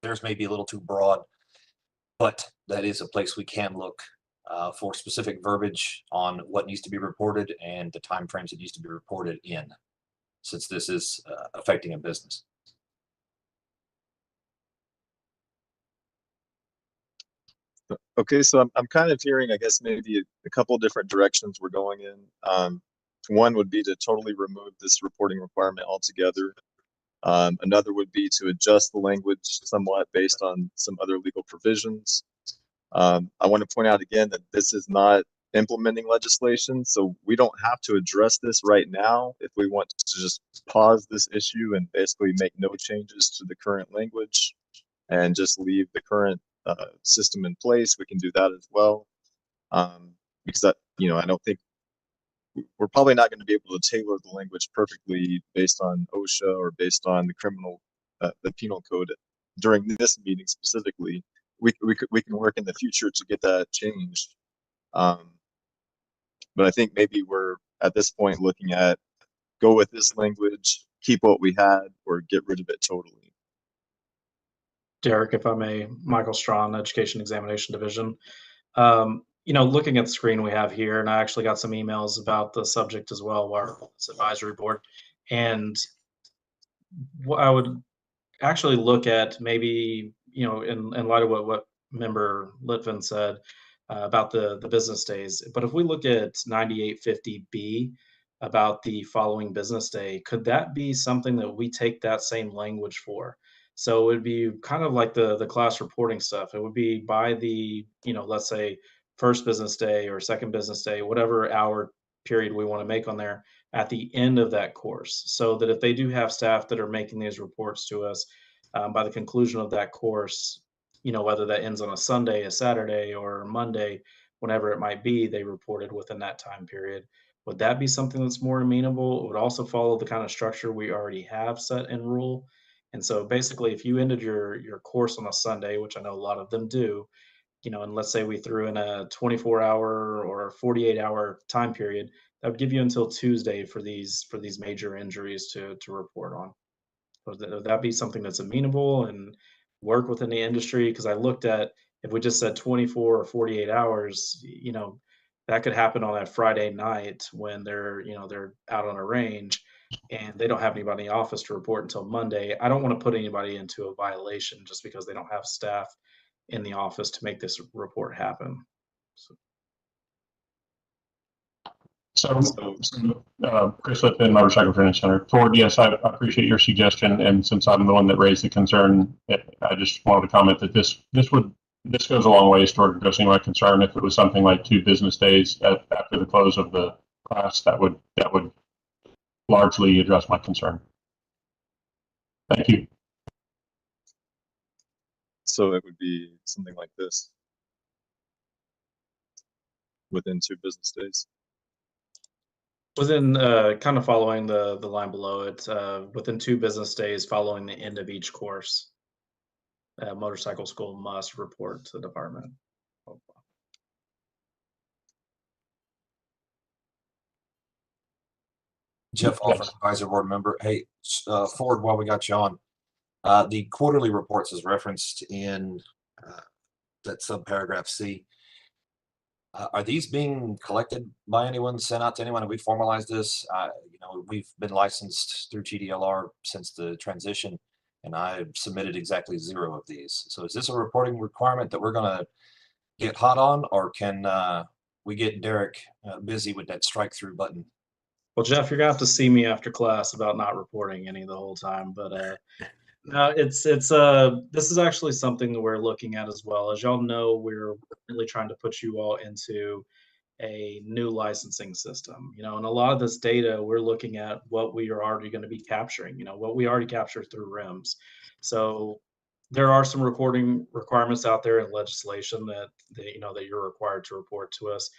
Theirs may be a little too broad, but that is a place we can look for specific verbiage on what needs to be reported and the time frames it needs to be reported in, since this is affecting a business. Okay, so I'm kind of hearing, I guess, maybe a couple different directions we're going in. One would be to totally remove this reporting requirement altogether. Another would be to adjust the language somewhat based on some other legal provisions. I want to point out again that this is not implementing legislation, so we don't have to address this right now. If we want to just pause this issue and basically make no changes to the current language and just leave the current system in place, we can do that as well. Because that, I don't think we're probably not going to be able to tailor the language perfectly based on OSHA or based on the penal code during this meeting specifically. We can work in the future to get that changed. But I think maybe we're at this point looking at go with this language, keep what we had, or get rid of it totally. Derek, if I may, Michael Strawn, Education Examination Division. Looking at the screen we have here, and I actually got some emails about the subject as well, our advisory board. And what I would actually look at maybe, in light of what member Litvin said about the business days. But if we look at 9850B about the following business day, could that be something that we take that same language for? So it would be kind of like the class reporting stuff. It would be by the, let's say first business day or second business day, whatever hour period we want to make on there at the end of that course. So that if they do have staff that are making these reports to us by the conclusion of that course, whether that ends on a Sunday, a Saturday, or Monday, whenever it might be, they reported within that time period. Would that be something that's more amenable? It would also follow the kind of structure we already have set in rule. And so basically, if you ended your course on a Sunday, which I know a lot of them do, and let's say we threw in a 24-hour or 48-hour time period, that would give you until Tuesday for these major injuries to report on. Would that be something that's amenable and work within the industry? Because I looked at, if we just said 24 or 48 hours, that could happen on a Friday night when they're out on a range and they don't have anybody in the office to report until Monday. I don't want to put anybody into a violation just because they don't have staff in the office to make this report happen. So Chris Litvin, Motorcycle Training Center. Ford, yes, I appreciate your suggestion, and since I'm the one that raised the concern, I just wanted to comment that this goes a long ways toward addressing my concern. If it was something like 2 business days after the close of the class, that would largely address my concern. Thank you. So it would be something like this within 2 business days. Within kind of following the line below it, within 2 business days following the end of each course, motorcycle school must report to the department. Jeff Alford, advisory board member. Hey, Ford, while we got you on, The quarterly reports is referenced in that subparagraph C. Are these being collected by anyone, sent out to anyone? Have we formalized this? You know, we've been licensed through TDLR since the transition, and I submitted exactly 0 of these. So is this a reporting requirement that we're going to get hot on, or can we get Derek busy with that strike through button? Well, Jeff, you're gonna have to see me after class about not reporting any the whole time, but no, it's this is actually something that we're looking at as well. As y'all know, we're really trying to put you all into a new licensing system, you know, and a lot of this data we're looking at what we are already going to be capturing, you know, what we already capture through RIMS. So there are some recording requirements out there in legislation that you know that you're required to report to us.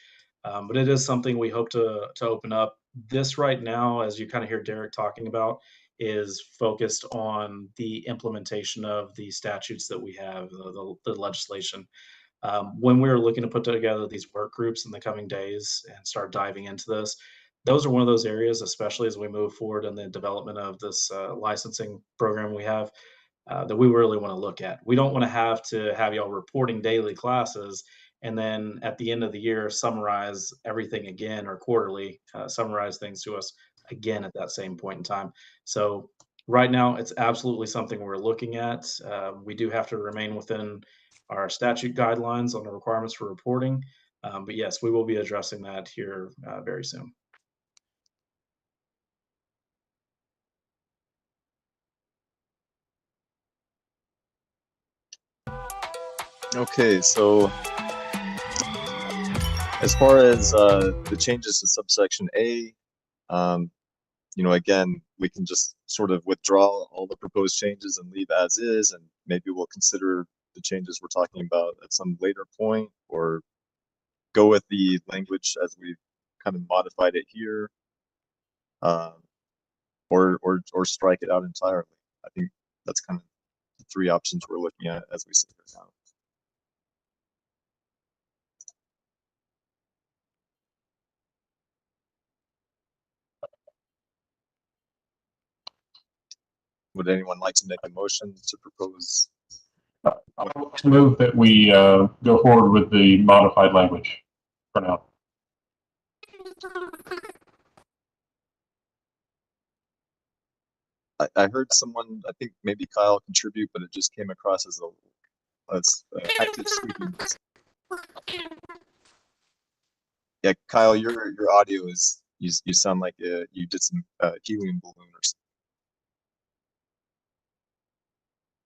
But it is something we hope to open up. This right now, as you kind of hear Derek talking about, is focused on the implementation of the statutes that we have, the legislation. When we're looking to put together these work groups in the coming days and start diving into this, those are one of those areas, especially as we move forward in the development of this licensing program we have, that we really want to look at. We don't want to have y'all reporting daily classes and then at the end of the year summarize everything again, or quarterly summarize things to us again at that same point in time. So right now, it's absolutely something we're looking at. We do have to remain within our statute guidelines on the requirements for reporting. But yes, we will be addressing that here very soon. Okay, so as far as the changes to subsection A, you know, again, we can just sort of withdraw all the proposed changes and leave as is, and maybe we'll consider the changes we're talking about at some later point, or go with the language as we've kind of modified it here, or strike it out entirely. I think that's kind of the 3 options we're looking at as we sit here now. Would anyone like to make a motion to propose? I would move that we go forward with the modified language for now. I heard someone, I think maybe Kyle, contribute, but it just came across as active speaking. Yeah, Kyle, your audio is, you sound like you did some helium balloon or something.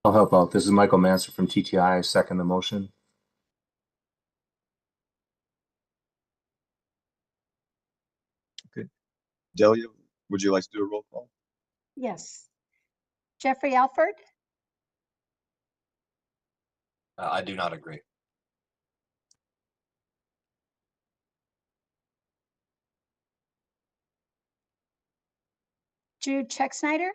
I'll help out. This is Michael Manser from TTI. I second the motion. Okay. Delia, would you like to do a roll call? Yes. Jeffrey Alford, I do not agree. Jude Check-Snyder,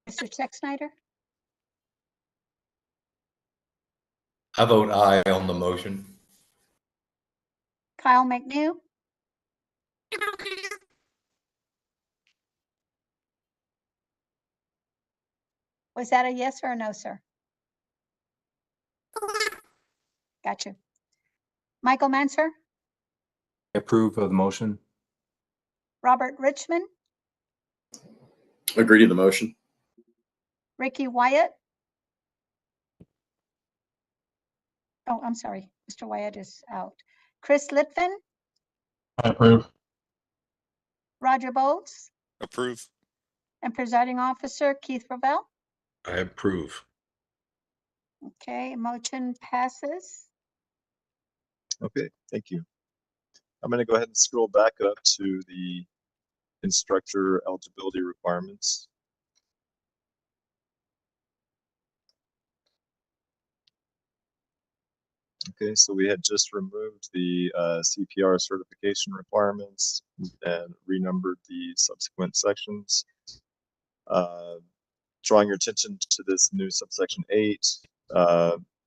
Mr. Check-Snyder, I vote aye on the motion. Kyle McNew, was that a yes or a no, sir? Gotcha. Michael Manser, I approve of the motion. Robert Richmond, Agree to the motion. Ricky Wyatt. Oh, I'm sorry, Mr. Wyatt is out. Chris Litvin, I approve. Roger Bowles, Approve. and presiding officer Keith Ravel. I approve. Okay, motion passes. Okay, thank you. I'm going to go ahead and scroll back up to the instructor eligibility requirements. Okay, so we had just removed the CPR certification requirements and renumbered the subsequent sections. Drawing your attention to this new subsection 8,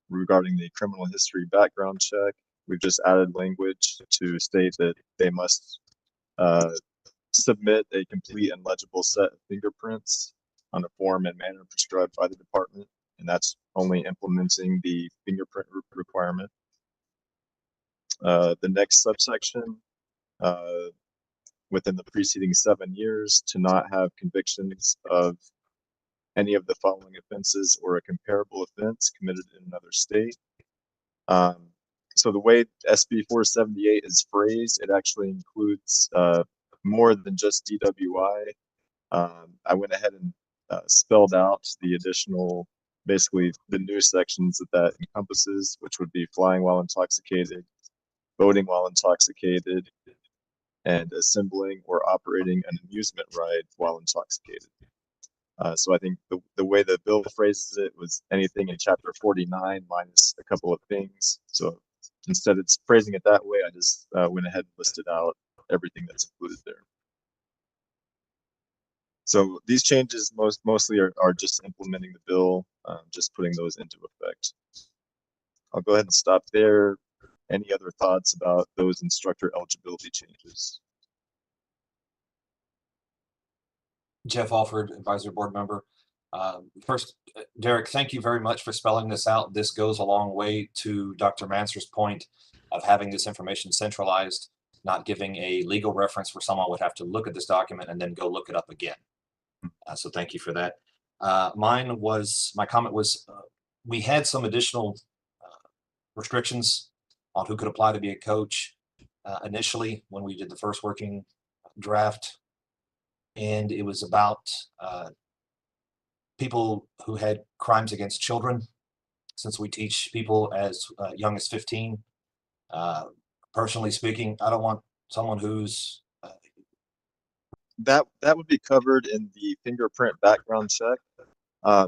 regarding the criminal history background check, we've just added language to state that they must submit a complete and legible set of fingerprints on a form and manner prescribed by the department, and that's only implementing the fingerprint requirement. The next subsection, within the preceding 7 years, to not have convictions of any of the following offenses or a comparable offense committed in another state. So the way SB 478 is phrased, it actually includes more than just DWI. I went ahead and spelled out the additional, basically the new sections that encompasses, which would be flying while intoxicated, boating while intoxicated, and assembling or operating an amusement ride while intoxicated. So I think the way the bill phrases it was anything in chapter 49 minus a couple of things. So instead of phrasing it that way, I just went ahead and listed out everything that's included there. So these changes mostly are just implementing the bill, just putting those into effect. I'll go ahead and stop there. Any other thoughts about those instructor eligibility changes? Jeff Alford, advisory board member. First, Derek, thank you very much for spelling this out. This goes a long way to Dr. Manser's point of having this information centralized, not giving a legal reference where someone would have to look at this document and then go look it up again. So thank you for that. My comment was, we had some additional restrictions on who could apply to be a coach initially when we did the first working draft. And it was about people who had crimes against children, since we teach people as young as 15. Personally speaking, I don't want someone who's that would be covered in the fingerprint background check.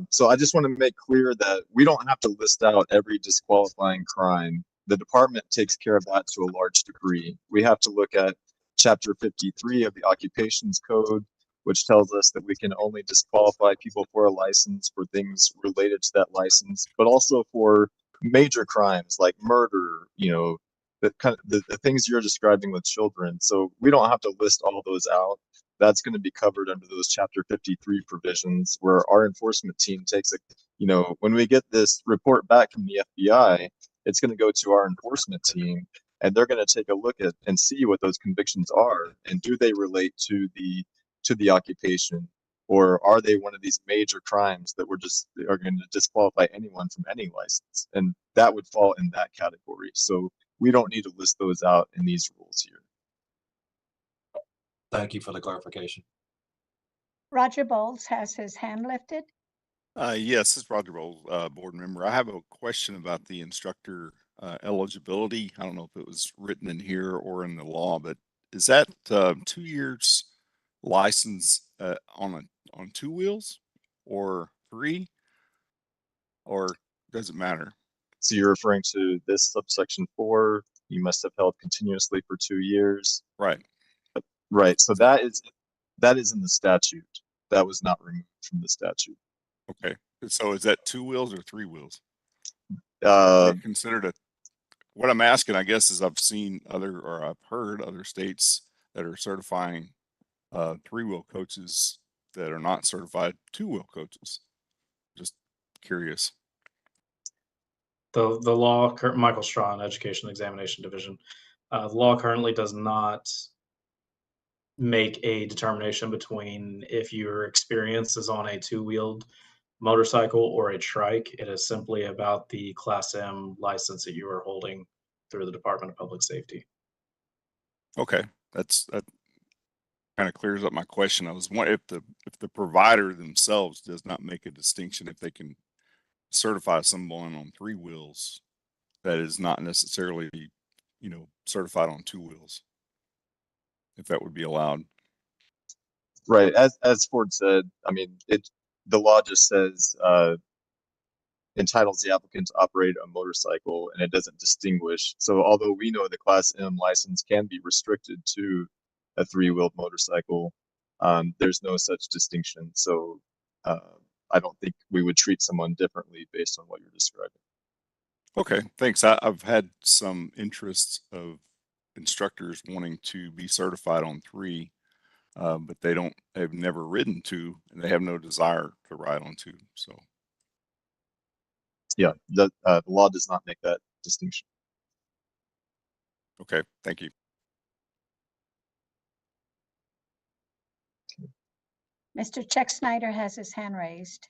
So I just want to make clear that we don't have to list out every disqualifying crime. The department takes care of that to a large degree. We have to look at chapter 53 of the Occupations Code, which tells us that we can only disqualify people for a license for things related to that license, but also for major crimes like murder, the things you're describing with children. So we don't have to list all those out. That's going to be covered under those chapter 53 provisions, where our enforcement team takes when we get this report back from the FBI, it's going to go to our enforcement team, and they're going to take a look at and see what those convictions are, and do they relate to the occupation, or are they one of these major crimes that are going to disqualify anyone from any license, and that would fall in that category. So we don't need to list those out in these rules here. Thank you for the clarification. Roger Bowles has his hand lifted. Yes, this is Roger Bowles, board member. I have a question about the instructor eligibility. I don't know if it was written in here or in the law, but is that 2 years license on 2 wheels or 3, or does it matter? So you're referring to this subsection 4, you must have held continuously for 2 years. Right. Right. So that is in the statute. That was not removed from the statute. Okay. So is that 2 wheels or 3 wheels? Considered what I'm asking, I guess, is I've heard other states that are certifying 3-wheel coaches that are not certified 2-wheel coaches. Just curious. The law, Michael Strawn, Education Examination Division. The law currently does not make a determination between if your experience is on a 2-wheeled motorcycle or a trike. It is simply about the Class M license that you are holding through the Department of Public Safety. Okay, that kind of clears up my question. I was wondering if the provider themselves does not make a distinction, if they can certify someone on 3 wheels that is not necessarily certified on 2 wheels, if that would be allowed. Right. As Ford said, I mean, the law just says entitles the applicant to operate a motorcycle, and it doesn't distinguish. So although we know the Class M license can be restricted to a 3-wheeled motorcycle, there's no such distinction. So I don't think we would treat someone differently based on what you're describing. Okay, thanks. I've had some interest of instructors wanting to be certified on 3, but have never ridden 2, and they have no desire to ride on 2. So, Yeah, the law does not make that distinction. okay, thank you. Mr. Chuck Snyder has his hand raised.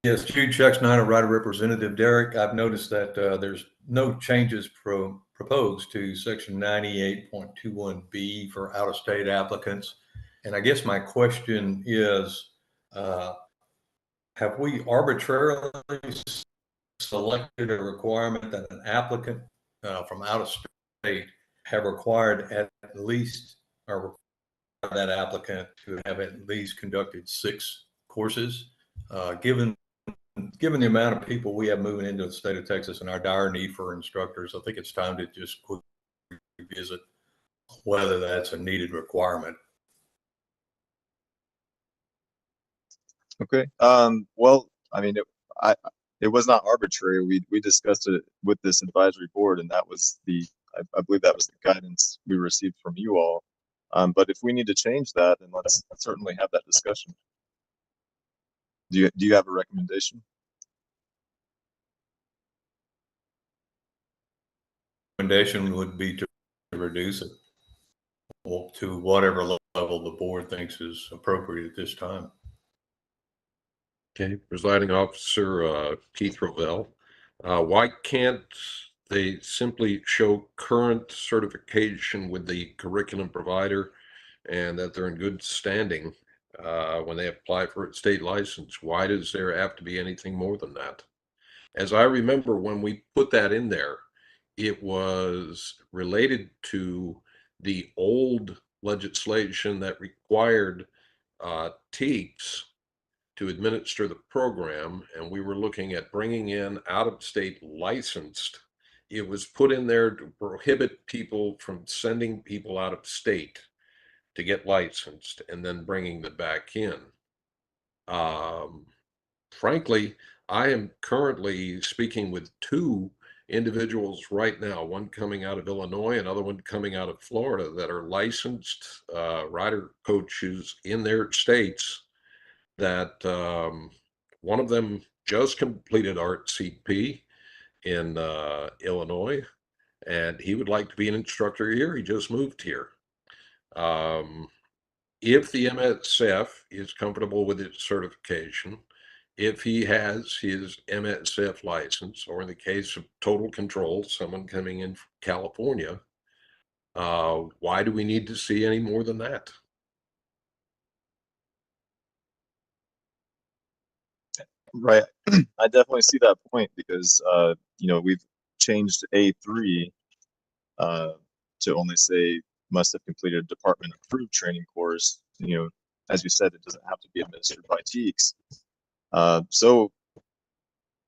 Yes, Jude Chuck Snyder, Rider Representative. Derek, I've noticed that there's no changes proposed to section 98.21B for out-of-state applicants. And I guess my question is, have we arbitrarily selected a requirement that an applicant from out of state have required at least, or that applicant to have at least conducted 6 courses? Given the amount of people we have moving into the state of Texas and our dire need for instructors, I think it's time to just quickly revisit whether that's a needed requirement. Okay. Well, I mean, it was not arbitrary. We discussed it with this advisory board, and that was I believe that was the guidance we received from you all. But if we need to change that, then let's certainly have that discussion. Do you have a recommendation? Recommendation would be to reduce it to whatever level the board thinks is appropriate at this time. Okay, presiding officer Keith Rovell. Why can't they simply show current certification with the curriculum provider and that they're in good standing when they apply for a state license? Why does there have to be anything more than that? As I remember, when we put that in there, it was related to the old legislation that required TEKS to administer the program, and we were looking at bringing in out-of-state licensed. It was put in there to prohibit people from sending people out of state to get licensed and then bringing them back in. Frankly, I am currently speaking with 2 individuals right now, one coming out of Illinois, another one coming out of Florida, that are licensed rider coaches in their states. That one of them just completed RCP in Illinois, and he would like to be an instructor here. He just moved here. If the MSF is comfortable with its certification, if he has his MSF license, or in the case of total control, someone coming in from California, why do we need to see any more than that? Right. I definitely see that point because we've changed A3 to only say must have completed a department approved training course. As you said, it doesn't have to be administered by TEKS. So,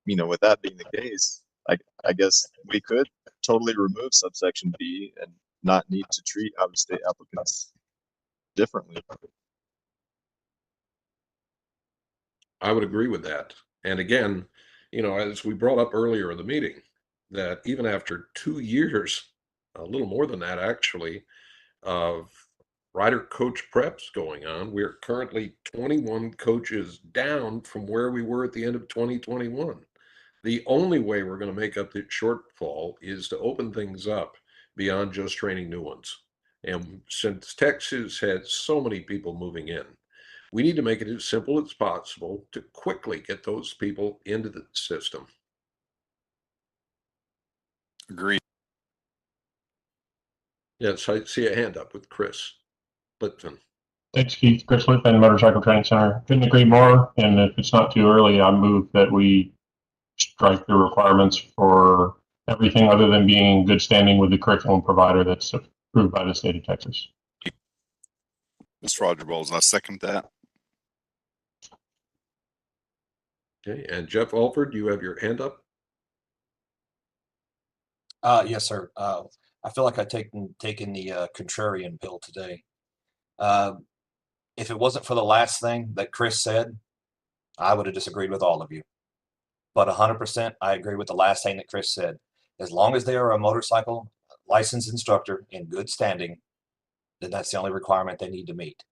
with that being the case, I guess we could totally remove subsection B and not need to treat out-of-state applicants differently. I would agree with that. And again, as we brought up earlier in the meeting, that even after 2 years, a little more than that actually, of rider coach preps going on, we're currently 21 coaches down from where we were at the end of 2021. The only way we're going to make up the shortfall is to open things up beyond just training new ones. And since Texas has so many people moving in, we need to make it as simple as possible to quickly get those people into the system. Agreed. Yes, I see a hand up with Chris Litton. Thanks, Keith. Chris Litton, Motorcycle Training Center. Couldn't agree more. And if it's not too early, I move that we strike the requirements for everything other than being in good standing with the curriculum provider that's approved by the state of Texas. Mr. Roger Bowles, I second that. Okay, and Jeff Alford, you have your hand up. Yes, sir. I feel like I've taken the contrarian pill today. If it wasn't for the last thing that Chris said, I would have disagreed with all of you. But 100%, I agree with the last thing that Chris said. As long as they are a motorcycle licensed instructor in good standing, then that's the only requirement they need to meet.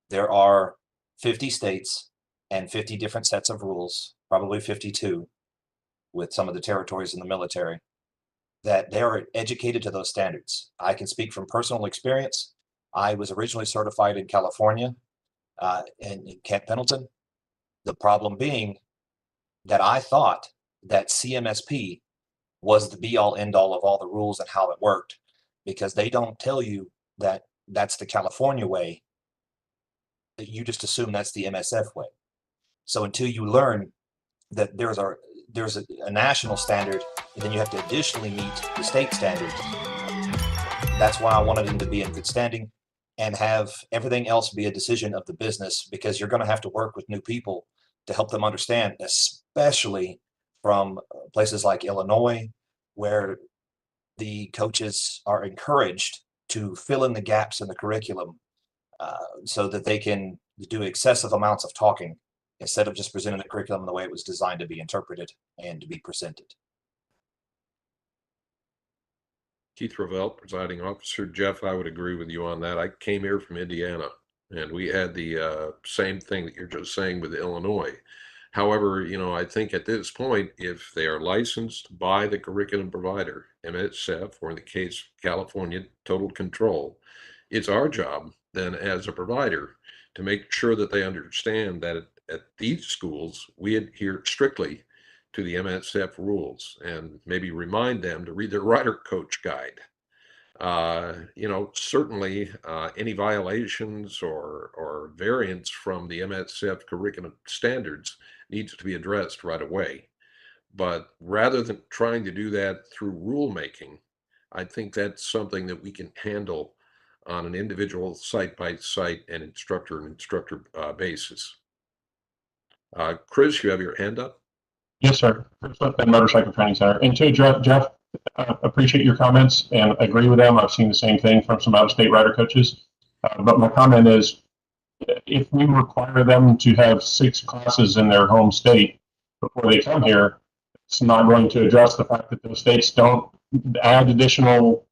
There are 50 states and 50 different sets of rules, probably 52, with some of the territories in the military, that they are educated to those standards. I can speak from personal experience. I was originally certified in California, in Camp Pendleton. The problem being that I thought that CMSP was the be all end all of all the rules and how it worked, because they don't tell you that that's the California way. You just assume that's the MSF way. So until you learn that there's a national standard, and then you have to additionally meet the state standard. That's why I wanted them to be in good standing and have everything else be a decision of the business, because you're going to have to work with new people to help them understand, especially from places like Illinois, where the coaches are encouraged to fill in the gaps in the curriculum so that they can do excessive amounts of talking instead of just presenting the curriculum the way it was designed to be interpreted and to be presented. Keith Ravel, presiding officer. Jeff, I would agree with you on that. I came here from Indiana, and we had the same thing that you're just saying with Illinois. However, you know, I think at this point, if they are licensed by the curriculum provider, MSF, or in the case of California, Total Control, it's our job then as a provider to make sure that they understand that at these schools, we adhere strictly to the MSF rules, and maybe remind them to read their rider coach guide. You know, certainly any violations or variance from the MSF curriculum standards needs to be addressed right away. But rather than trying to do that through rulemaking, I think that's something that we can handle on an individual site-by-site and instructor basis. Chris, you have your hand up? Yes, sir. Chris Whitman, Motorcycle Training Center. And to Jeff, appreciate your comments and agree with them. I've seen the same thing from some out-of-state rider coaches. But my comment is, if we require them to have 6 classes in their home state before they come here, it's not going to address the fact that those states don't add additional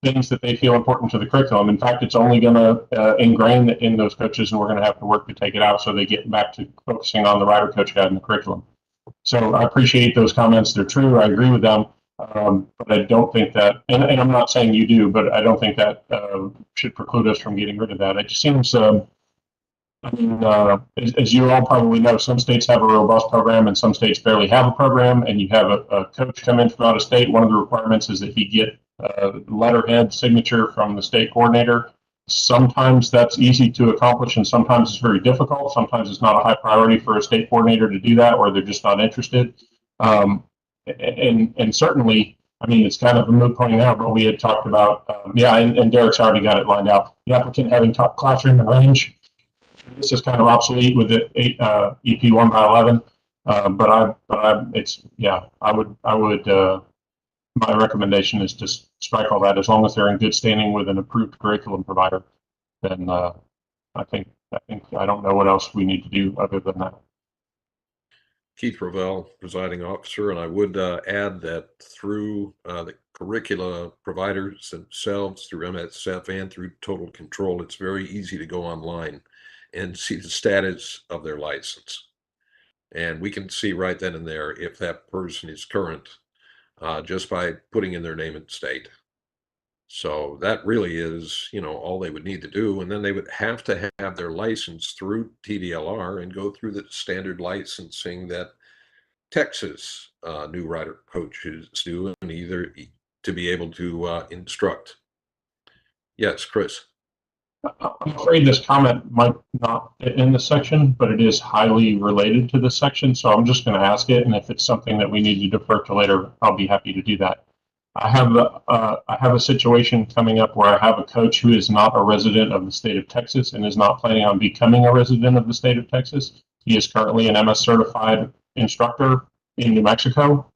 things that they feel important to the curriculum. In fact, it's only going to ingrain in those coaches, and we're going to have to work to take it out so they get back to focusing on the rider coach guide and the curriculum. So I appreciate those comments. They're true. I agree with them. But I don't think that, and I'm not saying you do, but I don't think that should preclude us from getting rid of that. It just seems, I mean, as you all probably know, some states have a robust program and some states barely have a program, and you have a coach come in from out of state. One of the requirements is that he get letterhead signature from the state coordinator. Sometimes that's easy to accomplish, and sometimes it's very difficult. Sometimes it's not a high priority for a state coordinator to do that, or they're just not interested. And certainly, I mean, it's kind of a moot point now, but we had talked about, and Derek's already got it lined out. The applicant having top classroom and range. This is kind of obsolete with the EP 1x11, I would. My recommendation is to strike all that. As long as they're in good standing with an approved curriculum provider, then I think I don't know what else we need to do other than that. Keith Ravel, presiding officer, and I would add that through the curricula providers themselves, through MSF and through Total Control, it's very easy to go online and see the status of their license. And we can see right then and there if that person is current just by putting in their name and state. So that really is, you know, all they would need to do. And then they would have to have their license through TDLR and go through the standard licensing that Texas new rider coaches do, and either to be able to instruct. Yes, Chris. I'm afraid this comment might not fit in this section, but it is highly related to this section. So I'm just going to ask it. And if it's something that we need to defer to later, I'll be happy to do that. I have a situation coming up where I have a coach who is not a resident of the state of Texas and is not planning on becoming a resident of the state of Texas. He is currently an MS certified instructor in New Mexico,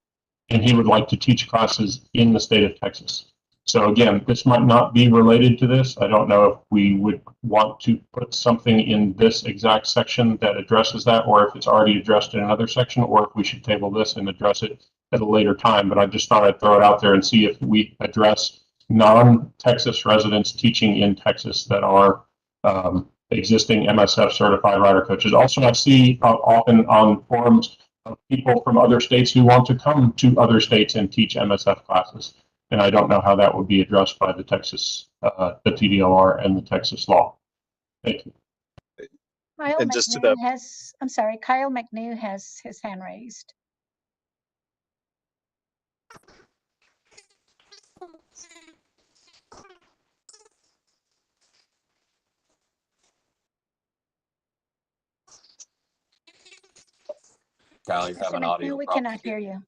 and he would like to teach classes in the state of Texas. So again, this might not be related to this. I don't know if we would want to put something in this exact section that addresses that, or if it's already addressed in another section, or if we should table this and address it at a later time. But I just thought I'd throw it out there and see if we address non-Texas residents teaching in Texas that are existing MSF certified rider coaches. Also, I see often on forums of people from other states who want to come to other states and teach MSF classes. And I don't know how that would be addressed by the Texas, the TDLR and the Texas law. Thank you. Kyle And just to that, McNew has, I'm sorry, Kyle McNew has his hand raised. Kyle, you have Mr. an McNew, audio we problem. cannot hear you.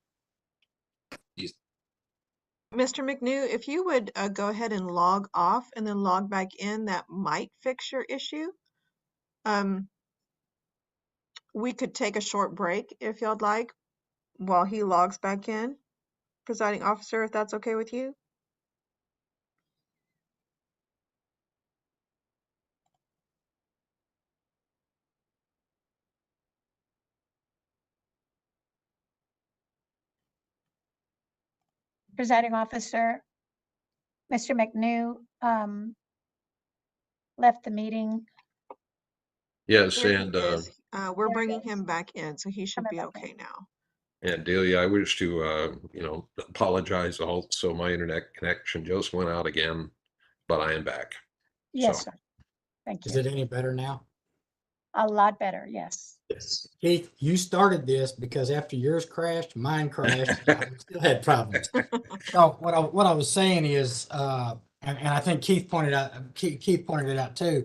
Mr. McNew, if you would go ahead and log off and then log back in, that might fix your issue. We could take a short break if y'all'd like while he logs back in. Presiding officer, if that's okay with you. Presiding officer, Mr. McNew left the meeting. Yes, There he and is. We're There he bringing is. him back in, so he should Coming be back okay in. now. and Delia, I wish to apologize also. My internet connection just went out again, but I am back. Yes, So. sir. Thank Is you. it any better now? A lot better, yes. yes. Keith, you started this because after yours crashed, mine crashed. I still had problems. So what I was saying is, and I think Keith pointed it out too.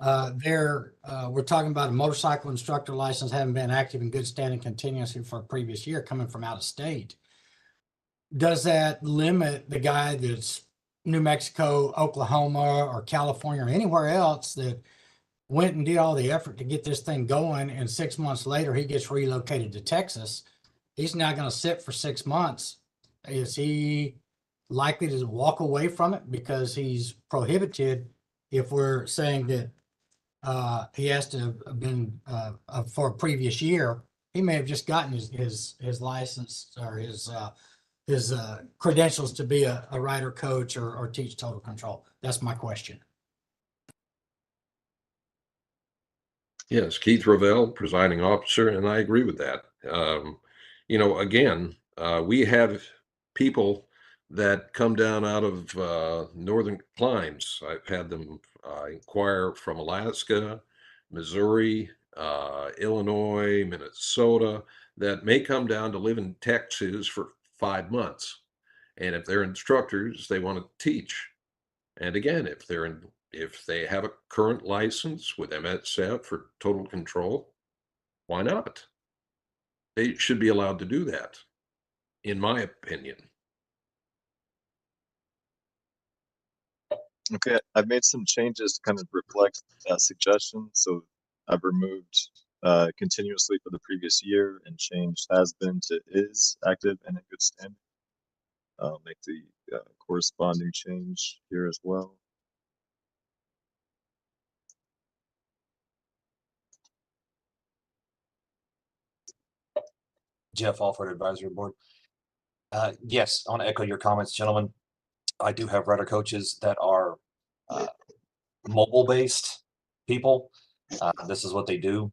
We're talking about a motorcycle instructor license having been active in good standing continuously for a previous year, coming from out of state. Does that limit the guy that's New Mexico, Oklahoma, or California, or anywhere else that went and did all the effort to get this thing going, and 6 months later he gets relocated to Texas? He's now going to sit for 6 months. Is he likely to walk away from it because he's prohibited? If we're saying that he has to have been for a previous year, he may have just gotten his license or his credentials to be a rider coach or teach total control. That's my question. Yes, Keith Ravel, presiding officer, and I agree with that. Again, we have people that come down out of northern climes. I've had them inquire from Alaska, Missouri, Illinois, Minnesota, that may come down to live in Texas for 5 months. And if they're instructors, they want to teach. And again, if they have a current license with MSF for total control, why not? They should be allowed to do that, in my opinion. Okay, I've made some changes to kind of reflect that suggestion. So I've removed continuously for the previous year and changed has been to is active and in good standing. I'll make the corresponding change here as well. Jeff Alford, Advisory Board. Yes, I want to echo your comments, gentlemen. I do have rider coaches that are mobile-based people. This is what they do.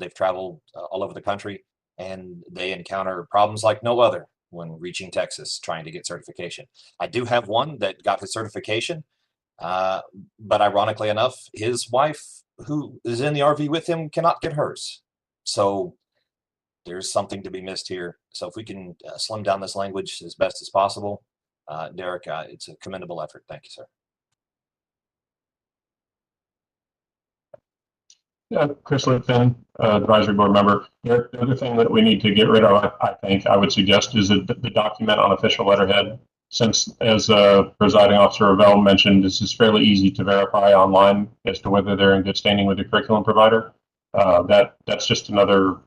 They've traveled all over the country, and they encounter problems like no other when reaching Texas trying to get certification. I do have one that got his certification, but ironically enough, his wife, who is in the RV with him, cannot get hers. So there's something to be missed here. So if we can slim down this language as best as possible, Derek, it's a commendable effort. Thank you, sir. Chris Lipton, advisory board member. The other thing that we need to get rid of, I would suggest, is the document on official letterhead. Since, as presiding officer Ravel mentioned, this is fairly easy to verify online as to whether they're in good standing with the curriculum provider. That's just another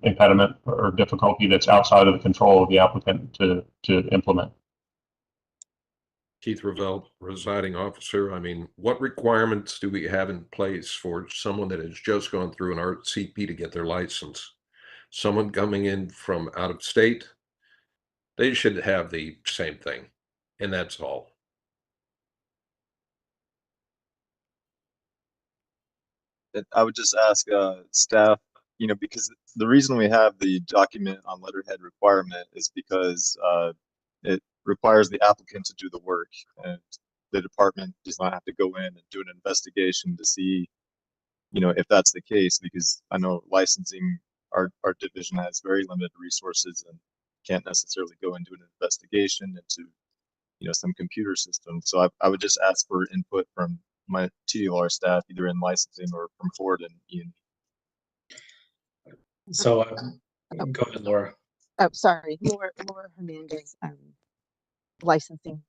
impediment or difficulty that's outside of the control of the applicant to implement. Keith Revelle, presiding officer. I mean, what requirements do we have in place for someone that has just gone through an RCP to get their license? Someone coming in from out of state, they should have the same thing, and that's all. I would just ask staff, because the reason we have the document on letterhead requirement is because it requires the applicant to do the work, and the department does not have to go in and do an investigation to see, if that's the case, because I know licensing, our division has very limited resources and can't necessarily go and do an investigation into, some computer system. So I would just ask for input from my TDLR staff, either in licensing or from Ford and Ian. So go ahead, Laura. Oh, sorry, Laura Hernandez, licensing.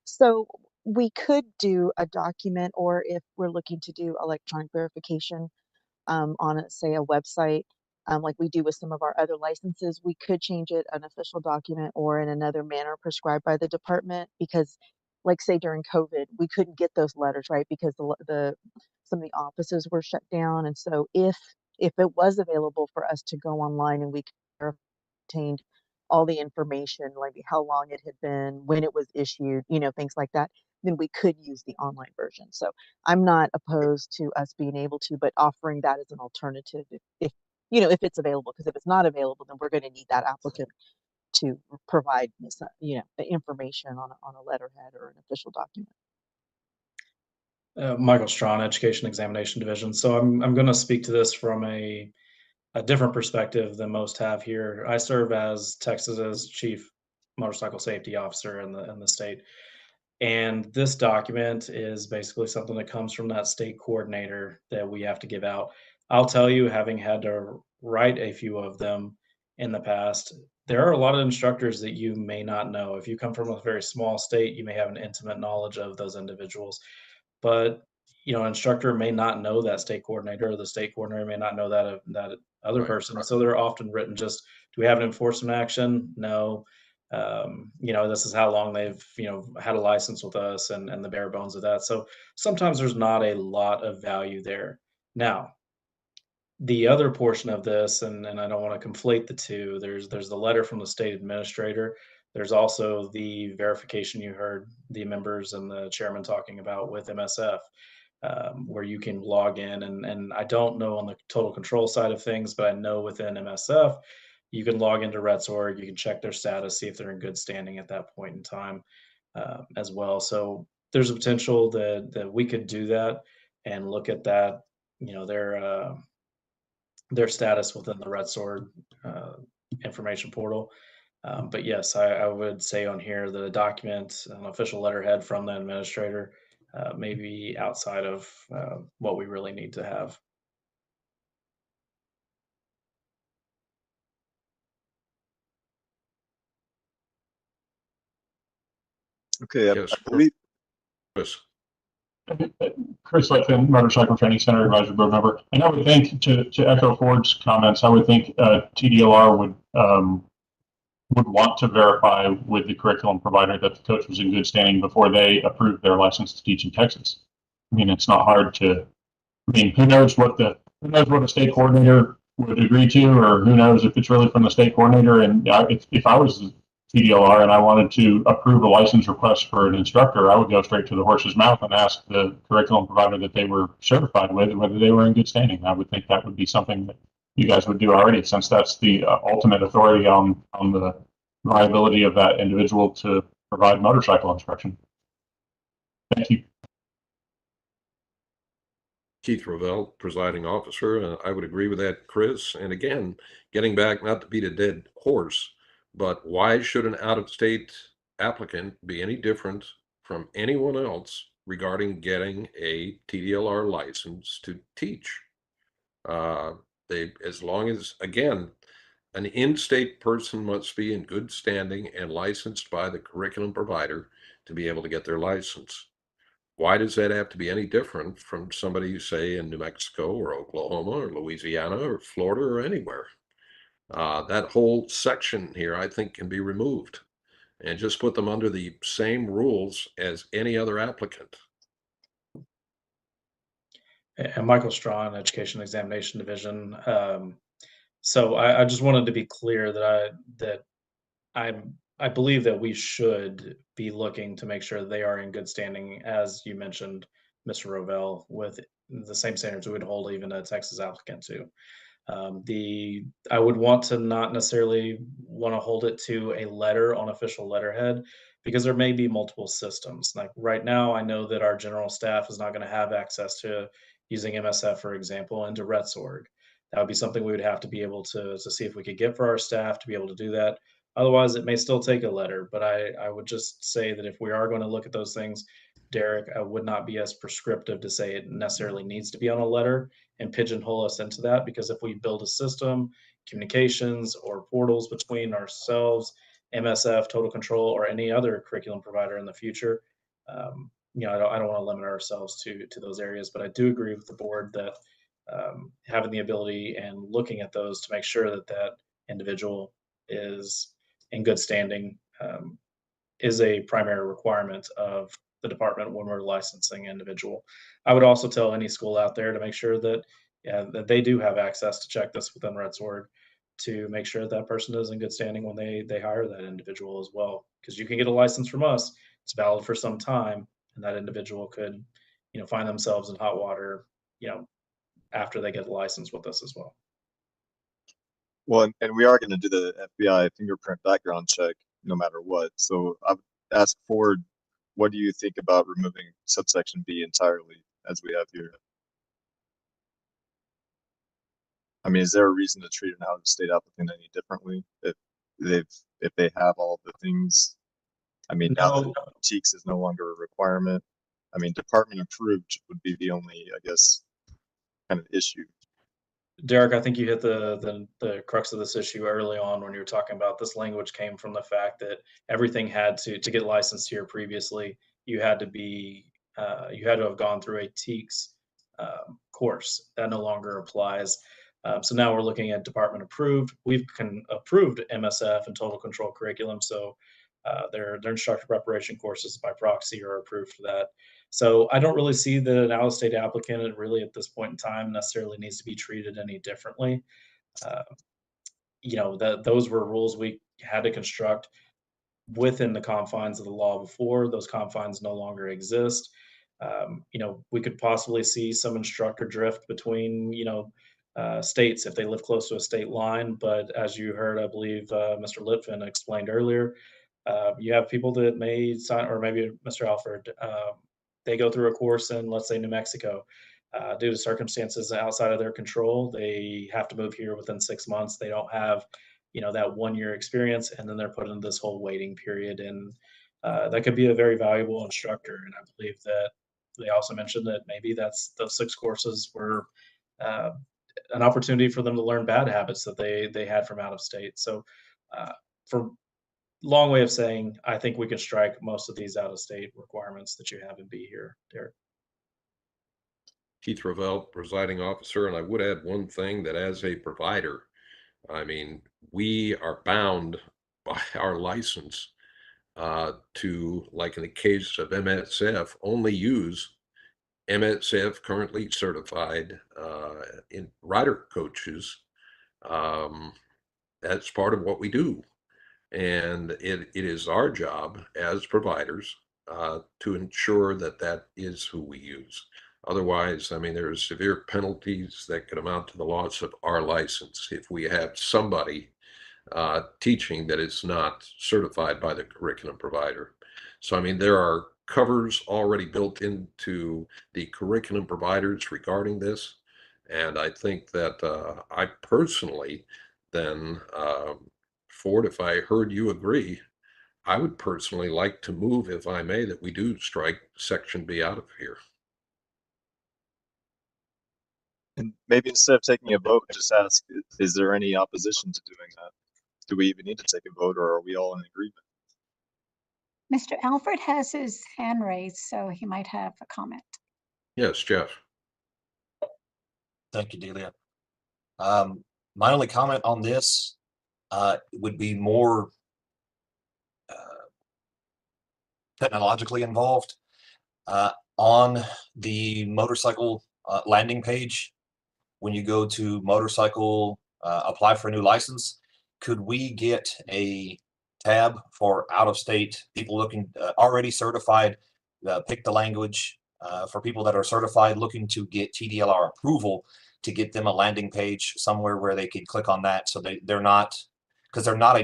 So we could do a document, or if we're looking to do electronic verification on, say, a website, like we do with some of our other licenses, we could change it an official document or in another manner prescribed by the department, because like say during COVID, we couldn't get those letters, right? Because some of the offices were shut down. And so if it was available for us to go online and we could obtained all the information, like how long it had been, when it was issued, things like that, then we could use the online version. So I'm not opposed to us being able to, but offering that as an alternative if it's available, because if it's not available, then we're going to need that applicant to provide the information on a letterhead or an official document. Michael Strawn, Education Examination Division. So I'm going to speak to this from a different perspective than most have here. I serve as Texas's Chief Motorcycle Safety Officer in the state. And this document is basically something that comes from that state coordinator that we have to give out. I'll tell you, having had to write a few of them in the past, there are a lot of instructors that you may not know. If you come from a very small state, you may have an intimate knowledge of those individuals. But an instructor may not know that state coordinator, or the state coordinator may not know that other person. Right. So they're often written just, do we have an enforcement action? No. This is how long they've, had a license with us, and the bare bones of that. So sometimes there's not a lot of value there. Now, the other portion of this, and I don't want to conflate the two, there's the letter from the state administrator. There's also the verification you heard the members and the chairman talking about with MSF, where you can log in. And I don't know on the total control side of things, but I know within MSF, you can log into RETS.org, you can check their status, see if they're in good standing at that point in time as well. So there's a potential that we could do that and look at that, their status within the RETS.org information portal. But yes, I would say on here that a document, an official letterhead from the administrator, may be outside of what we really need to have. Okay, Yes, I believe. Chris. Chris Littman, Motorcycle Training Center Advisory Board member. And I would think, to echo Ford's comments, I would think TDLR would want to verify with the curriculum provider that the coach was in good standing before they approved their license to teach in Texas. I mean, it's not hard to. I mean, who knows what a state coordinator would agree to, or who knows if it's really from the state coordinator. And if I was TDLR and I wanted to approve a license request for an instructor, I would go straight to the horse's mouth and ask the curriculum provider that they were certified with whether they were in good standing. I would think that would be something that you guys would do already, since that's the ultimate authority on the viability of that individual to provide motorcycle instruction. Thank you. Keith Revelle, presiding officer. I would agree with that, Chris. And again, getting back, not to beat a dead horse, but why should an out-of-state applicant be any different from anyone else regarding getting a TDLR license to teach? As long as, again, an in-state person must be in good standing and licensed by the curriculum provider to be able to get their license. Why does that have to be any different from somebody, say, in New Mexico or Oklahoma or Louisiana or Florida or anywhere? That whole section here, I think, can be removed. and just put them under the same rules as any other applicant. And Michael Strawn, Education Examination Division. So I just wanted to be clear that I believe that we should be looking to make sure they are in good standing, as you mentioned, Mr. Rovell, with the same standards we would hold even a Texas applicant to. I would want to not necessarily want to hold it to a letter on official letterhead because there may be multiple systems. Like right now, I know that our general staff is not going to have access to using MSF, for example, into RETSorg. That would be something we would have to be able to see if we could get for our staff to be able to do that. Otherwise, it may still take a letter, but I would just say that if we are going to look at those things, Derek, I would not be as prescriptive to say it necessarily needs to be on a letter and pigeonhole us into that, because if we build a system, communications or portals between ourselves, MSF, Total Control, or any other curriculum provider in the future, I don't want to limit ourselves to those areas. But I do agree with the board that having the ability and looking at those to make sure that that individual is in good standing is a primary requirement of the department when we're licensing an individual. I would also tell any school out there to make sure that that they do have access to check this within RETSorg to make sure that person is in good standing when they hire that individual as well. Because you can get a license from us, it's valid for some time, and that individual could, find themselves in hot water, after they get the license with us as well. Well, and we are going to do the FBI fingerprint background check no matter what. So I would ask Ford, what do you think about removing subsection B entirely as we have here? I mean, is there a reason to treat an out-of-state applicant any differently if they have all of the things? I mean, now that TEKS is no longer a requirement, I mean, department approved would be the only, I guess, kind of issue. Derek, I think you hit the crux of this issue early on when you were talking about this language came from the fact that everything had to get licensed here previously. You had to have gone through a TEKS course that no longer applies. So now we're looking at department approved. We've approved MSF and Total Control curriculum, so their instructor preparation courses by proxy are approved for that. So I don't really see that an out-of-state applicant really at this point in time necessarily needs to be treated any differently. Those were rules we had to construct within the confines of the law before. Those confines no longer exist. We could possibly see some instructor drift between, states if they live close to a state line. But as you heard, I believe Mr. Litvin explained earlier, you have people that may sign, or maybe Mr. Alfred, they go through a course in, let's say, New Mexico. Due to circumstances outside of their control, they have to move here within 6 months. They don't have, that 1 year experience, and then they're put into this whole waiting period. And that could be a very valuable instructor. And I believe that they also mentioned that maybe those 6 courses were an opportunity for them to learn bad habits that they had from out of state. So for long way of saying, I think we can strike most of these out of state requirements that you have in B here, Derek. Keith Rovell, presiding officer, and I would add one thing, that as a provider, I mean, we are bound by our license to, like in the case of MSF, only use MSF currently certified in rider coaches. That's part of what we do. And it is our job as providers to ensure that that is who we use. Otherwise, I mean, there's severe penalties that could amount to the loss of our license if we have somebody teaching that is not certified by the curriculum provider. So, I mean, there are covers already built into the curriculum providers regarding this. And I think that I personally then, Ford, if I heard you agree, I would personally like to move, if I may, that we do strike Section B out of here. And maybe instead of taking a vote, just ask, is there any opposition to doing that? Do we even need to take a vote, or are we all in agreement? Mr. Alfred has his hand raised, so he might have a comment. Yes, Jeff. Thank you, Delia. My only comment on this would be more technologically involved. On the motorcycle landing page, when you go to motorcycle, apply for a new license, could we get a tab for out-of-state people looking already certified, pick the language for people that are certified looking to get TDLR approval, to get them a landing page somewhere where they could click on that, so they're not, because they're not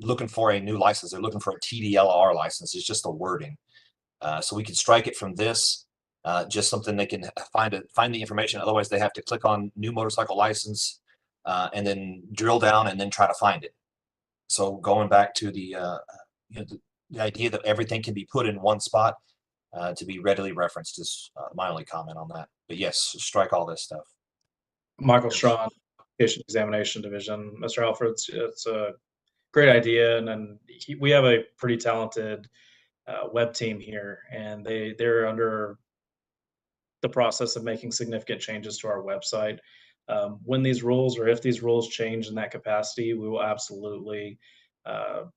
looking for a new license, they're looking for a TDLR license. It's just the wording. So we could strike it from this, just something they can find the information. Otherwise, they have to click on new motorcycle license and then drill down and then try to find it. So going back to the idea that everything can be put in one spot to be readily referenced is my only comment on that. But yes, strike all this stuff. Michael Strawn, Patient Examination Division. Mr. Alfred, it's a great idea, and we have a pretty talented web team here, and they're under the process of making significant changes to our website. When these rules, or if these rules change in that capacity, we will absolutely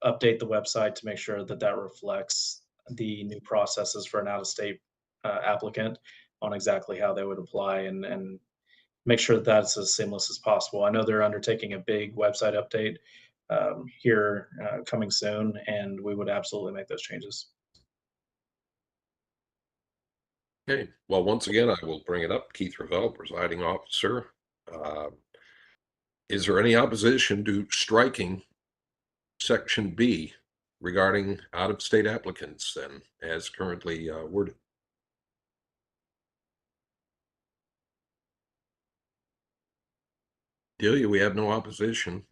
update the website to make sure that that reflects the new processes for an out-of-state applicant on exactly how they would apply, and make sure that that's as seamless as possible. I know they're undertaking a big website update here coming soon, and we would absolutely make those changes. Okay, well, once again, I will bring it up. Keith Ravel, presiding officer. Is there any opposition to striking Section B regarding out-of-state applicants then, as currently worded? Delia, we have no opposition.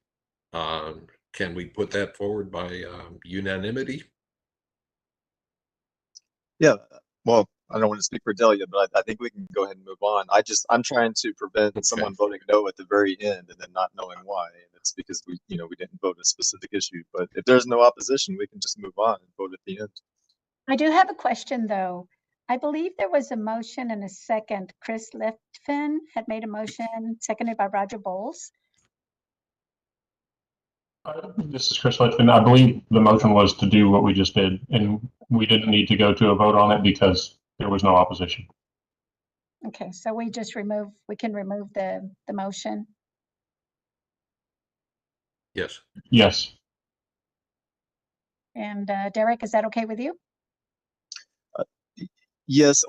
Can we put that forward by unanimity? Yeah, well, I don't want to speak for Delia, but I think we can go ahead and move on. I'm trying to prevent someone voting no at the very end and then not knowing why. And it's because we didn't vote a specific issue. But if there's no opposition, we can just move on and vote at the end. I do have a question, though. I believe there was a motion and a second. Chris Liftfin had made a motion, seconded by Roger Bowles. This is Chris Litchman. I believe the motion was to do what we just did, and we didn't need to go to a vote on it because there was no opposition. Okay, so we can remove the motion. Yes. Yes. And Derek, is that okay with you? Yes,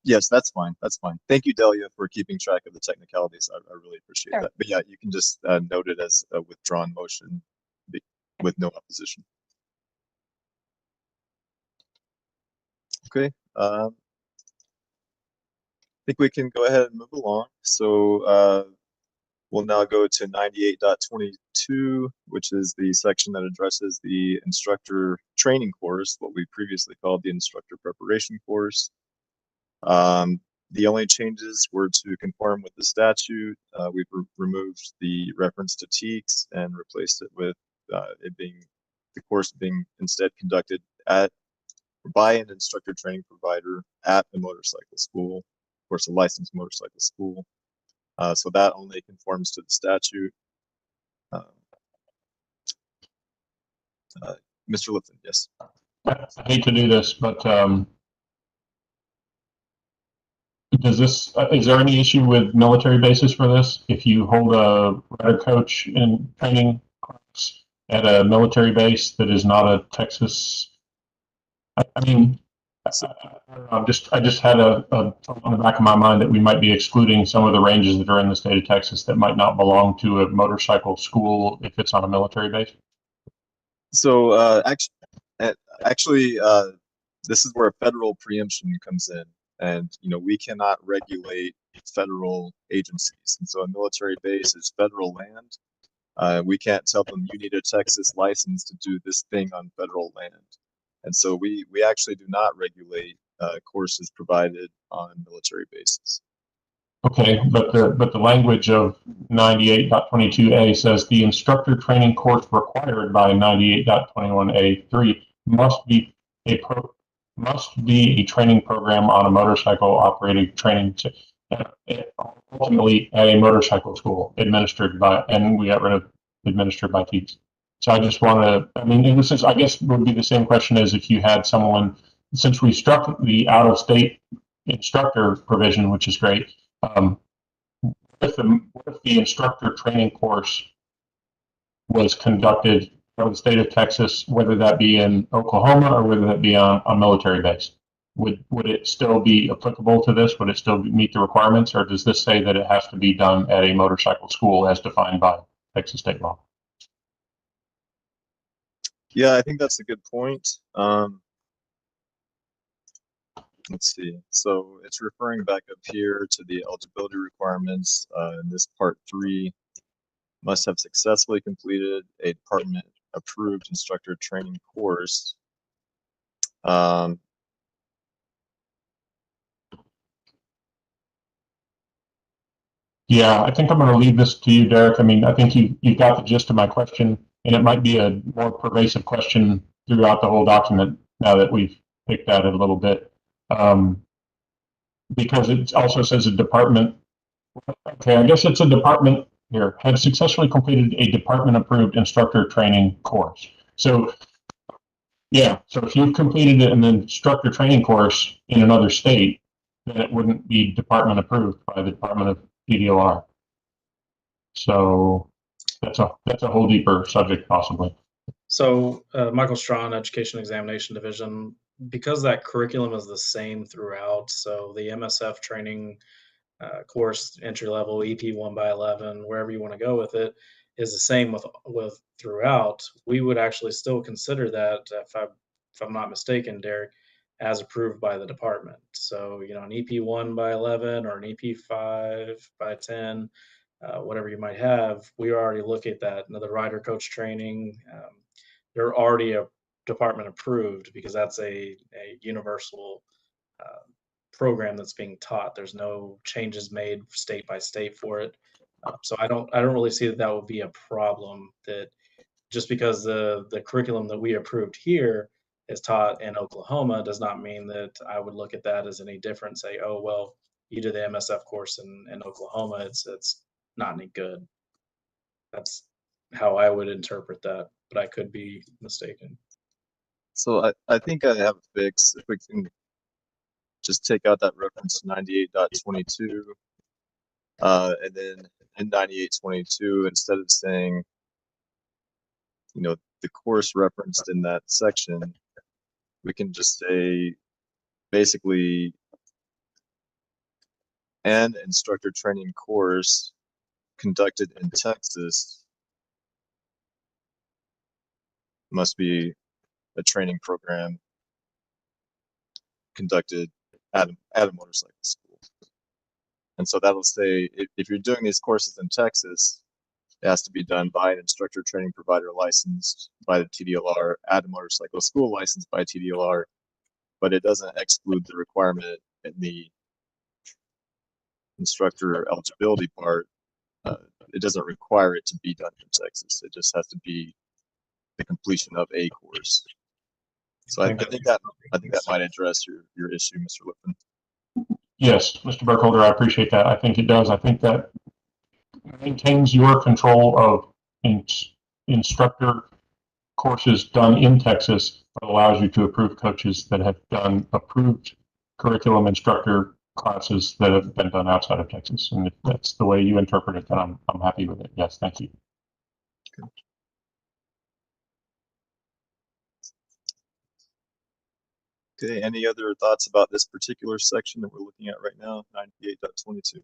yes, that's fine. That's fine. Thank you, Delia, for keeping track of the technicalities. I really appreciate that. But yeah, you can just note it as a withdrawn motion with no opposition. Okay. I think we can go ahead and move along. So we'll now go to 98.22, which is the section that addresses the instructor training course, what we previously called the instructor preparation course. The only changes were to conform with the statute. We've removed the reference to TEKS and replaced it with the course being instead conducted by an instructor training provider at a motorcycle school, of course, a licensed motorcycle school. So that only conforms to the statute. Mr. Lipton, yes. I hate to do this, but is there any issue with military bases for this? If you hold a rider coach in training class at a military base that is not a Texas, I mean, I just had a thought in the back of my mind that we might be excluding some of the ranges that are in the state of Texas that might not belong to a motorcycle school if it's on a military base. So actually, this is where federal preemption comes in, and we cannot regulate federal agencies, and so a military base is federal land. We can't tell them you need a Texas license to do this thing on federal land. And so we actually do not regulate courses provided on military bases. Okay, but the language of 98.22a says the instructor training course required by 98.21a3 must be a training program on a motorcycle operating training, ultimately at a motorcycle school administered by, and we got rid of administered by TEKS. So I just want to, I mean, in this is, I guess would be the same question as if you had someone, since we struck the out-of-state instructor provision, which is great. What if the instructor training course was conducted out of the state of Texas, whether that be in Oklahoma or whether that be on a military base? Would it still be applicable to this? Would it still meet the requirements, or does this say that it has to be done at a motorcycle school as defined by Texas state law? Yeah, I think that's a good point. Let's see. So it's referring back up here to the eligibility requirements in this part 3. Must have successfully completed a department approved instructor training course. Yeah, I think I'm going to leave this to you, Derek. I mean, I think you've got the gist of my question, and it might be a more pervasive question throughout the whole document now that we've picked at it a little bit. Because it also says a department. Okay, I guess it's a department here, had successfully completed a department approved instructor training course. So yeah, so if you've completed an instructor training course in another state, then it wouldn't be department approved by the Department of TDOR. So that's a whole deeper subject possibly. So Michael Strawn, Education Examination Division, because that curriculum is the same throughout, so the MSF training course, entry level, EP 1x11, wherever you want to go with it, is the same with throughout. We would actually still consider that, if I'm not mistaken, Derek, as approved by the department. So, you know, an EP 1x11 or an EP 5x10, whatever you might have, we already look at that. Now, the rider coach training, they're already a department approved because that's a universal program that's being taught. There's no changes made state by state for it. So I don't really see that would be a problem, that just because the curriculum that we approved here is taught in Oklahoma does not mean that I would look at that as any different, say, oh, well, you did the MSF course in Oklahoma, it's not any good. That's how I would interpret that, but I could be mistaken. So I think I have a fix. If we can just take out that reference to 98.22, and then in 98.22, instead of saying, you know, the course referenced in that section, we can just say basically an instructor training course conducted in Texas must be a training program conducted at a motorcycle school. And so that'll say if you're doing these courses in Texas, it has to be done by an instructor training provider licensed by the TDLR at a motorcycle school licensed by TDLR, but it doesn't exclude the requirement in the instructor eligibility part. It doesn't require it to be done in Texas. It just has to be the completion of a course. So I think that might address your issue, Mr. Lipton. Yes, Mr. Burkholder, I appreciate that. I think it does. I think that maintains your control of instructor courses done in Texas, but allows you to approve coaches that have done approved curriculum instructor classes that have been done outside of Texas. And if that's the way you interpret it, then I'm happy with it. Yes, thank you. Okay, any other thoughts about this particular section that we're looking at right now, 98.22?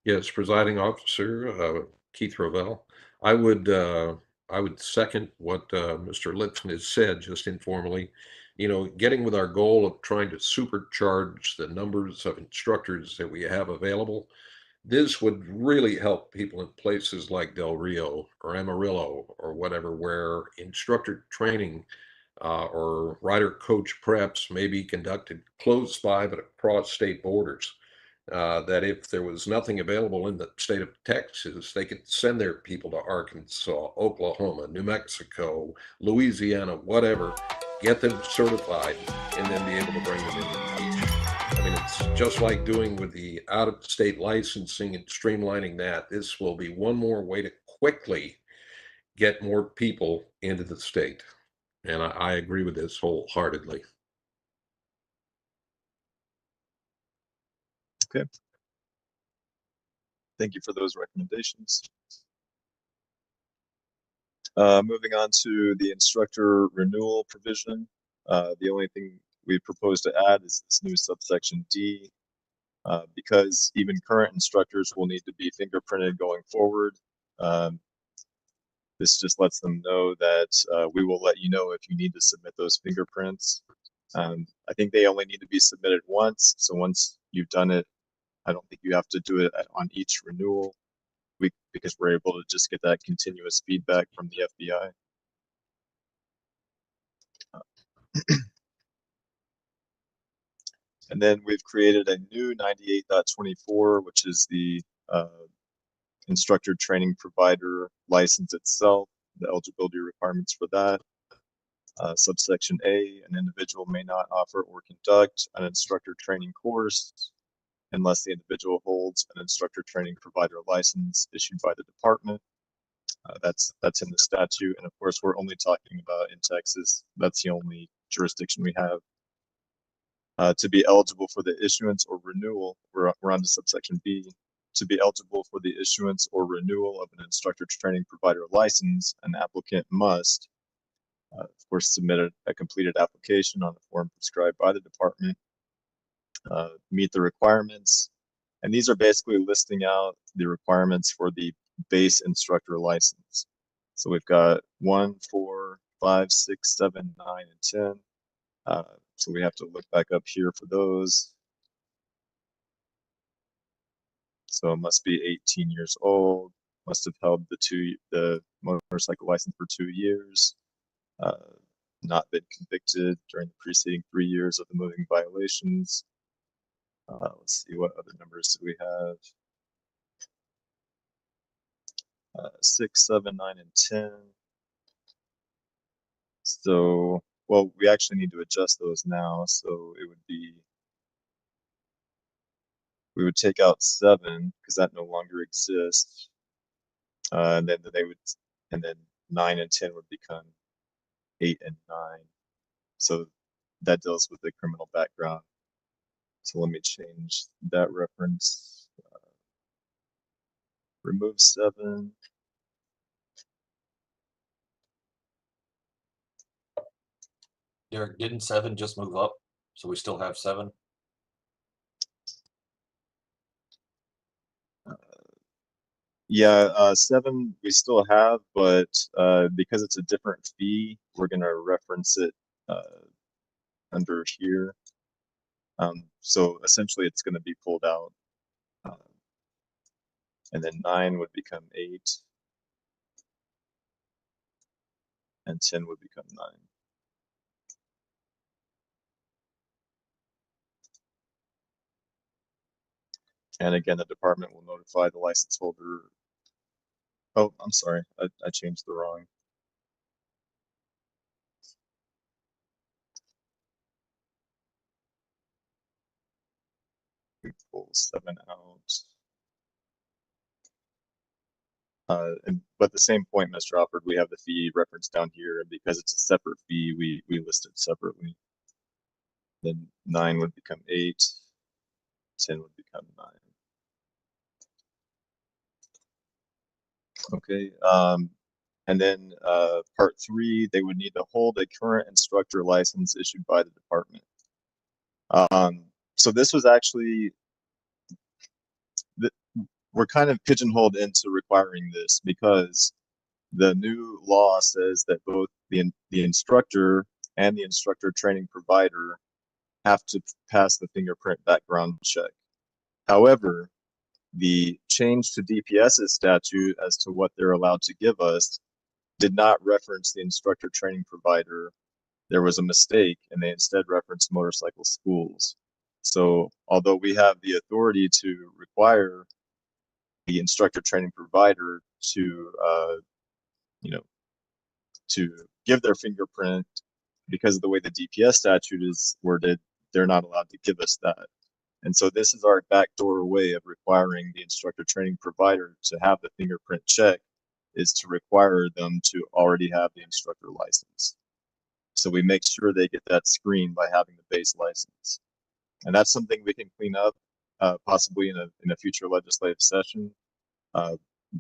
Yes, presiding officer, Keith Rovell. I would second what Mr. Lipton has said just informally. You know, getting with our goal of trying to supercharge the numbers of instructors that we have available, this would really help people in places like Del Rio or Amarillo or whatever, where instructor training or rider coach preps may be conducted close by but across state borders. That if there was nothing available in the state of Texas, they could send their people to Arkansas, Oklahoma, New Mexico, Louisiana, whatever, get them certified, and then be able to bring them in and teach. I mean, it's just like doing with the out-of-state licensing and streamlining that. This will be one more way to quickly get more people into the state. And I agree with this wholeheartedly. Okay. Thank you for those recommendations. Moving on to the instructor renewal provision. The only thing we propose to add is this new subsection D. Because even current instructors will need to be fingerprinted going forward. This just lets them know that we will let you know if you need to submit those fingerprints. I think they only need to be submitted once. So once you've done it, I don't think you have to do it on each renewal because we're able to just get that continuous feedback from the FBI. And then we've created a new 98.24, which is the instructor training provider license itself, the eligibility requirements for that. Subsection A, an individual may not offer or conduct an instructor training course unless the individual holds an instructor training provider license issued by the department. That's in the statute. And of course, we're only talking about in Texas. That's the only jurisdiction we have. To be eligible for the issuance or renewal, we're on to subsection B. To be eligible for the issuance or renewal of an instructor training provider license, an applicant must, of course, submit a completed application on the form prescribed by the department, meet the requirements. And these are basically listing out the requirements for the base instructor license. So we've got 1, 4, 5, 6, 7, 9, and 10. So we have to look back up here for those. So it must be 18 years old, must have held the motorcycle license for 2 years, not been convicted during the preceding 3 years of the moving violations. Let's see, what other numbers do we have? 6, 7, 9, and 10. So, well, we actually need to adjust those now. So it would be, we would take out 7 because that no longer exists. And then and then 9 and 10 would become 8 and 9. So that deals with the criminal background. So let me change that reference. Remove 7. Derek, didn't 7 just move up? So we still have 7? Yeah, 7 we still have, but because it's a different fee, we're going to reference it under here. So essentially it's going to be pulled out. And then 9 would become 8. And 10 would become 9. And again, the department will notify the license holder. Oh, I'm sorry, I changed the wrong. We pull 7 out. But the same point, Mr. Alford, we have the fee referenced down here, and because it's a separate fee, we list it separately. Then 9 would become 8, 10 would become 9. Okay, and then part 3, they would need to hold a current instructor license issued by the department. So this was actually, we're kind of pigeonholed into requiring this because the new law says that both the instructor and the instructor training provider have to pass the fingerprint background check. However, the change to DPS's statute as to what they're allowed to give us did not reference the instructor training provider. There was a mistake, and they instead referenced motorcycle schools. So although we have the authority to require the instructor training provider to, to give their fingerprint, because of the way the DPS statute is worded, they're not allowed to give us that. And so this is our backdoor way of requiring the instructor training provider to have the fingerprint check is to require them to already have the instructor license. So we make sure they get that screen by having the base license. And that's something we can clean up possibly in a future legislative session.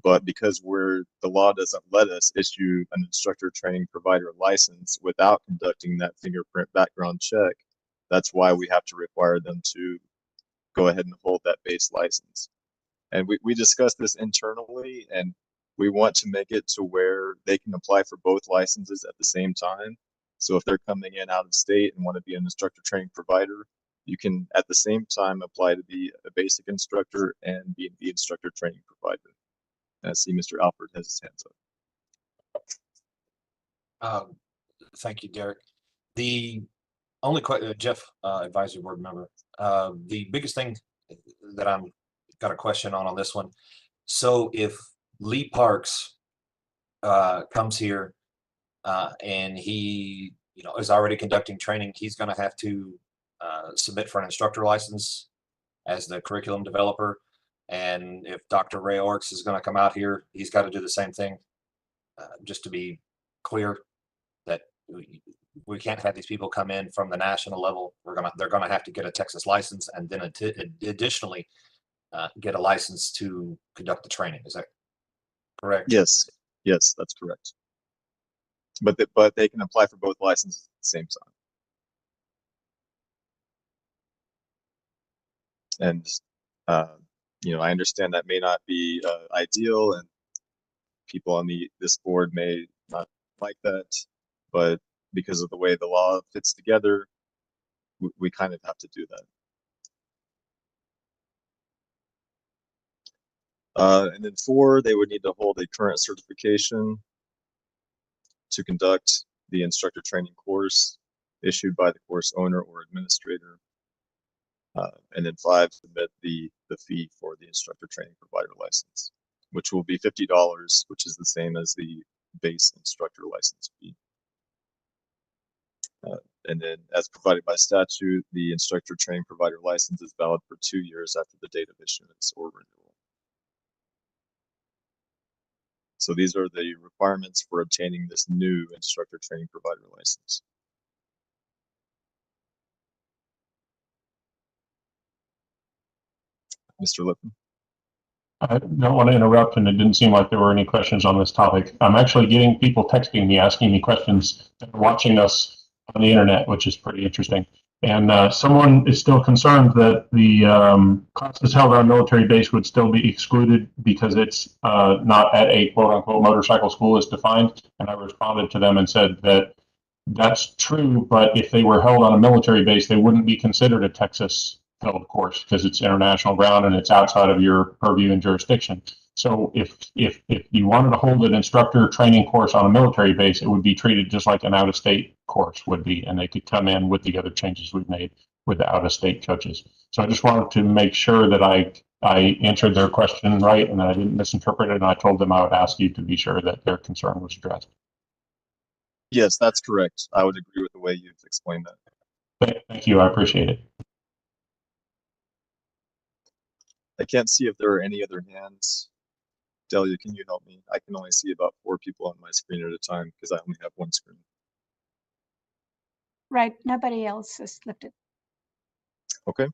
But because the law doesn't let us issue an instructor training provider license without conducting that fingerprint background check, that's why we have to require them to go ahead and hold that base license. And we discussed this internally, and we want to make it to where they can apply for both licenses at the same time. So if they're coming in out of state and want to be an instructor training provider, you can at the same time apply to be a basic instructor and be the instructor training provider. And I see Mr. Alford has his hands up. Thank you, Derek. The only question, Jeff, advisory board member, the biggest thing that I'm got a question on this one. So if Lee Parks comes here and he, is already conducting training, he's going to have to submit for an instructor license as the curriculum developer. And if Dr. Ray Orks is going to come out here, he's got to do the same thing. Just to be clear, that we can't have these people come in from the national level. They're gonna have to get a Texas license, and then additionally get a license to conduct the training. Is that correct? Yes, that's correct. But they can apply for both licenses at the same time. And I understand that may not be ideal, and people on this board may not like that, but because of the way the law fits together, we kind of have to do that. And then 4, they would need to hold a current certification to conduct the instructor training course issued by the course owner or administrator. And then 5, submit the fee for the instructor training provider license, which will be $50, which is the same as the base instructor license fee. And then, as provided by statute, the instructor training provider license is valid for 2 years after the date of issuance or renewal. So these are the requirements for obtaining this new instructor training provider license. Mr. Lippman. I don't want to interrupt, and it didn't seem like there were any questions on this topic. I'm actually getting people texting me, asking me questions, that are watching us on the internet, which is pretty interesting. And someone is still concerned that the classes held on a military base would still be excluded because it's not at a quote-unquote motorcycle school as defined. And I responded to them and said that that's true, but if they were held on a military base, they wouldn't be considered a Texas held course because it's international ground and it's outside of your purview and jurisdiction. So if you wanted to hold an instructor training course on a military base, it would be treated just like an out-of-state course would be, and they could come in with the other changes we've made with the out-of-state coaches. So I just wanted to make sure that I answered their question right and that I didn't misinterpret it, and I told them I would ask you to be sure that their concern was addressed. Yes, that's correct. I would agree with the way you've explained that. Thank you. I appreciate it. I can't see if there are any other hands. Delia, can you help me? I can only see about 4 people on my screen at a time because I only have one screen. Right, nobody else has lifted. Okay.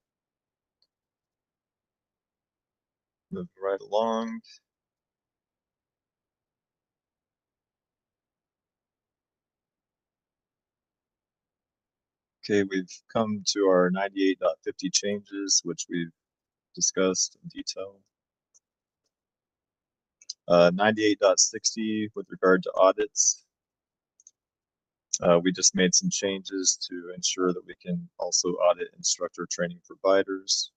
Move right along. Okay, we've come to our 98.50 changes, which we've discussed in detail. 98.60 with regard to audits. We just made some changes to ensure that we can also audit instructor training providers.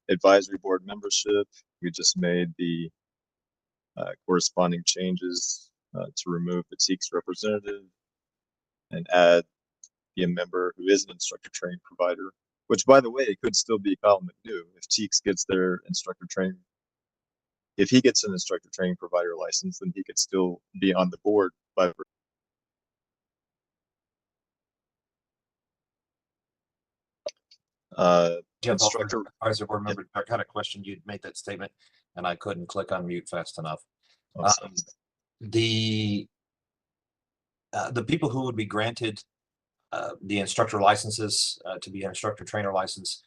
Advisory board membership, we just made the corresponding changes to remove the TEACS representative and add be a member who is an instructor training provider, which, by the way, it could still be Kyle McNew if TEACS gets their instructor training. If he gets an instructor training provider license, then he could still be on the board. By Jeff, instructor advisor board member, I got a question. You'd made that statement. and I couldn't click unmute fast enough. Awesome. The people who would be granted the instructor licenses to be an instructor trainer license,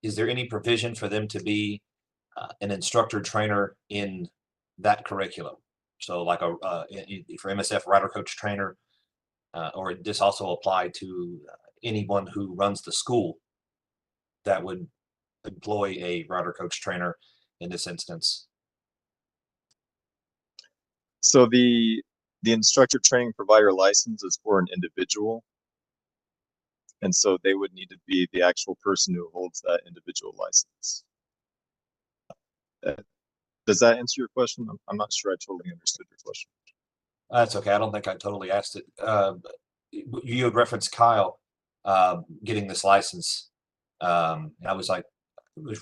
is there any provision for them to be an instructor trainer in that curriculum? So like for MSF rider coach trainer, or this also apply to anyone who runs the school that would employ a rider coach trainer in this instance? So the instructor training provider license is for an individual. And so they would need to be the actual person who holds that individual license. Does that answer your question? I'm not sure I totally understood your question. That's okay. I don't think I totally asked it. You had referenced Kyle getting this license. And I was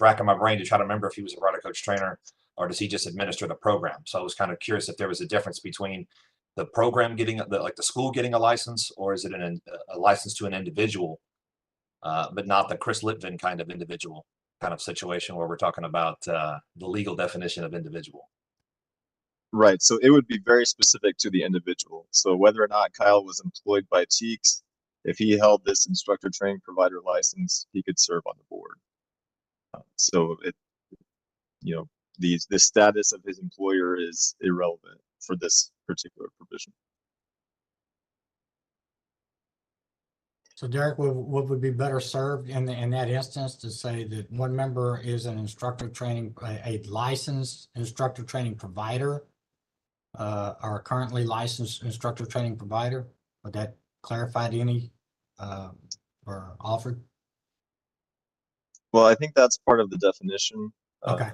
racking my brain to try to remember if he was a rider coach trainer or does he just administer the program. So I was kind of curious if there was a difference between the program getting the school getting a license, or is it a license to an individual, but not the Chris Litvin kind of individual kind of situation where we're talking about the legal definition of individual. Right. So it would be very specific to the individual. So whether or not Kyle was employed by TEACS, if he held this instructor training provider license, he could serve on the board. So the status of his employer is irrelevant for this particular provision. So Derek, what would be better served in that instance to say that one member is an instructor training, a licensed instructor training provider, or a currently licensed instructor training provider? Would that clarify to any or offered? Well, I think that's part of the definition. Okay.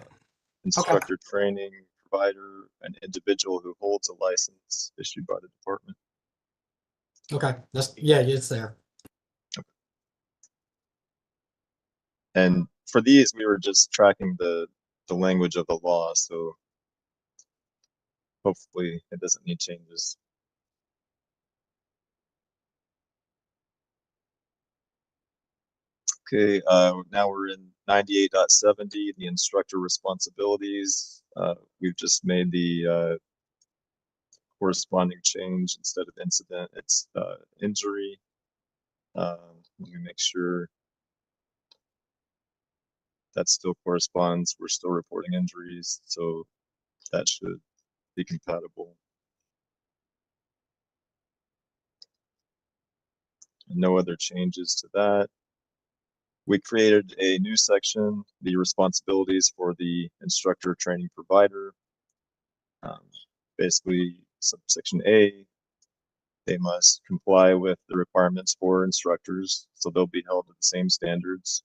Instructor training provider, an individual who holds a license issued by the department. Okay, it's there. And for these, we were just tracking the language of the law, so hopefully it doesn't need changes. Okay, now we're in 98.70, the instructor responsibilities. We've just made the corresponding change. Instead of incident, it's injury. Let me make sure that still corresponds. We're still reporting injuries, so that should be compatible. No other changes to that. We created a new section, the responsibilities for the instructor training provider. Basically, subsection A, they must comply with the requirements for instructors, so they'll be held to the same standards,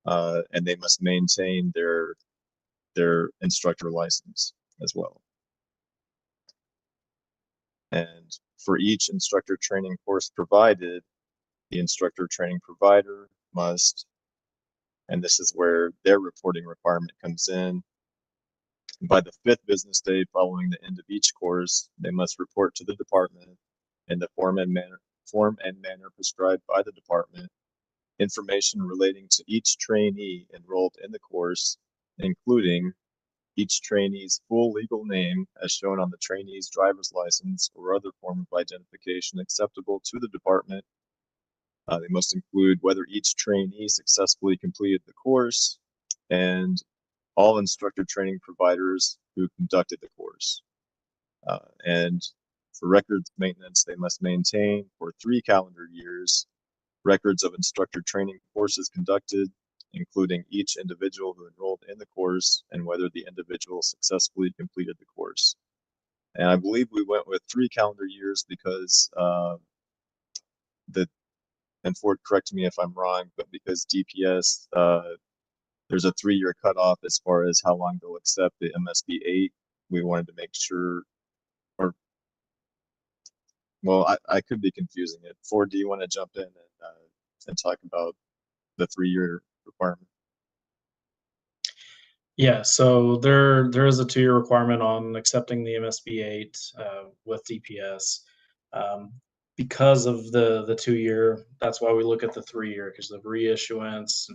and they must maintain their instructor license as well. And for each instructor training course provided, the instructor training provider must, and this is where their reporting requirement comes in, by the 5th business day following the end of each course, they must report to the department in the form and manner prescribed by the department information relating to each trainee enrolled in the course, including each trainee's full legal name as shown on the trainee's driver's license or other form of identification acceptable to the department. They must include whether each trainee successfully completed the course and all instructor training providers who conducted the course. And for records maintenance, they must maintain for 3 calendar years records of instructor training courses conducted, including each individual who enrolled in the course and whether the individual successfully completed the course. And I believe we went with 3 calendar years because and Ford, correct me if I'm wrong, but because DPS, there's a 3-year cutoff as far as how long they'll accept the MSB 8. We wanted to make sure, well, I could be confusing it. Ford, do you want to jump in and talk about the 3-year requirement? Yeah, so there is a 2-year requirement on accepting the MSB 8 with DPS. Because of the 2-year, that's why we look at the 3-year, because the reissuance,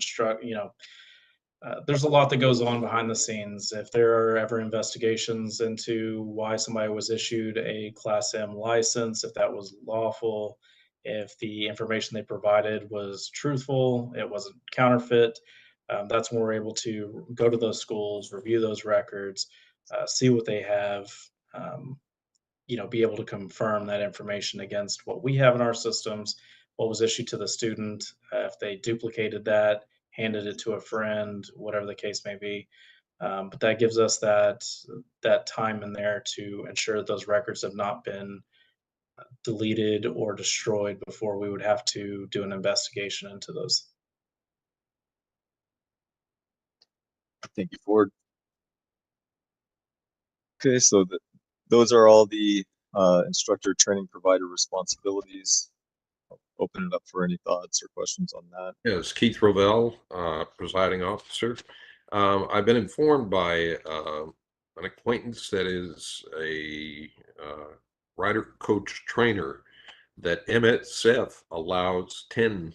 there's a lot that goes on behind the scenes. If there are ever investigations into why somebody was issued a Class M license, if that was lawful, if the information they provided was truthful, it wasn't counterfeit, that's when we're able to go to those schools, review those records, see what they have, be able to confirm that information against what we have in our systems, what was issued to the student, if they duplicated that, handed it to a friend, whatever the case may be. But that gives us that time in there to ensure that those records have not been deleted or destroyed before we would have to do an investigation into those. Thank you, Ford. Okay, so those are all the instructor training provider responsibilities. I'll open it up for any thoughts or questions on that. Yes, Keith Rovell, presiding officer. I've been informed by an acquaintance that is a rider coach trainer that MSF allows 10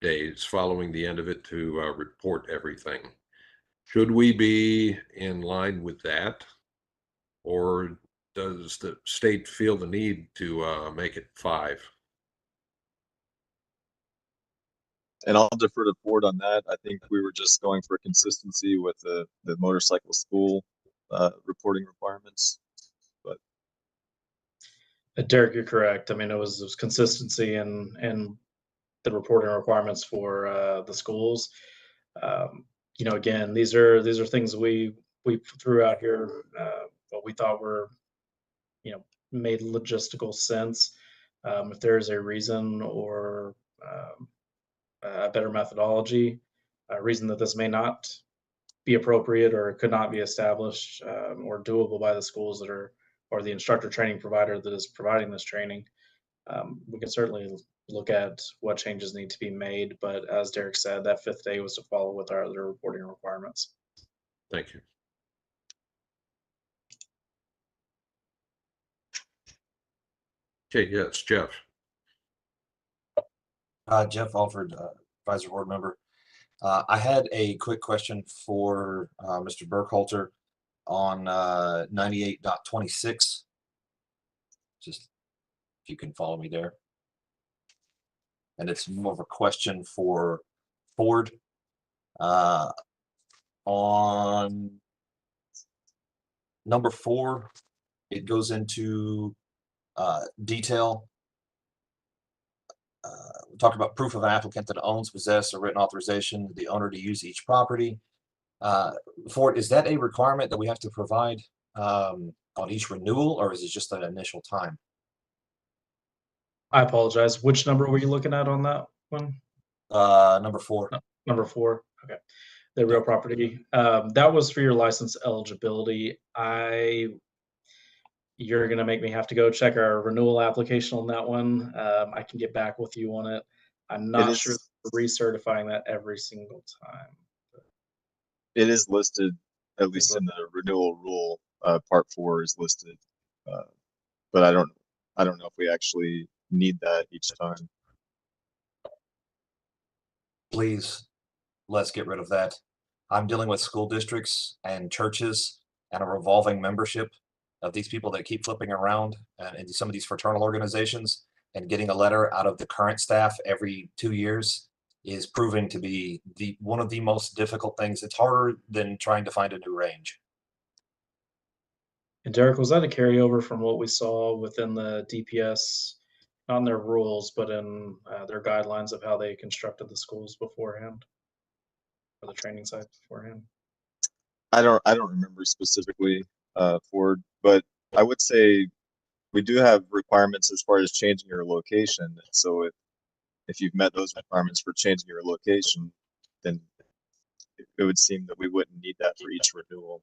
days following the end of it to report everything. Should we be in line with that? Or does the state feel the need to make it 5? And I'll defer to Ford on that. I think we were just going for consistency with the motorcycle school reporting requirements. But Derek, you're correct. I mean, it was consistency and the reporting requirements for the schools. Again, these are things we threw out here, what we thought were, made logistical sense. If there is a reason or a better methodology, a reason that this may not be appropriate or could not be established or doable by the schools that are, or the instructor training provider that is providing this training, we can certainly look at what changes need to be made. But as Derek said, that 5th day was to follow with our other reporting requirements. Thank you. Okay, yes, Jeff. Jeff Alford, advisory board member. I had a quick question for Mr. Burkhalter on 98.26. Just if you can follow me there. And it's more of a question for Ford. On number 4, it goes into detail. We talked about proof of an applicant that owns, possesses, or written authorization of the owner to use each property. Ford, is that a requirement that we have to provide on each renewal, or is it just an initial time? I apologize. Which number were you looking at on that one? Number 4. Number 4. Okay. The real property. That was for your license eligibility. You're going to make me have to go check our renewal application on that one. I can get back with you on it. I'm not sure recertifying that every single time. it is listed, at least in the renewal rule, part 4 is listed. But I don't know if we actually need that each time. Please, let's get rid of that. I'm dealing with school districts and churches and a revolving membership of these people that keep flipping around into some of these fraternal organizations, and getting a letter out of the current staff every 2 years is proving to be one of the most difficult things. It's harder than trying to find a new range. And Derek, was that a carryover from what we saw within the DPS, not in their rules, but in their guidelines of how they constructed the schools beforehand, or the training sites beforehand? I don't remember specifically, Ford, but I would say we do have requirements as far as changing your location. So if you've met those requirements for changing your location, then it would seem that we wouldn't need that for each renewal.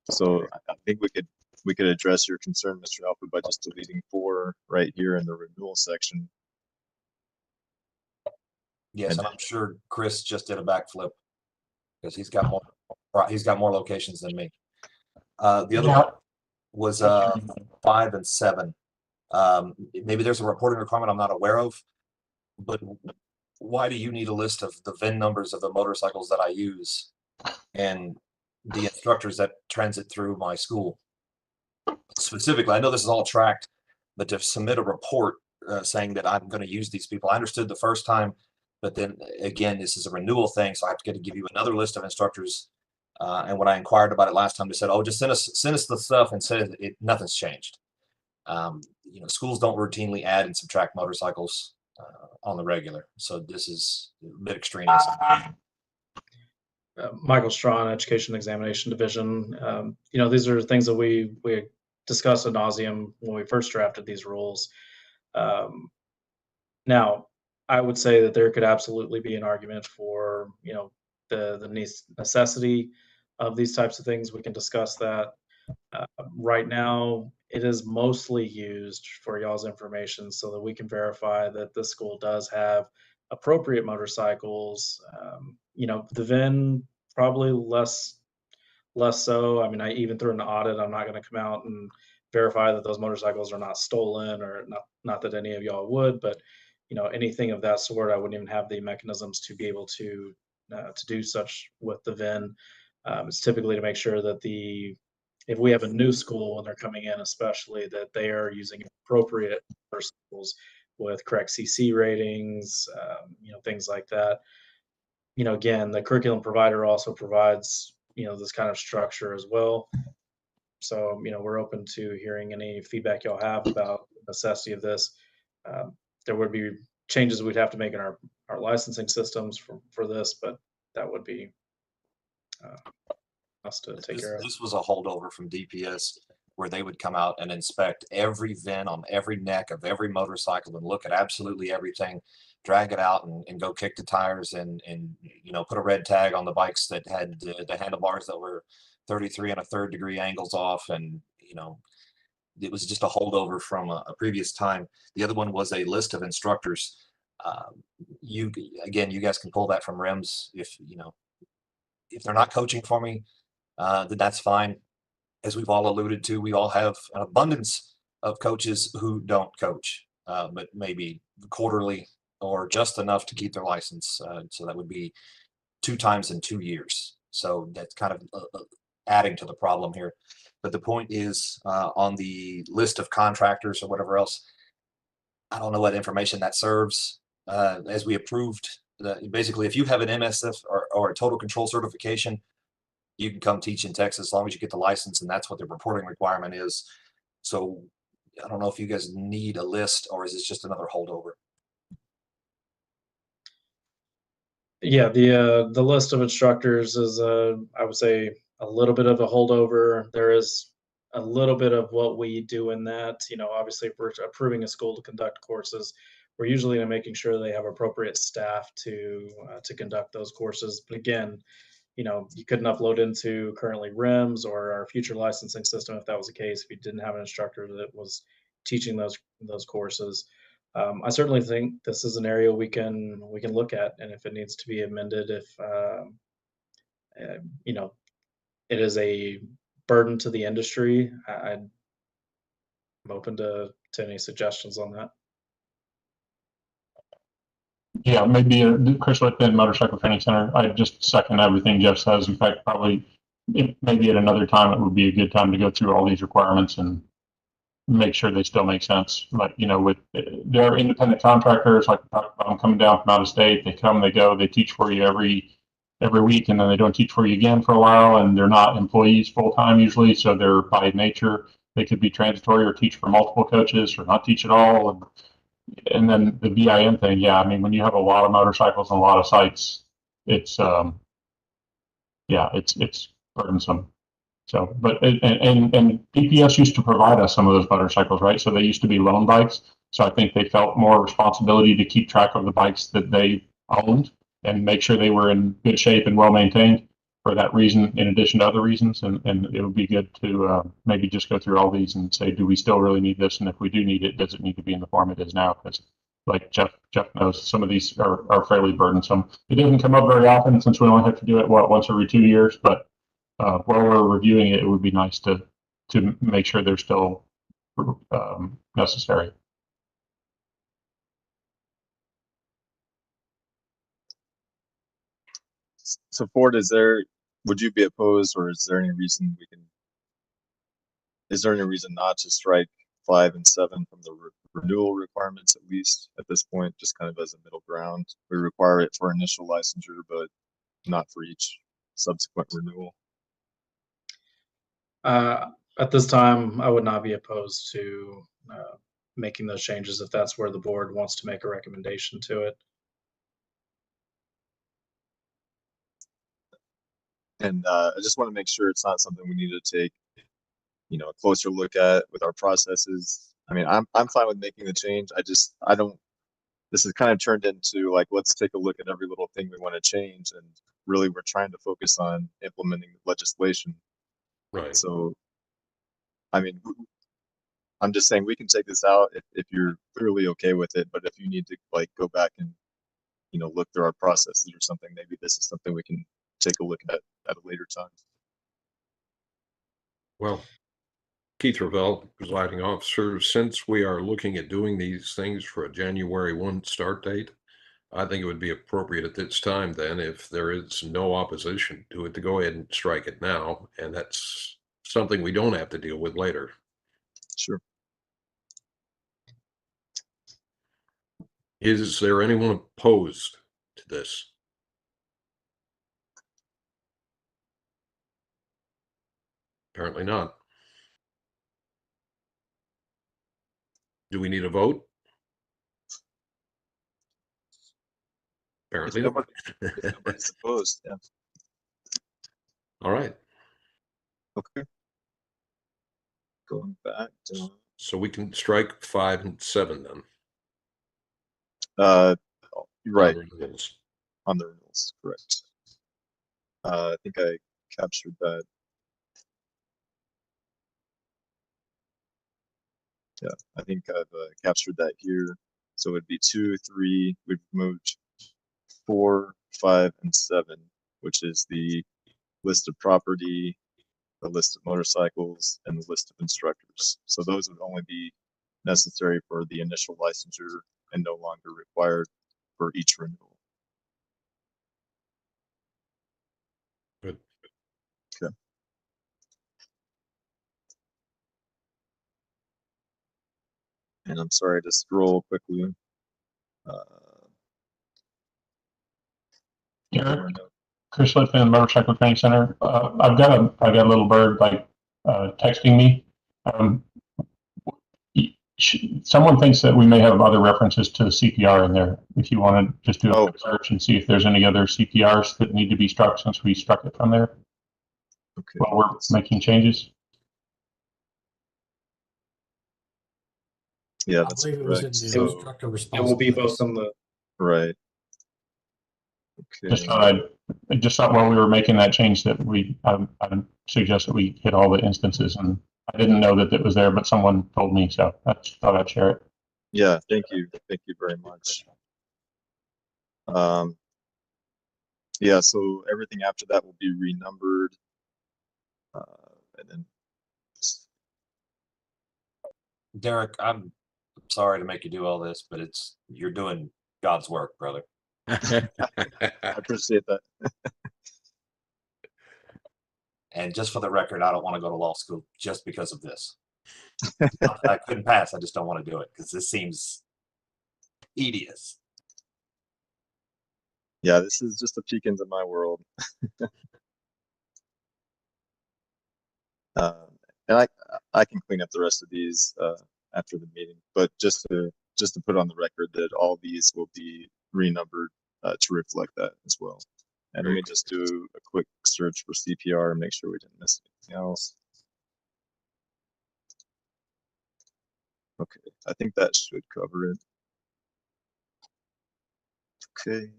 So I think we could address your concern, Mr. Alford, by just deleting 4 right here in the renewal section. Yes, and I'm sure Chris just did a backflip because he's got more locations than me. The other one was 5 and 7. Maybe there's a reporting requirement I'm not aware of, but why do you need a list of the VIN numbers of the motorcycles that I use and the instructors that transit through my school? Specifically, I know this is all tracked, but to submit a report saying that I'm going to use these people, I understood the first time, but then again, this is a renewal thing, so I have to give you another list of instructors. And when I inquired about it last time, they said, "Oh, just send us the stuff," and said nothing's changed. You know, schools don't routinely add and subtract motorcycles on the regular, so this is a bit extraneous. Michael Strawn, Education Examination Division. You know, these are things that we discussed ad nauseum when we first drafted these rules. Now, I would say that there could absolutely be an argument for, you know, the necessity of these types of things. We can discuss that. Right now, it is mostly used for y'all's information so that we can verify that this school does have appropriate motorcycles. You know, the VIN probably less so. I mean, I even through an audit, I'm not going to come out and verify that those motorcycles are not stolen, or not that any of y'all would, but you know, anything of that sort, I wouldn't even have the mechanisms to be able to do such with the VIN. It's typically to make sure that if we have a new school when they're coming in, especially, that they are using appropriate motorcycles with correct CC ratings, you know, things like that. You know, again, the curriculum provider also provides, you know, this kind of structure as well. So, you know, we're open to hearing any feedback y'all have about the necessity of this. There would be changes we'd have to make in our licensing systems for this, but that would be us to take care of. This was a holdover from DPS where they would come out and inspect every VIN on every neck of every motorcycle and look at absolutely everything, drag it out and go kick the tires and you know, put a red tag on the bikes that had the handlebars that were 33 and a third degree angles off. And, you know, it was just a holdover from a previous time. The other one was a list of instructors. You guys can pull that from REMS if, you know, if they're not coaching for me, then that's fine. As we've all alluded to, we all have an abundance of coaches who don't coach, but maybe quarterly or just enough to keep their license. So that would be 2 times in 2 years. So that's kind of adding to the problem here. But the point is, on the list of contractors or whatever else, I don't know what information that serves. As we approved, basically, if you have an MSF or a total control certification, you can come teach in Texas as long as you get the license, and that's what the reporting requirement is. So I don't know if you guys need a list, or is this just another holdover? Yeah, the list of instructors is, I would say, a little bit of a holdover. There is a little bit of what we do in that. You know, obviously, if we're approving a school to conduct courses, we're usually making sure they have appropriate staff to conduct those courses. But again, you know, you couldn't upload into currently REMS or our future licensing system if that was the case, if you didn't have an instructor that was teaching those courses. I certainly think this is an area we can look at, and if it needs to be amended, if you know, it is a burden to the industry, I'm open to any suggestions on that. Yeah, maybe Chris Littman, Motorcycle Training Center. I just second everything Jeff says. In fact, probably maybe at another time it would be a good time to go through all these requirements and make sure they still make sense. Like, you know, with there are independent contractors, like I'm coming down from out of state. They come, they go, they teach for you every week, and then they don't teach for you again for a while, and they're not employees full time usually, so they're by nature they could be transitory or teach for multiple coaches or not teach at all. And then the VIN thing, yeah, I mean, when you have a lot of motorcycles and a lot of sites, it's it's burdensome. So, but and DPS used to provide us some of those motorcycles, right? So they used to be loan bikes. So I think they felt more responsibility to keep track of the bikes that they owned and make sure they were in good shape and well maintained for that reason, in addition to other reasons. And it would be good to maybe just go through all these and say, do we still really need this? And if we do need it, does it need to be in the form it is now? Because like Jeff knows, some of these are fairly burdensome. It doesn't come up very often since we only have to do it, once every 2 years, but while we're reviewing it, it would be nice to make sure they're still necessary. So Ford, would you be opposed, or is there any reason not to strike 5 and 7 from the renewal requirements, at least at this point, just kind of as a middle ground? We require it for initial licensure, but not for each subsequent renewal. At this time, I would not be opposed to making those changes if that's where the board wants to make a recommendation to it. And I just want to make sure it's not something we need to take, a closer look at with our processes. I mean, I'm fine with making the change. I don't. This has kind of turned into like, let's take a look at every little thing we want to change, and really we're trying to focus on implementing legislation. Right. So, I mean, I'm just saying we can take this out if you're clearly okay with it, but if you need to like go back and look through our processes or something, maybe this is something we can take a look at a later time. Well, Keith Ravel, presiding officer, since we are looking at doing these things for a January 1 start date, I think it would be appropriate at this time then, if there is no opposition to it, to go ahead and strike it now. And that's something we don't have to deal with later. Sure. Is there anyone opposed to this? Apparently not. Do we need a vote? Apparently not. If nobody's opposed, yeah. All right. Okay. Going back to So we can strike 5 and 7 then. right. On the renewals. On the renewals, correct. I think I captured that. Yeah, I think I've captured that here. So it'd be 2, 3. We've moved 4, 5, and 7, which is the list of property, the list of motorcycles, and the list of instructors. So those would only be necessary for the initial licensure and no longer required for each renewal. Good. Okay. And I'm sorry to scroll quickly. Eric, Chris Littman, Motorcycle Training Center. I've got a little bird like texting me. Someone thinks that we may have other references to the CPR in there. If you want to just do a quick search and see if there's any other CPRs that need to be struck since we struck it from there. Okay. While we're making changes. Yeah, I that's believe it was in correct. the So instructor It will responsibility. be both on the right. Okay. Just thought while we were making that change that I suggest that we hit all the instances, and I didn't know that it was there, but someone told me, so I thought I'd share it. Yeah, thank you very much. Yeah, so everything after that will be renumbered, and then Derek, I'm sorry to make you do all this, but you're doing God's work, brother. I appreciate that. And just for the record, I don't want to go to law school just because of this. I couldn't pass. I just don't want to do it because this seems tedious. Yeah, this is just a peek into my world. And I can clean up the rest of these after the meeting, but just to put on the record that all these will be renumbered to reflect that as well. And let me just do a quick search for CPR and make sure we didn't miss anything else. Okay, I think that should cover it. Okay.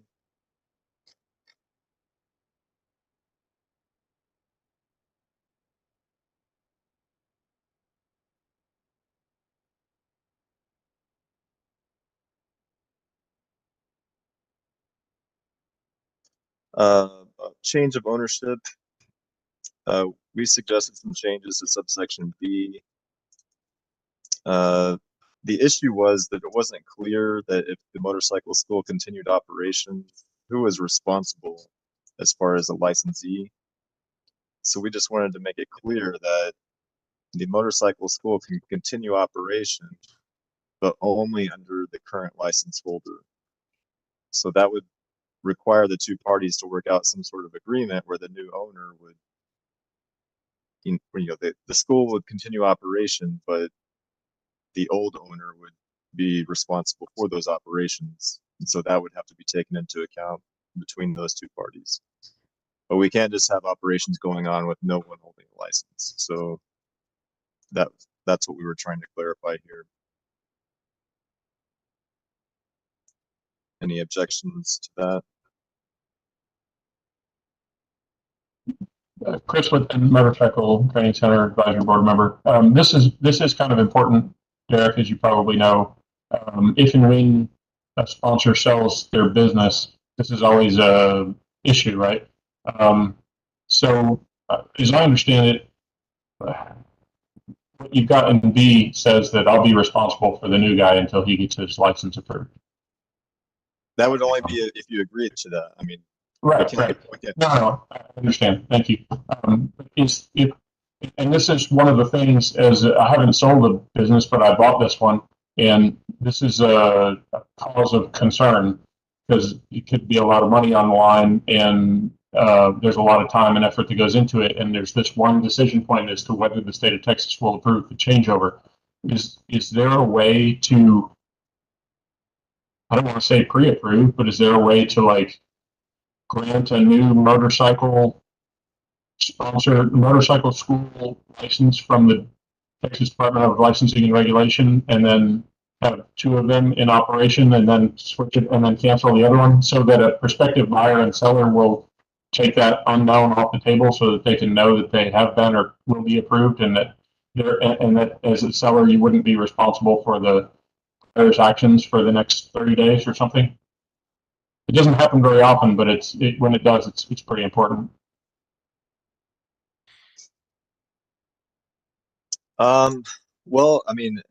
Change of ownership. We suggested some changes to subsection B. The issue was that it wasn't clear that if the motorcycle school continued operations, who was responsible as far as a licensee. So we just wanted to make it clear that the motorcycle school can continue operation, but only under the current license holder. So that would require the two parties to work out some sort of agreement where the new owner would, the school would continue operation, but the old owner would be responsible for those operations. And so that would have to be taken into account between those two parties. But we can't just have operations going on with no one holding a license. So that's what we were trying to clarify here. Any objections to that? Chris with the Motorcycle Training Center Advisory Board member. This is kind of important, Derek, as you probably know. If and when a sponsor sells their business, this is always a issue, right? So as I understand it, what you've got in B says that I'll be responsible for the new guy until he gets his license approved. That would only be if you agreed to that. I mean, Right. No, I understand. Thank you. And this is one of the things, as I haven't sold a business, but I bought this one, and this is a cause of concern because it could be a lot of money on the line, and there's a lot of time and effort that goes into it. And there's this one decision point as to whether the state of Texas will approve the changeover. Is there a way to, I don't want to say pre-approve, but is there a way to grant a new motorcycle school license from the Texas Department of Licensing and Regulation, and then have two of them in operation, and then switch it, and then cancel the other one, so that a prospective buyer and seller will take that unknown off the table, so that they can know that they have been or will be approved, and that that as a seller you wouldn't be responsible for the buyer's actions for the next 30 days or something. It doesn't happen very often, but when it does, it's pretty important. Well, I mean,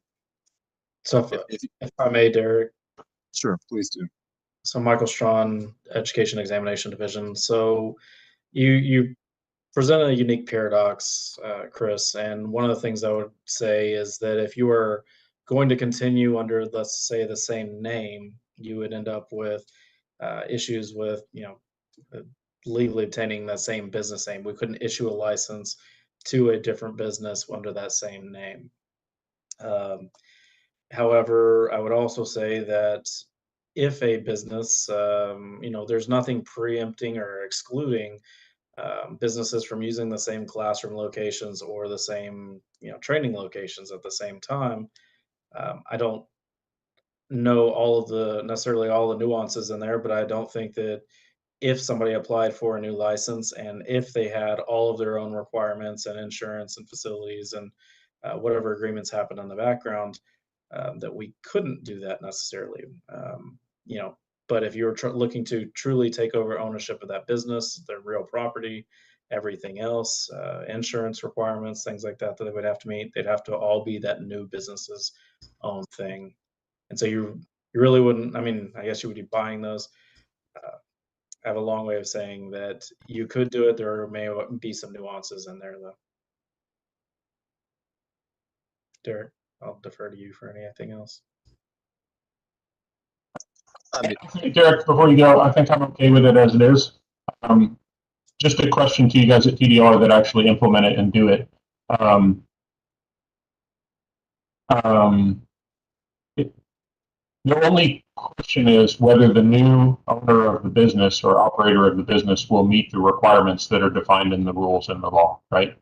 so if I may, Derek. Sure, please do. So Michael Strawn, Education Examination Division. So you present a unique paradox, Chris, and one of the things I would say is that if you were going to continue under, let's say, the same name, you would end up with issues with, legally obtaining that same business name. We couldn't issue a license to a different business under that same name. However, I would also say that if a business, there's nothing preempting or excluding businesses from using the same classroom locations or the same, training locations at the same time. I don't know necessarily all the nuances in there, but I don't think that if somebody applied for a new license and if they had all of their own requirements and insurance and facilities and whatever agreements happened in the background, that we couldn't do that necessarily. But if you're looking to truly take over ownership of that business, their real property, everything else, insurance requirements, things like that, that they would have to meet, they'd have to all be that new business's own thing. And so you really wouldn't, I mean, I guess you would be buying those. I have a long way of saying that you could do it. There may be some nuances in there, though. Derek, I'll defer to you for anything else. Derek, before you go, I think I'm okay with it as it is. Just a question to you guys at TDR that actually implement it and do it. The only question is whether the new owner of the business or operator of the business will meet the requirements that are defined in the rules and the law, right?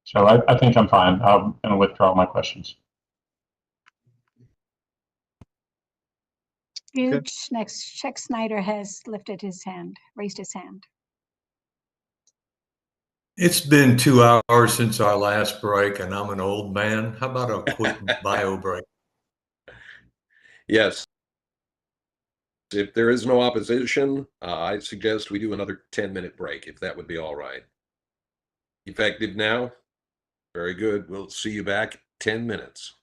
So I think I'm fine. I'm going to withdraw my questions. Huge. Next, Chuck Snyder has raised his hand. It's been 2 hours since our last break, and I'm an old man. How about a quick bio break? Yes. If there is no opposition, I suggest we do another 10-minute break, if that would be all right. Effective now? Very good. We'll see you back 10 minutes.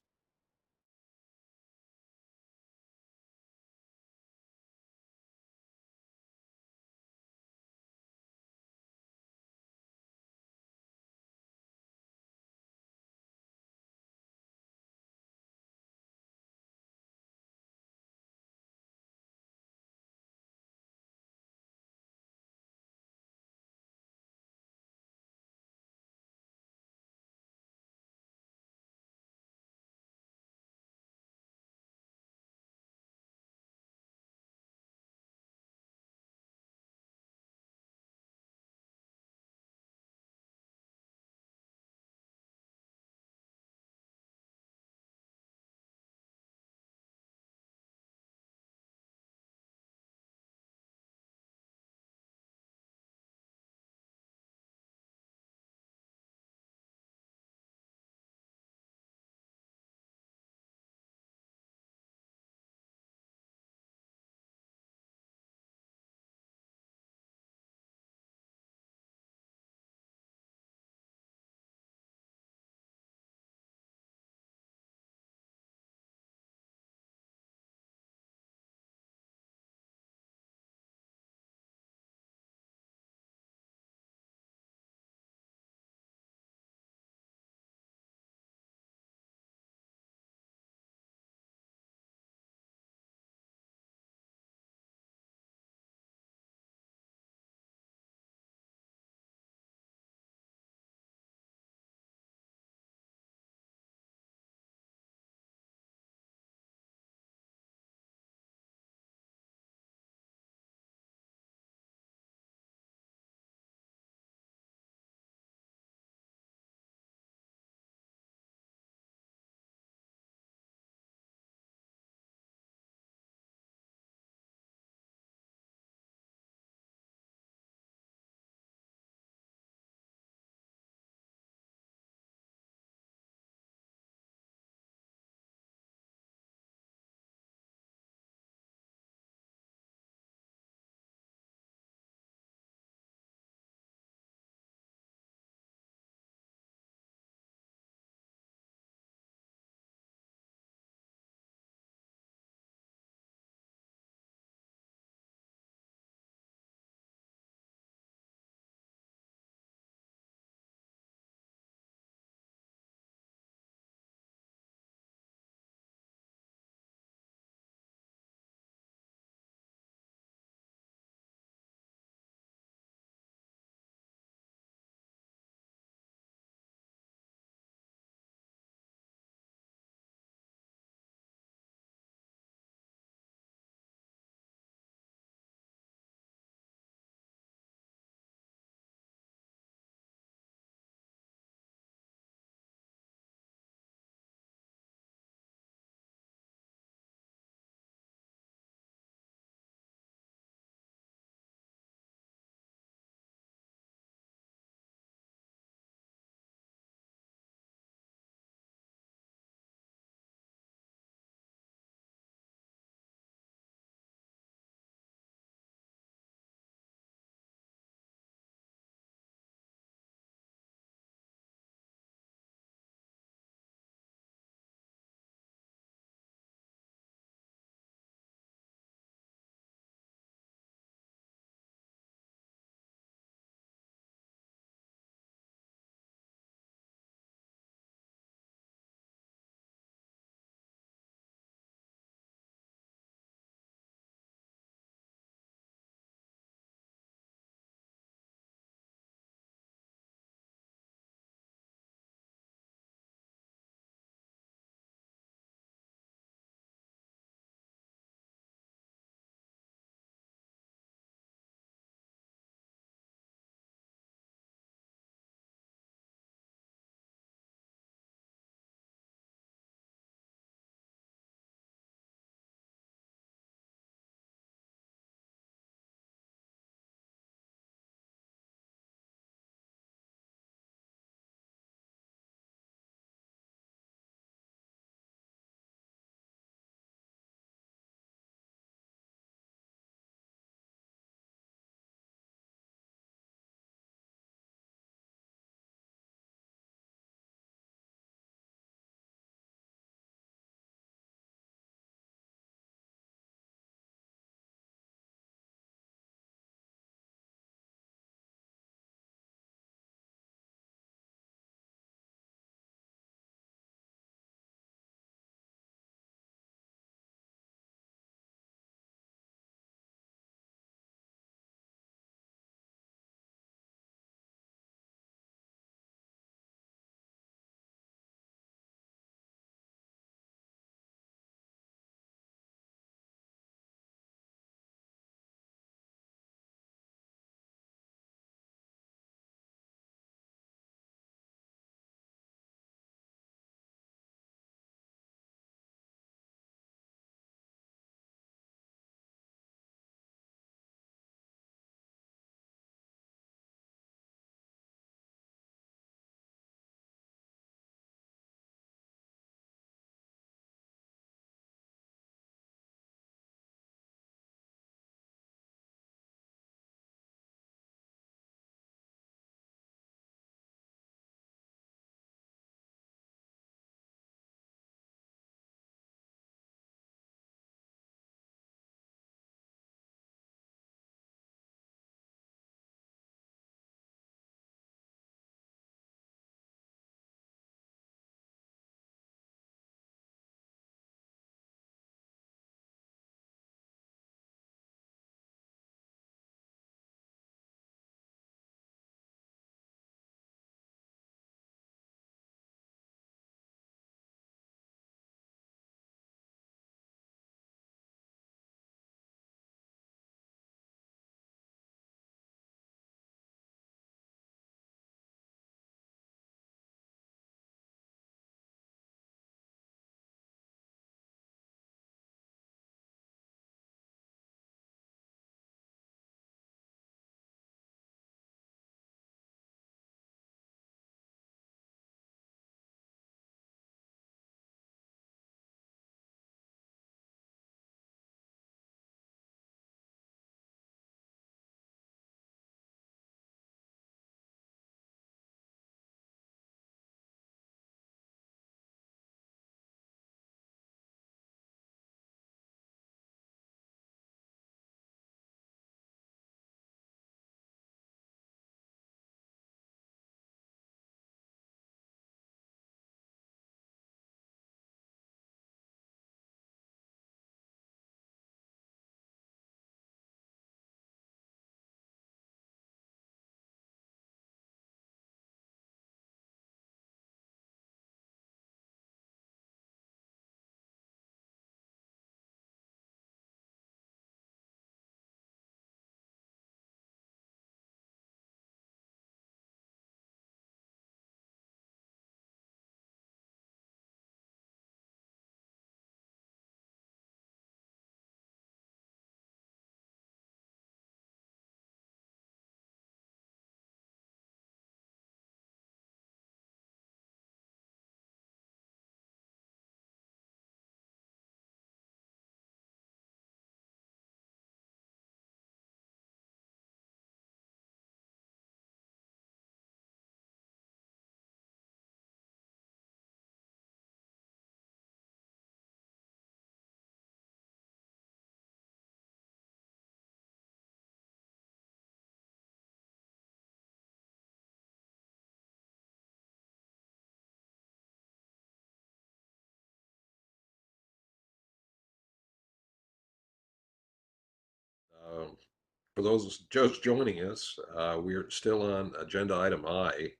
For those just joining us, we're still on agenda item I,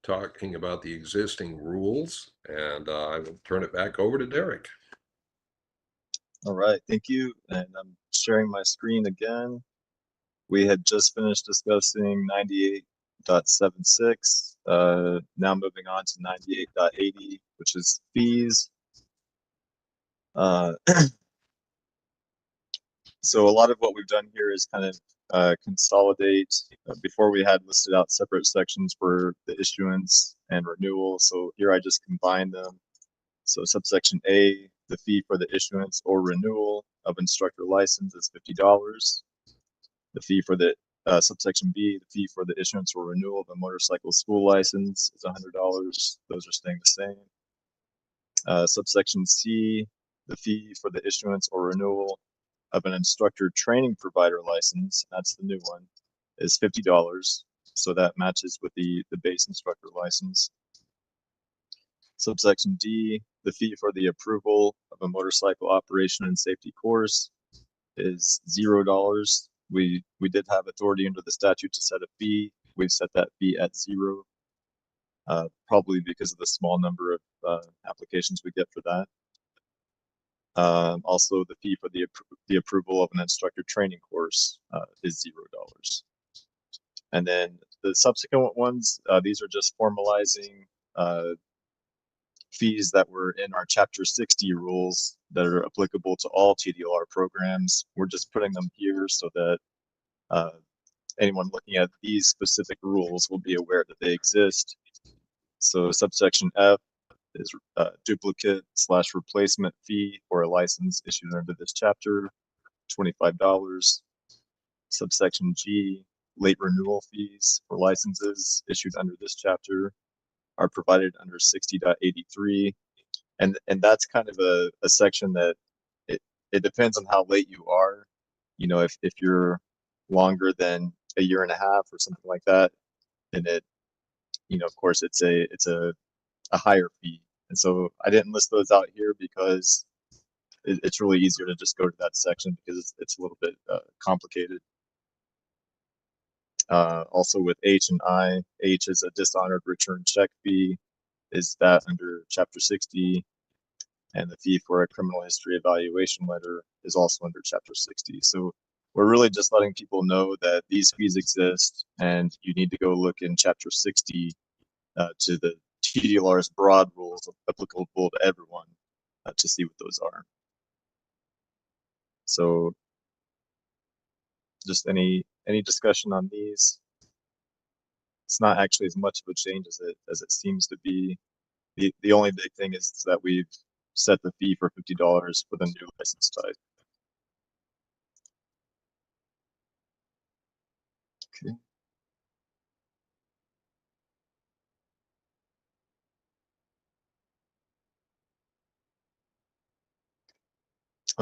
talking about the existing rules, and I will turn it back over to Derek. All right, thank you. And I'm sharing my screen again. We had just finished discussing 98.76. Now moving on to 98.80, which is fees. So a lot of what we've done here is kind of consolidate. Before we had listed out separate sections for the issuance and renewal. So here I just combined them. So subsection A, the fee for the issuance or renewal of instructor license is $50. The fee for the subsection B, the fee for the issuance or renewal of a motorcycle school license is $100. Those are staying the same. Subsection C, the fee for the issuance or renewal of an instructor training provider license, that's the new one, is $50. So that matches with the base instructor license. Subsection D, the fee for the approval of a motorcycle operation and safety course is $0. We did have authority under the statute to set a fee. We've set that fee at $0, probably because of the small number of applications we get for that. Also, the fee for the approval of an instructor training course is $0. And then the subsequent ones, these are just formalizing fees that were in our Chapter 60 rules that are applicable to all TDLR programs. We're just putting them here so that anyone looking at these specific rules will be aware that they exist. So subsection F is duplicate/replacement fee for a license issued under this chapter, $25. Subsection G, late renewal fees for licenses issued under this chapter are provided under 60.83. And that's kind of a section that it depends on how late you are. You know, if you're longer than a year and a half or something like that, then it, you know, of course it's a higher fee. And so I didn't list those out here because it's really easier to just go to that section because it's a little bit complicated. Also with H and I, H is a dishonored return check fee. Is that under Chapter 60? And the fee for a criminal history evaluation letter is also under Chapter 60. So we're really just letting people know that these fees exist, and you need to go look in Chapter 60 to the TDLR's broad rules applicable to everyone to see what those are. So just any discussion on these? It's not actually as much of a change as it seems to be. The only big thing is that we've set the fee for $50 for the new license type. Okay.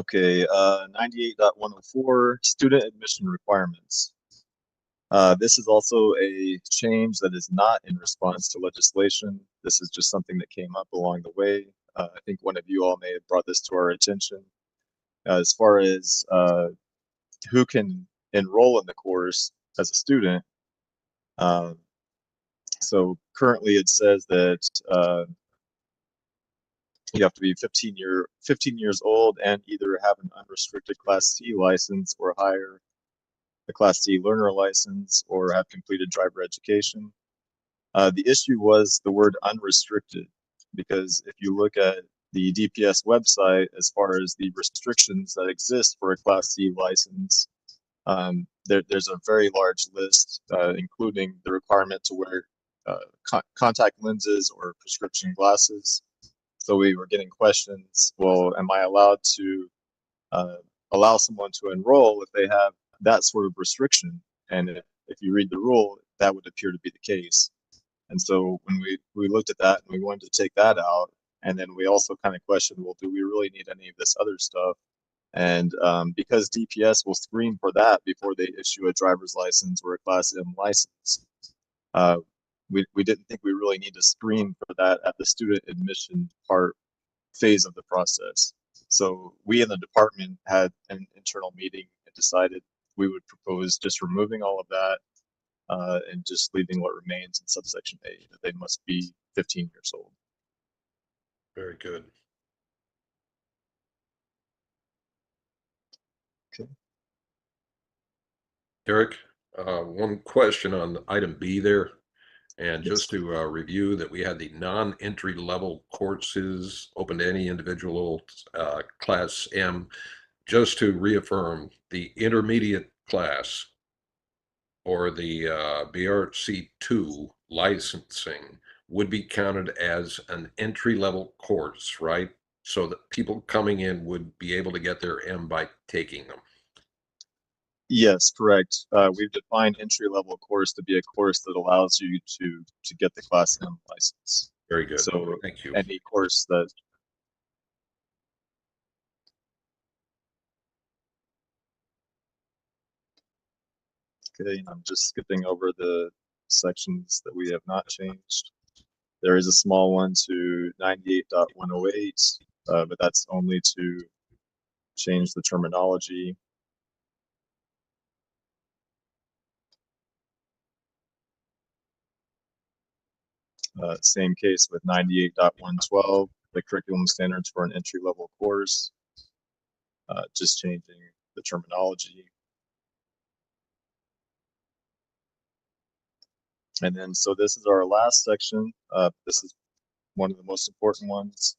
Okay, 98.104, student admission requirements. This is also a change that is not in response to legislation. This is just something that came up along the way. I think one of you all may have brought this to our attention. As far as who can enroll in the course as a student. So currently it says that you have to be 15 years old and either have an unrestricted Class C license or higher, a Class C learner license, or have completed driver education. The issue was the word unrestricted, because if you look at the DPS website, as far as the restrictions that exist for a Class C license, there's a very large list, including the requirement to wear contact lenses or prescription glasses. So we were getting questions, well, am I allowed to allow someone to enroll if they have that sort of restriction? And if you read the rule, that would appear to be the case. And so when we looked at that and we wanted to take that out, and then we also kind of questioned, well, do we really need any of this other stuff? And because DPS will screen for that before they issue a driver's license or a Class M license, we didn't think we really need to screen for that at the student admission phase of the process. So we in the department had an internal meeting and decided we would propose just removing all of that and just leaving what remains in subsection A, that they must be 15 years old. Very good. Okay. Derek, one question on item B there. And Yes. just to review that we had the non-entry level courses open to any individual class M. Just to reaffirm, the intermediate class or the BRC2 licensing would be counted as an entry level course, right? So that people coming in would be able to get their M by taking them. Yes, correct. We've defined entry-level course to be a course that allows you to get the Class M license. Very good. So Thank you. any course that okay, and I'm just skipping over the sections that we have not changed. There is a small one to 98.108, but that's only to change the terminology. Same case with 98.112, the curriculum standards for an entry-level course, just changing the terminology. And then, so this is our last section. This is one of the most important ones.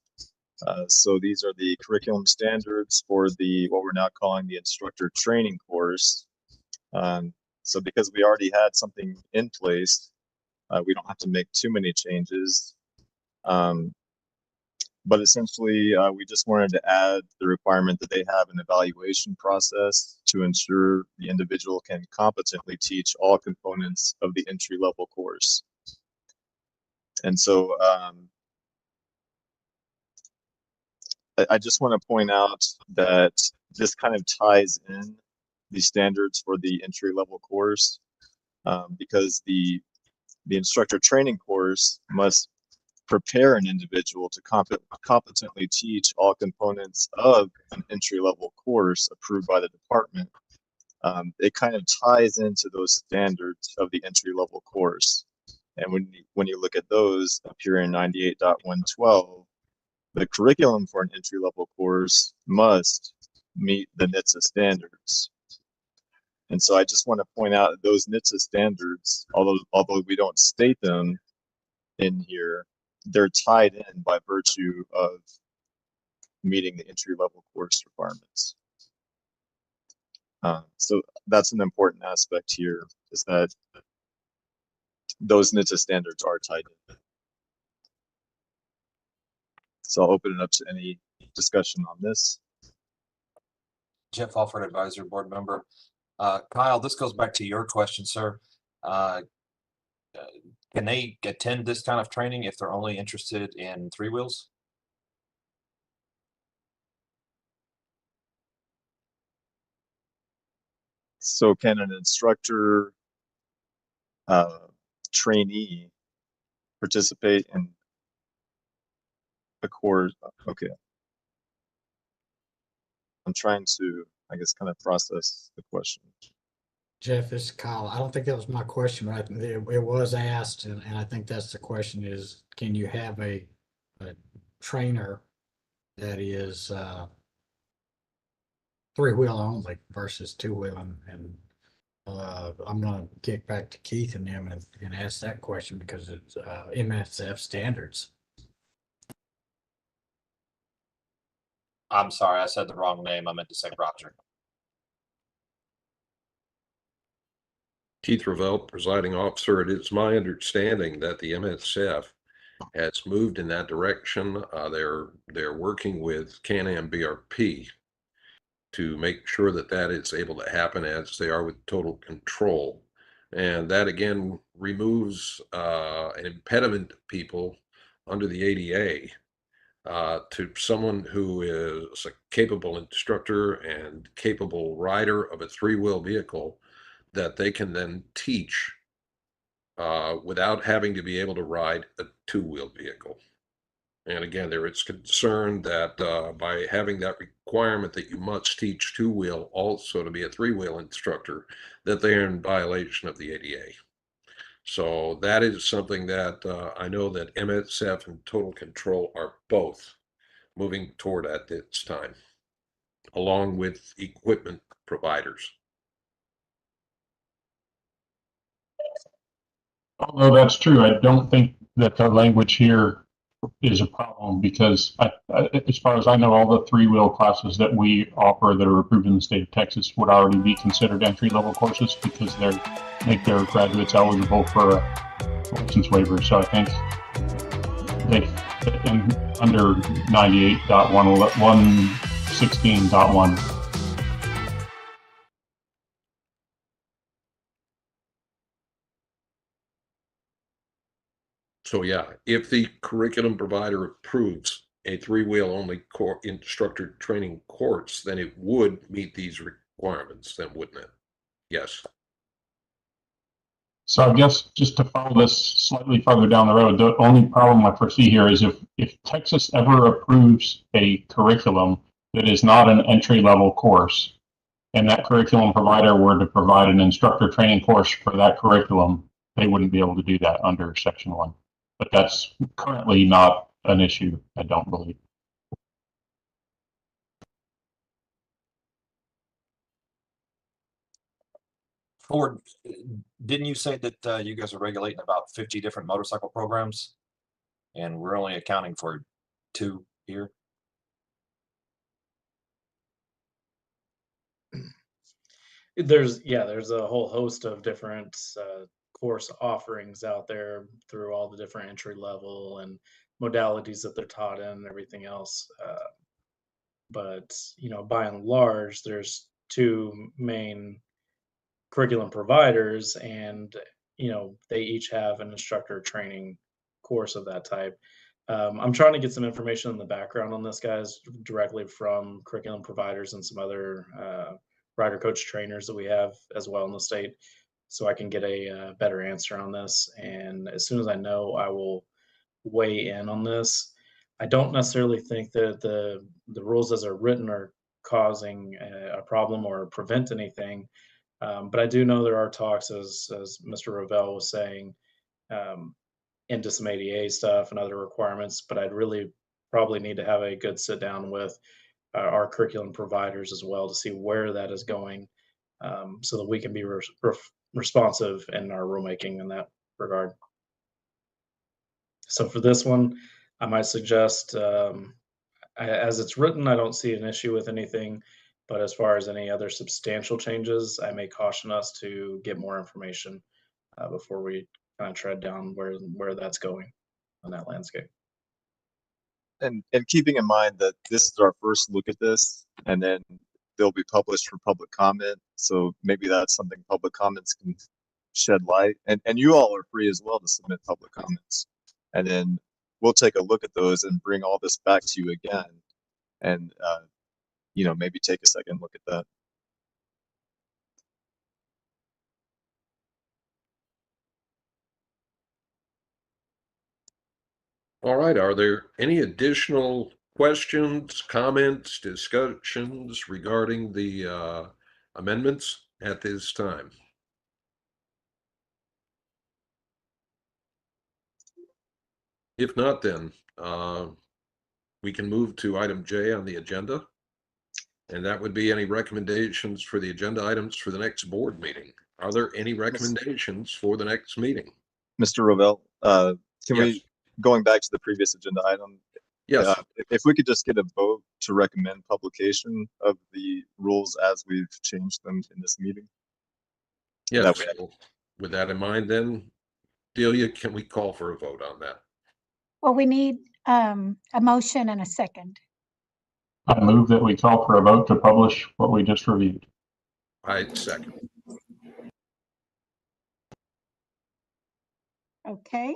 So these are the curriculum standards for what we're now calling the instructor training course. So because we already had something in place, we don't have to make too many changes. But essentially, we just wanted to add the requirement that they have an evaluation process to ensure the individual can competently teach all components of the entry-level course. And so I just want to point out that this kind of ties in the standards for the entry-level course, because the instructor training course must prepare an individual to competently teach all components of an entry-level course approved by the department. It kind of ties into those standards of the entry-level course. And when you look at those appear in 98.112, the curriculum for an entry-level course must meet the NHTSA standards. And so I just want to point out that those NHTSA standards, although we don't state them in here, they're tied in by virtue of meeting the entry-level course requirements. So that's an important aspect here, is that those NHTSA standards are tied in. So I'll open it up to any discussion on this. Jeff Alford, Advisory Board Member. Kyle, this goes back to your question, sir. Can they attend this kind of training if they're only interested in three wheels? So can an instructor trainee participate in a course? Okay. I'm trying to, I guess, kind of process the question. Jeff, this is Kyle. I don't think that was my question, but it was asked, and I think that's the question is, can you have a trainer that is three-wheel only versus two-wheel? And I'm going to kick back to Keith and them and ask that question because it's MSF standards. I'm sorry, I said the wrong name. I meant to say Roger. Keith Revelle, presiding officer. It is my understanding that the MSF has moved in that direction. They're working with Can-Am BRP to make sure that that is able to happen as they are with Total Control. And that again removes an impediment to people under the ADA to someone who is a capable instructor and capable rider of a three-wheel vehicle that they can then teach without having to be able to ride a two-wheel vehicle. And again, there is concern that by having that requirement that you must teach two-wheel also to be a three-wheel instructor, that they're in violation of the ADA. So that is something that I know that MSF and Total Control are both moving toward at this time, along with equipment providers. Although that's true, I don't think that the language here is a problem because as far as I know, all the three-wheel classes that we offer that are approved in the state of Texas would already be considered entry-level courses because they make their graduates eligible for a license waiver. So I think they fit in under 98.116.1. So yeah, if the curriculum provider approves a three-wheel only instructor training course, then it would meet these requirements, then wouldn't it? Yes. So I guess just to follow this slightly farther down the road, the only problem I foresee here is if Texas ever approves a curriculum that is not an entry-level course, and that curriculum provider were to provide an instructor training course for that curriculum, they wouldn't be able to do that under Section 1. But that's currently not an issue, I don't believe. Ford, didn't you say that you guys are regulating about 50 different motorcycle programs, and we're only accounting for 2 here? There's a whole host of different course offerings out there through all the different entry level and modalities that they're taught in and everything else. But by and large, there's 2 main curriculum providers, and they each have an instructor training course of that type. I'm trying to get some information in the background on this, guys, directly from curriculum providers and some other rider coach trainers that we have as well in the state, so I can get a better answer on this. And as soon as I know, I will weigh in on this. I don't necessarily think that the rules as they're written are causing a problem or prevent anything. But I do know there are talks, as Mr. Ravel was saying, into some ADA stuff and other requirements. But I'd really probably need to have a good sit down with our curriculum providers as well to see where that is going, so that we can be responsive in our rulemaking in that regard. So for this one, I might suggest, as it's written, I don't see an issue with anything. But as far as any other substantial changes, I may caution us to get more information before we kind of tread down where that's going on that landscape. And keeping in mind that this is our first look at this, and then they'll be published for public comment. So maybe that's something public comments can shed light. And you all are free as well to submit public comments. And then we'll take a look at those and bring all this back to you again. And, maybe take a second look at that. All right. Are there any additional questions, comments, discussions regarding the amendments at this time? If not, then we can move to item J on the agenda. And that would be any recommendations for the agenda items for the next board meeting. Are there any recommendations for the next meeting? Mr. Ravel, can Yes. we, going back to the previous agenda item, Yes. if we could just get a vote to recommend publication of the rules as we've changed them in this meeting. Yes. So with that in mind, then, Delia, can we call for a vote on that? Well, we need a motion and a second. I move that we call for a vote to publish what we just reviewed. I second. Okay.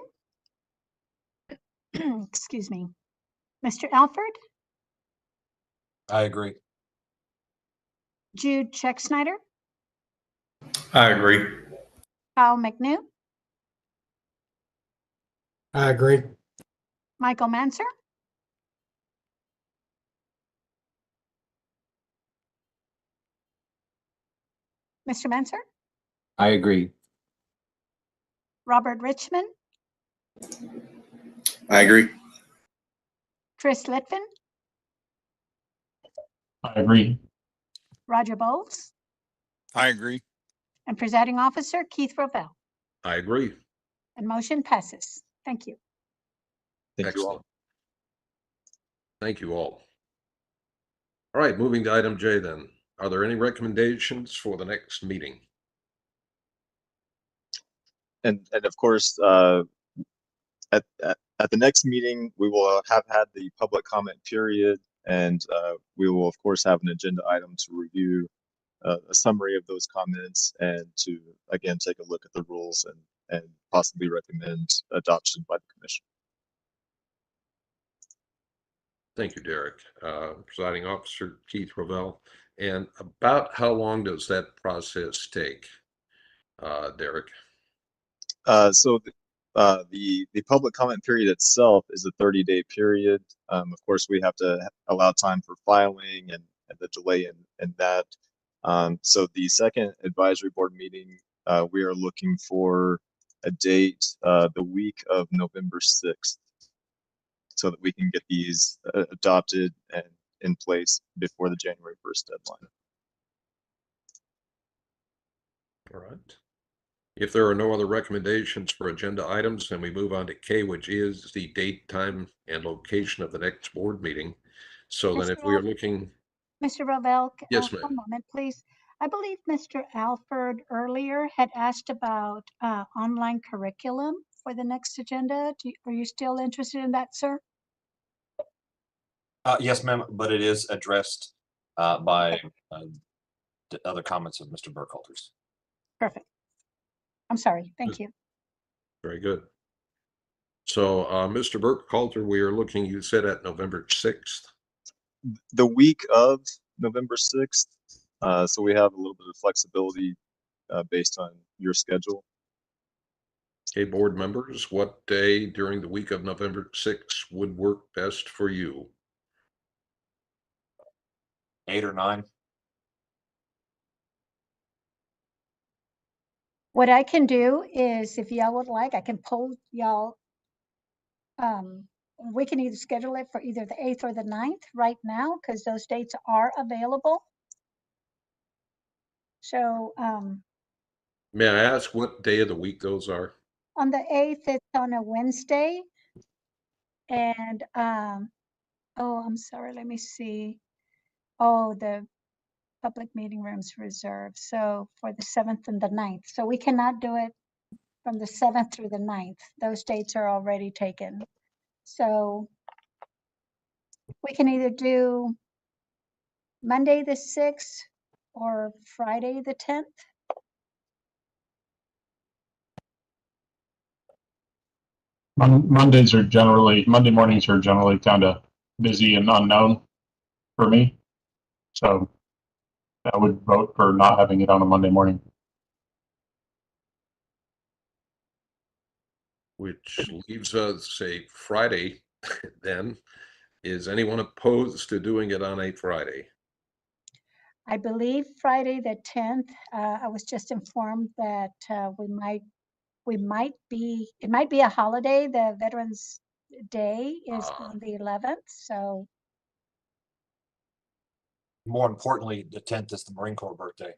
Excuse me. Mr. Alford, I agree. Jude Checksnyder, I agree. Kyle McNew, I agree. Michael Manser, Mr. Manser, I agree. Robert Richmond, I agree. Chris Litvin, I agree. Roger Bowles, I agree. and presiding officer Keith Rovell. I agree. And motion passes. Thank you. Thank you all. Excellent. Thank you all. All right, moving to item J then. Are there any recommendations for the next meeting? And of course, at the next meeting, we will have had the public comment period, and we will of course have an agenda item to review a summary of those comments and to again take a look at the rules and possibly recommend adoption by the commission. Thank you, Derek. Presiding officer Keith Rovell. And about how long does that process take, Derek? So the public comment period itself is a 30-day period. Of course, we have to allow time for filing and the delay in that. So the second advisory board meeting, we are looking for a date the week of November 6th, so that we can get these adopted and in place before the January 1st deadline. All right. If there are no other recommendations for agenda items, then we move on to K, which is the date, time, and location of the next board meeting. So then if we are looking. Mr. Rovell, Yes, ma'am. one moment, please. I believe Mr. Alford earlier had asked about online curriculum for the next agenda. Are you still interested in that, sir? Yes, ma'am, but it is addressed by the other comments of Mr. Burkhalter's. Perfect. I'm sorry. Thank you. Very good. So, Mr. Burkhalter, we are looking, you said, at November 6th. The week of November 6th. So we have a little bit of flexibility based on your schedule. Okay, board members, what day during the week of November 6th would work best for you? 8 or 9. What I can do is, if y'all would like, I can poll y'all. We can either schedule it for either the 8th or the 9th right now, because those dates are available. So May I ask what day of the week those are? on the 8th, it's on a Wednesday. And, oh, I'm sorry, let me see. Oh, the public meeting rooms reserved. So for the 7th and the 9th. So we cannot do it from the 7th through the 9th. Those dates are already taken. So we can either do Monday the 6th or Friday the 10th. Monday mornings are generally kind of busy and unknown for me. So I would vote for not having it on a Monday morning. Which leaves us, say, Friday then. Is anyone opposed to doing it on a Friday? I believe Friday the 10th. I was just informed that it might be a holiday. The Veterans Day is on the 11th. So More importantly, the 10th is the Marine Corps birthday.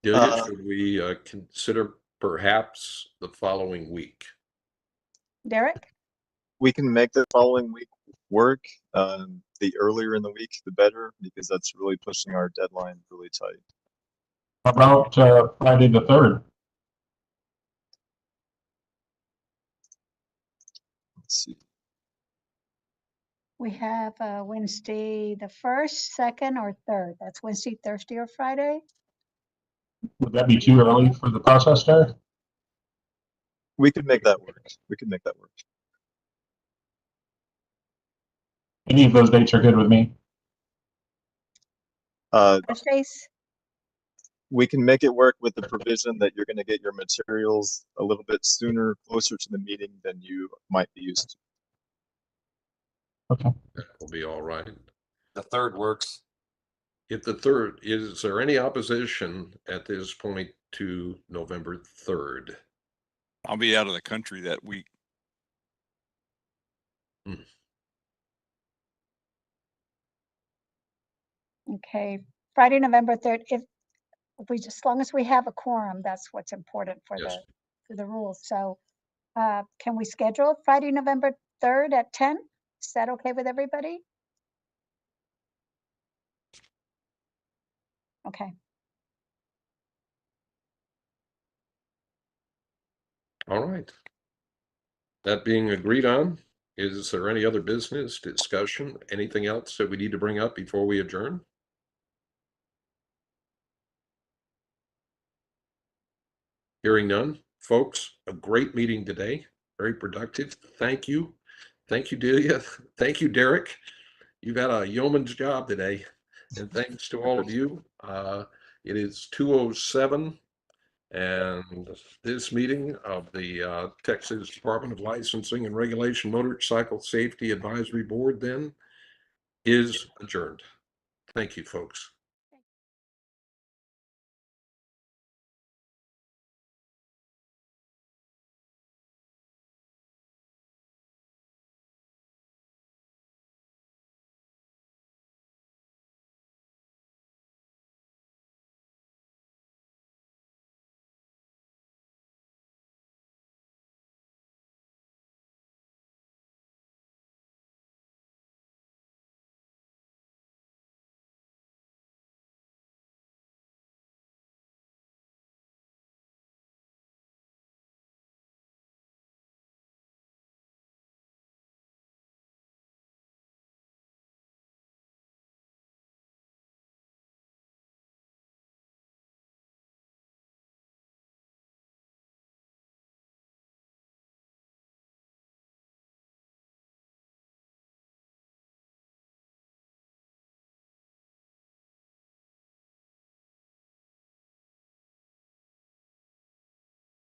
Delia, should we consider perhaps the following week? Derek? We can make the following week work. The earlier in the week, the better, because that's really pushing our deadline really tight. How about Friday the 3rd? Let's see. We have Wednesday the 1st, 2nd, or 3rd. That's Wednesday, Thursday, or Friday. Would that be too early for the process, Derek? We could make that work. We could make that work. Any of those dates are good with me. Thursdays? We can make it work with the provision that you're going to get your materials a little bit sooner, closer to the meeting than you might be used to. Okay. That will be all right. The 3rd works. If the 3rd, is there any opposition at this point to November 3rd? I'll be out of the country that week. Okay, Friday, November 3rd, if we, just as long as we have a quorum, that's what's important for Yes. for the rules. So can we schedule Friday, November 3rd at 10? Is that okay with everybody? Okay. All right. That being agreed on, is there any other business discussion? Anything else that we need to bring up before we adjourn? Hearing none, folks, a great meeting today. Very productive. Thank you. Thank you, Delia. Thank you, Derek. You've had a yeoman's job today. And thanks to all of you. It is 2:07. And this meeting of the Texas Department of Licensing and Regulation Motorcycle Safety Advisory Board then is adjourned. Thank you, folks.